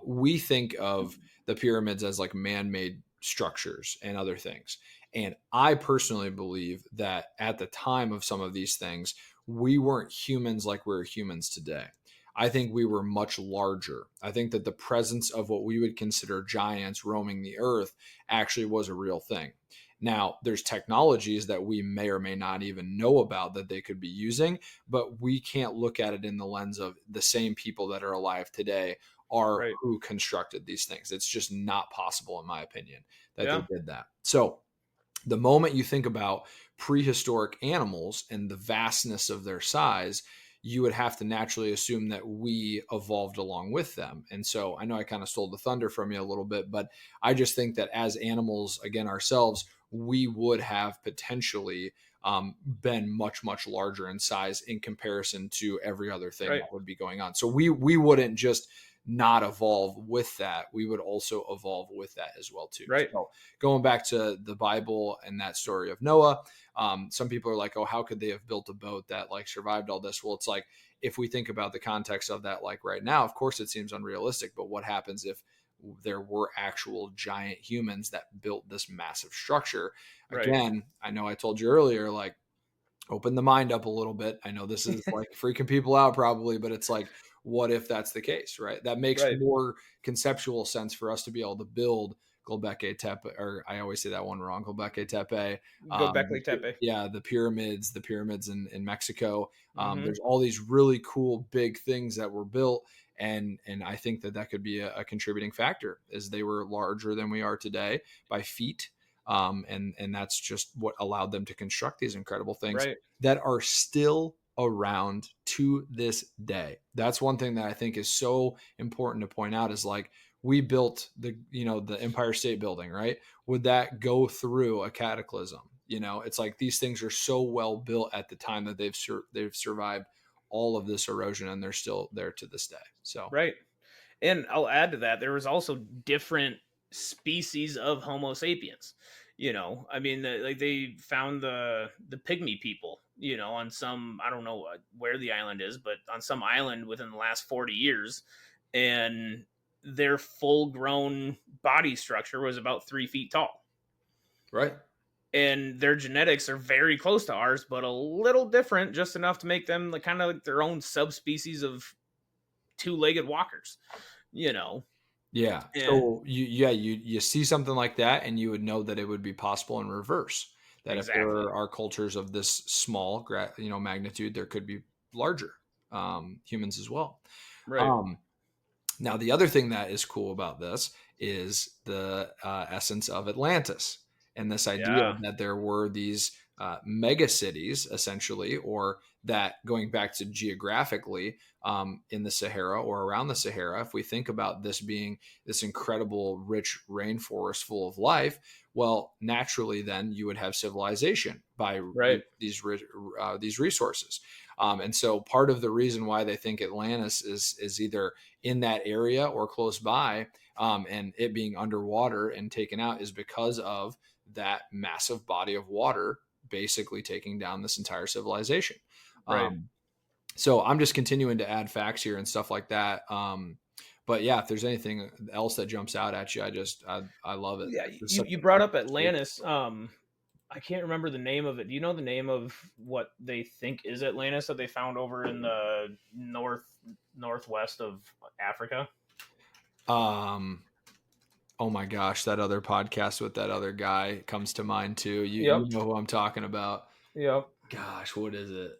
we think of the pyramids as like man made structures and other things. And I personally believe that at the time of some of these things, we weren't humans like we're humans today. I think we were much larger. I think that the presence of what we would consider giants roaming the earth actually was a real thing. Now, there's technologies that we may or may not even know about that they could be using, but we can't look at it in the lens of the same people that are alive today are Right. who constructed these things. It's just not possible, in my opinion, that they Yeah. did that. So, the moment you think about prehistoric animals and the vastness of their size, you would have to naturally assume that we evolved along with them. And so I know I kind of stole the thunder from you a little bit, but I just think that as animals, again, ourselves, we would have potentially been much, much larger in size in comparison to every other thing Right. that would be going on. So we wouldn't just not evolve with that. We would also evolve with that as well too. Right. So going back to the Bible and that story of Noah, some people are like, oh, how could they have built a boat that like survived all this? Well, it's like, if we think about the context of that, like right now, of course it seems unrealistic, but what happens if there were actual giant humans that built this massive structure? Right. Again, I know I told you earlier, like, open the mind up a little bit. I know this is like freaking people out probably, but it's like, what if that's the case, right? That makes Right. more conceptual sense for us to be able to build Gobekli Tepe, or I always say that one wrong, Gobekli Tepe. Göbekli Tepe. Yeah, the pyramids in Mexico. Mhm. There's all these really cool big things that were built, and I think that that could be a contributing factor, as they were larger than we are today by feet, and that's just what allowed them to construct these incredible things Right. that are still around to this day. That's one thing that I think is so important to point out, is like, we built the Empire State Building, right? Would that go through a cataclysm? It's like these things are so well built at the time that they've survived all of this erosion, and they're still there to this day. So Right. And I'll add to that, there was also different species of Homo sapiens. I mean, like they found the pygmy people, on some, I don't know where the island is, but on some island within the last 40 years, and their full grown body structure was about 3 feet tall. right. And their genetics are very close to ours, but a little different, just enough to make them like kind of like their own subspecies of two-legged walkers, you know. Yeah. And So you see something like that, and you would know that it would be possible in reverse. That if exactly. there are cultures of this small, magnitude, there could be larger humans as well. Right. Um, Now, the other thing that is cool about this is the essence of Atlantis, and this idea Yeah. that there were these mega cities, essentially, or that going back to geographically in the Sahara or around the Sahara, if we think about this being this incredible, rich rainforest full of life, well, naturally, then you would have civilization by Right. these resources. And so, part of the reason why they think Atlantis is either in that area or close by, and it being underwater and taken out, is because of that massive body of water basically taking down this entire civilization. Right. Um, so I'm just continuing to add facts here and stuff like that. But yeah, if there's anything else that jumps out at you, I love it. Yeah, It's you such you a brought up great Atlantis. I can't remember the name of it. Do you know the name of what they think is Atlantis that they found over in the northwest of Africa? um oh my gosh, that other podcast with that other guy comes to mind too. You Yep. know who I'm talking about. Yep. Gosh, what is it?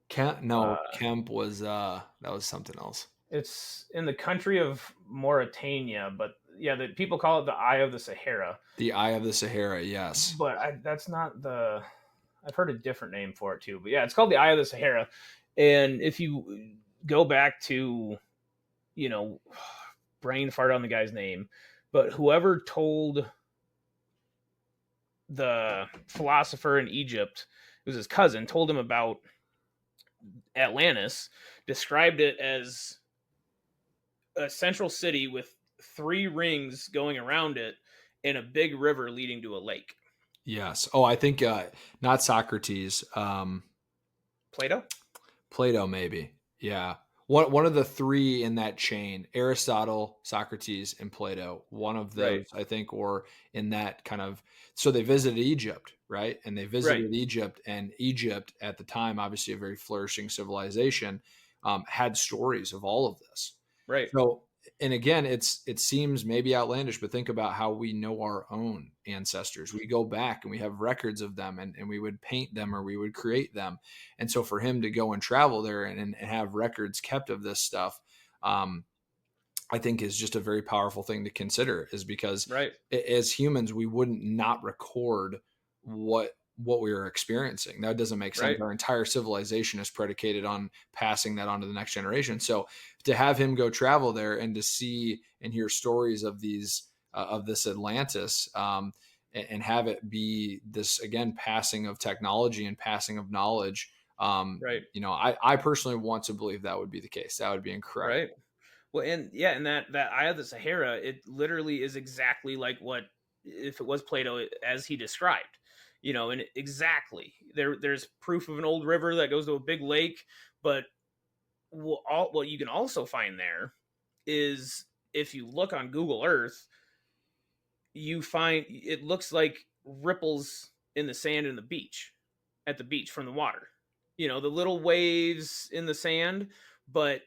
Kemp, no, Uh, Kemp was that was something else. it's in the country of Mauritania, but yeah, the people call it the Eye of the Sahara. The Eye of the Sahara, yes. But that's not the. I've heard a different name for it too. But yeah, it's called the Eye of the Sahara. And if you go back to, you know, brain fart on the guy's name, but whoever told the philosopher in Egypt, it was his cousin, told him about Atlantis, described it as a central city with three rings going around it and a big river leading to a lake. Yes. Oh, I think not Socrates. Plato? Plato, maybe. Yeah. One of the three in that chain, Aristotle, Socrates, and Plato. One of Right. those, I think, or in that kind of. So they visited Egypt, right? And they Right. visited Egypt, and Egypt at the time, obviously a very flourishing civilization, had stories of all of this. Right. So, and again, it seems maybe outlandish, but think about how we know our own ancestors. We go back and we have records of them, and we would paint them or we would create them. And so for him to go and travel there and have records kept of this stuff, I think is just a very powerful thing to consider, is because Right. as humans, we wouldn't not record what we were experiencing. That doesn't make sense. Right. Our entire civilization is predicated on passing that on to the next generation. So to have him go travel there and to see and hear stories of these of this Atlantis, and have it be this again passing of technology and passing of knowledge. Right. I personally want to believe that would be the case. That would be incredible. Right. Well, and yeah, and that Eye of the Sahara, it literally is exactly like what if it was Plato as he described. And exactly there's proof of an old river that goes to a big lake, but what you can also find there is if you look on Google Earth, you find it looks like ripples in the sand in the beach at the beach from the water. The little waves in the sand, but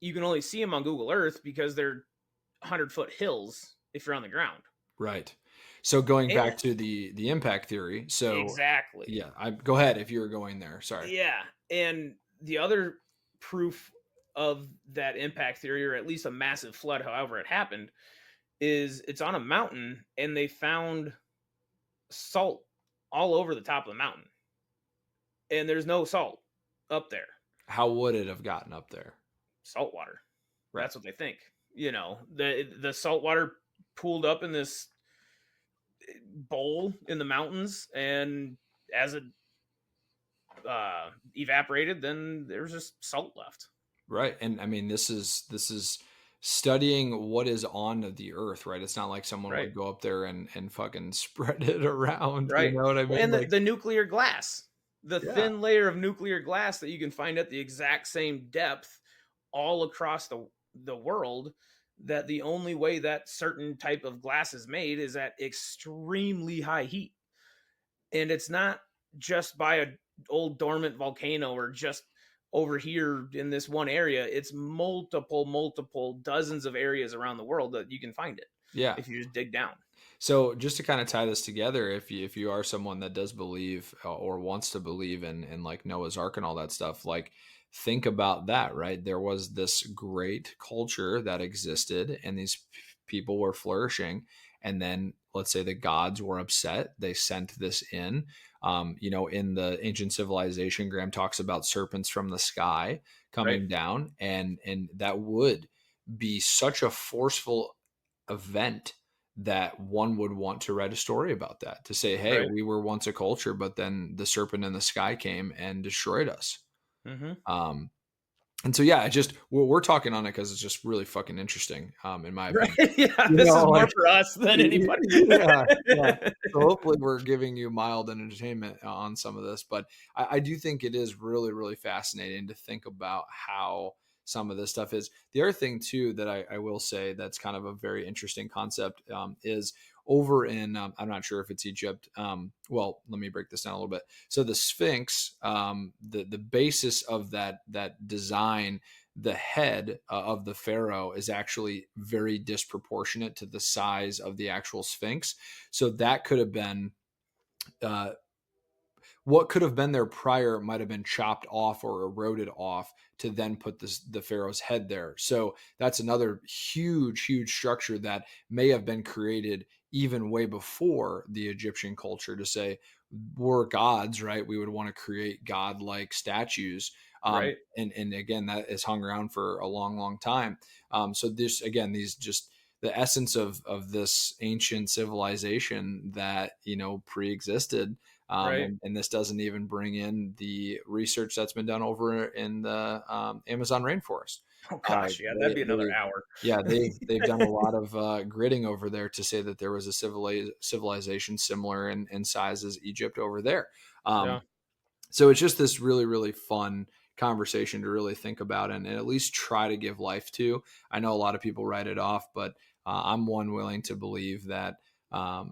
you can only see them on Google Earth because they're 100-foot hills if you're on the ground. Right. So going And back to the impact theory. So exactly. yeah, I go ahead if you were going there. Sorry. Yeah. And the other proof of that impact theory, or at least a massive flood, however it happened, is it's on a mountain and they found salt all over the top of the mountain. And there's no salt up there. How would it have gotten up there? Salt water. Right. That's what they think. The salt water pooled up in this bowl in the mountains, and as it evaporated, then there's just salt left. Right. And I mean, this is studying what is on the earth, right? It's not like someone Right. would go up there and fucking spread it around. You Right. know what I Well, mean? and Like, the nuclear glass, the yeah, thin layer of nuclear glass that you can find at the exact same depth all across the world, that the only way that certain type of glass is made is at extremely high heat. And it's not just by a old dormant volcano or just over here in this one area. It's multiple dozens of areas around the world that you can find it yeah. if you just dig down. So just to kind of tie this together, if you are someone that does believe or wants to believe in like Noah's Ark and all that stuff, like think about that, right? There was this great culture that existed and these people were flourishing. And then let's say the gods were upset, they sent this in. In the ancient civilization, Graham talks about serpents from the sky Right. coming down, and that would be such a forceful event that one would want to write a story about that, to say, hey, Right. we were once a culture, but then the serpent in the sky came and destroyed us. Mm-hmm. Um, and so, yeah, we're talking on it because it's just really fucking interesting, in my Right. opinion. Yeah. You This know, is more like, for us than anybody. yeah, yeah. So hopefully we're giving you mild entertainment on some of this, but I do think it is really, really fascinating to think about how some of this stuff is. The other thing too that I will say that's kind of a very interesting concept, is over in I'm not sure if it's Egypt. Well, let me break this down a little bit. So the Sphinx, the basis of that design, the head of the pharaoh is actually very disproportionate to the size of the actual Sphinx. So that could have been, uh, what could have been there prior might have been chopped off or eroded off to then put the pharaoh's head there. So that's another huge, huge structure that may have been created even way before the Egyptian culture, to say we're gods, right? We would want to create godlike statues. Right. And again, that is hung around for a long, long time. So this, again, these just the essence of this ancient civilization that, pre-existed, Right. and this doesn't even bring in the research that's been done over in the Amazon rainforest. Oh gosh. Yeah. That'd be another hour. Yeah, they've done a lot of gridding over there to say that there was a civilization similar in size as Egypt over there. Yeah. So it's just this really, really fun conversation to really think about and at least try to give life to. I know a lot of people write it off, but I'm one willing to believe that, that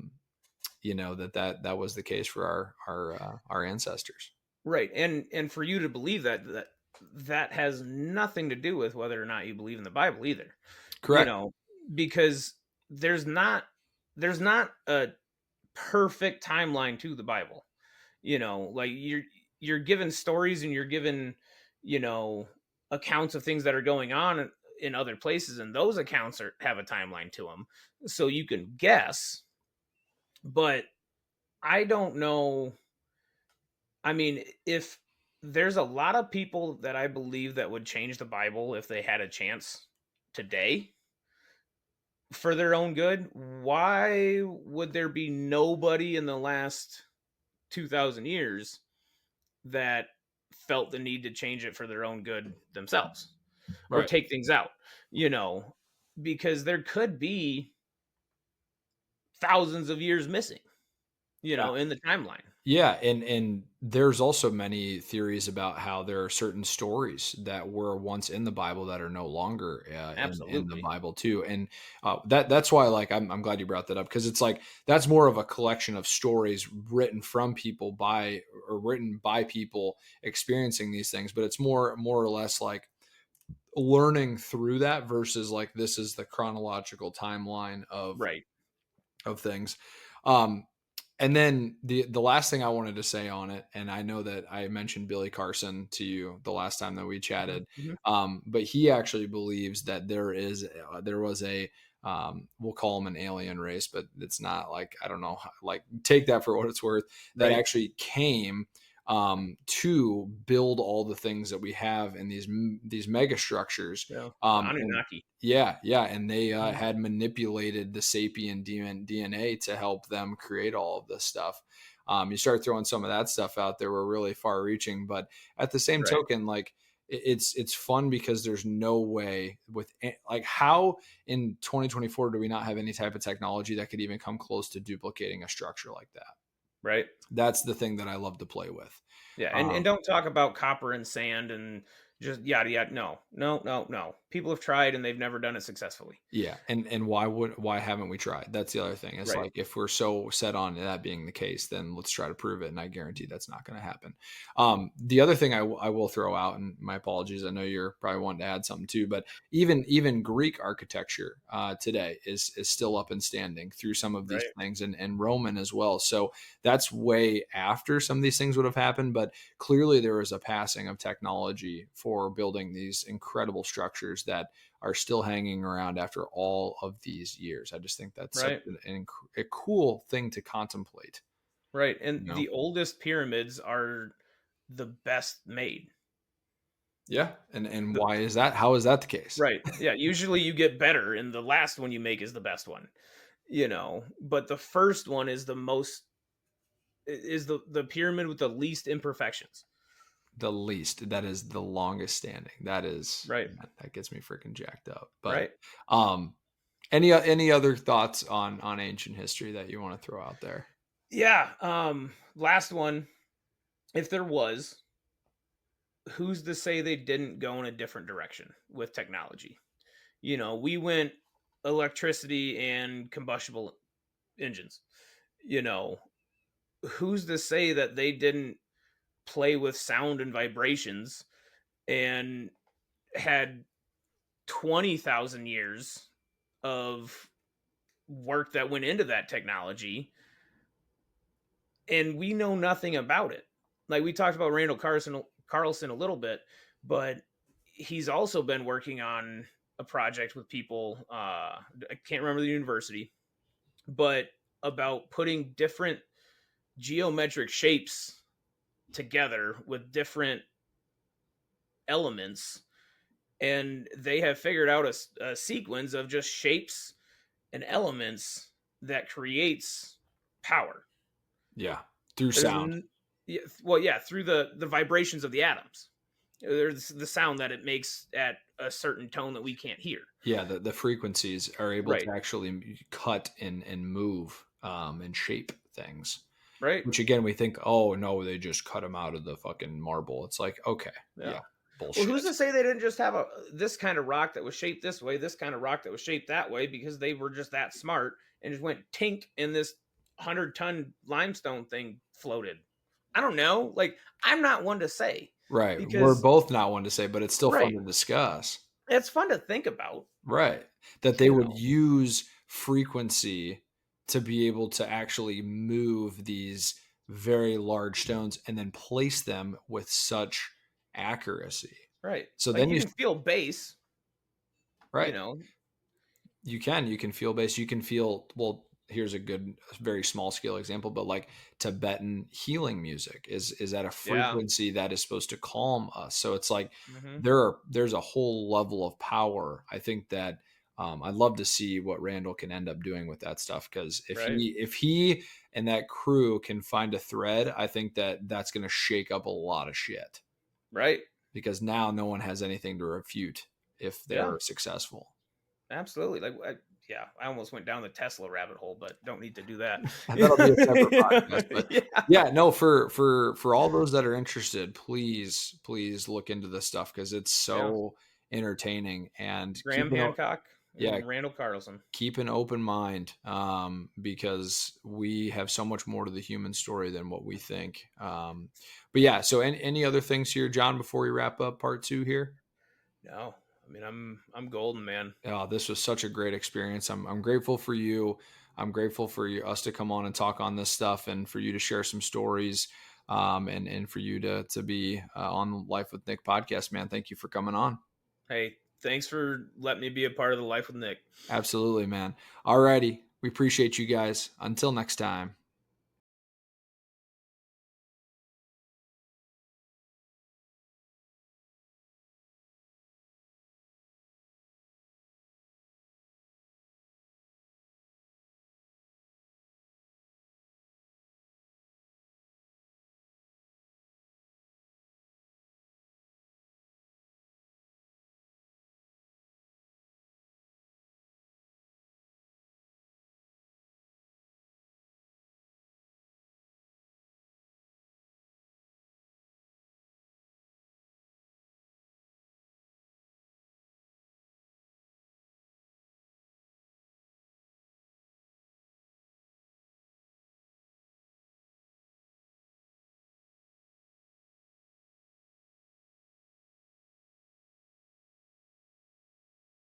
was the case for our ancestors. Right. And for you to believe that has nothing to do with whether or not you believe in the Bible either. You Correct. know, because there's not there's not a perfect timeline to the Bible. Like you're given stories and you're given, you know, accounts of things that are going on in other places, and those accounts have a timeline to them. So you can guess, but I don't know. I mean, if there's a lot of people that I believe that would change the Bible if they had a chance today for their own good, why would there be nobody in the last 2,000 years that felt the need to change it for their own good themselves or Right. take things out, you know, because there could be thousands of years missing, Yeah. in the timeline. Yeah, and there's also many theories about how there are certain stories that were once in the Bible that are no longer in the Absolutely. Bible too, and that's why, like, I'm glad you brought that up, because it's like that's more of a collection of stories written from people by or written by people experiencing these things, but it's more or less like learning through that versus like this is the chronological timeline Right. of things. Um, and then the last thing I wanted to say on it, and I know that I mentioned Billy Carson to you the last time that we Mhm, chatted, mhm. but he actually believes that there was a we'll call him an alien race, but it's not, like, I don't know, like, take that for what it's worth, that Right. actually came to build all the things that we have in these mega structures. Yeah. The And Anunnaki. yeah, yeah, and they Mhm. had manipulated the sapien DNA to help them create all of this stuff. You start throwing some of that stuff out there, we're really far reaching, but at the same Right. token, like, it's fun because there's no way like, how in 2024 do we not have any type of technology that could even come close to duplicating a structure like that? Right. That's the thing that I love to play with. Yeah, and Um, don't talk about copper and sand and just yada yada. No, no, no, no. People have tried and they've never done it successfully. Yeah, and why haven't we tried? That's the other thing. It's Right. like, if we're so set on that being the case, then let's try to prove it, and I guarantee that's not going to happen. The other thing I will throw out, and my apologies, I know you're probably wanting to add something too, but even Greek architecture today is still up and standing through some of these Right. things, and Roman as well. So that's way after some of these things would have happened, but clearly there was a passing of technology for for building these incredible structures that are still hanging around after all of these years. I just think that's such Right. a cool thing to contemplate. Right. And You know? the oldest pyramids are the best made. Yeah. And The why is that? How is that the case? Right. Yeah, usually you get better and the last one you make is the best one. But the first one is the most is the pyramid with the least imperfections. The least. That is the longest standing. That is, Right. man, that gets me freaking jacked up. But Right. um any other thoughts on ancient history that you want to throw out there? Yeah, last one, if there was, who's to say they didn't go in a different direction with technology? We went electricity and combustible engines. You know, who's to say that they didn't play with sound and vibrations and had 20,000 years of work that went into that technology and we know nothing about it. Like we talked about Randall Carlson a little bit, but he's also been working on a project with people. I can't remember the university, but about putting different geometric shapes together with different elements, and they have figured out a sequence of just shapes and elements that creates power. Yeah. Through There's sound. yeah, through the vibrations of the atoms. There's the sound that it makes at a certain tone that we can't hear. Yeah, the frequencies are able to Right. actually cut and move and shape things. Right. Which again, we think, oh no, they just cut them out of the fucking marble. It's like, okay, Yeah. yeah, Well, bullshit. who's to say they didn't just have this kind of rock that was shaped this way, this kind of rock that was shaped that way, because they were just that smart and just went tink and this 100-ton limestone thing floated. I don't know. Like, I'm not one to say Right. We're because both not one to say, but it's still fun right, to discuss. it's fun to think about. Right. That they You would know. use frequency to be able to actually move these very large stones and then place them with such accuracy. Right. So Like then you you, can feel bass. You right. know. You can feel bass. You can feel, well, here's a good, very small scale example, but like Tibetan healing music is at a Yeah. frequency that is supposed to calm us. So it's like Hmm. there's a whole level of power. I think that I'd love to see what Randall can end up doing with that stuff, because Right. if he and that crew can find a thread, I think that that's going to shake up a lot of shit, Right. because now no one has anything to refute if Yeah. they're successful. Absolutely. Yeah, I almost went down the Tesla rabbit hole, but don't need to do that. And that'll be a separate podcast. But Yeah. yeah, no, for all those that are interested, please look into this stuff, because it's Yeah. so entertaining. And Graham Hancock yeah, and Randall Carlson. keep an open mind, because we have so much more to the human story than what we think. But yeah, so any other things here, John, before we wrap up part 2 here? No, I mean I'm golden, man. This was such a great experience. I'm grateful for you. I'm grateful for us to come on and talk on this stuff, and for you to share some stories, and for you to be on the Life with Nick podcast, man. Thank you for coming on. Hey, thanks for letting me be a part of the Life with Nick. Absolutely, man. Alrighty. We appreciate you guys. Until next time.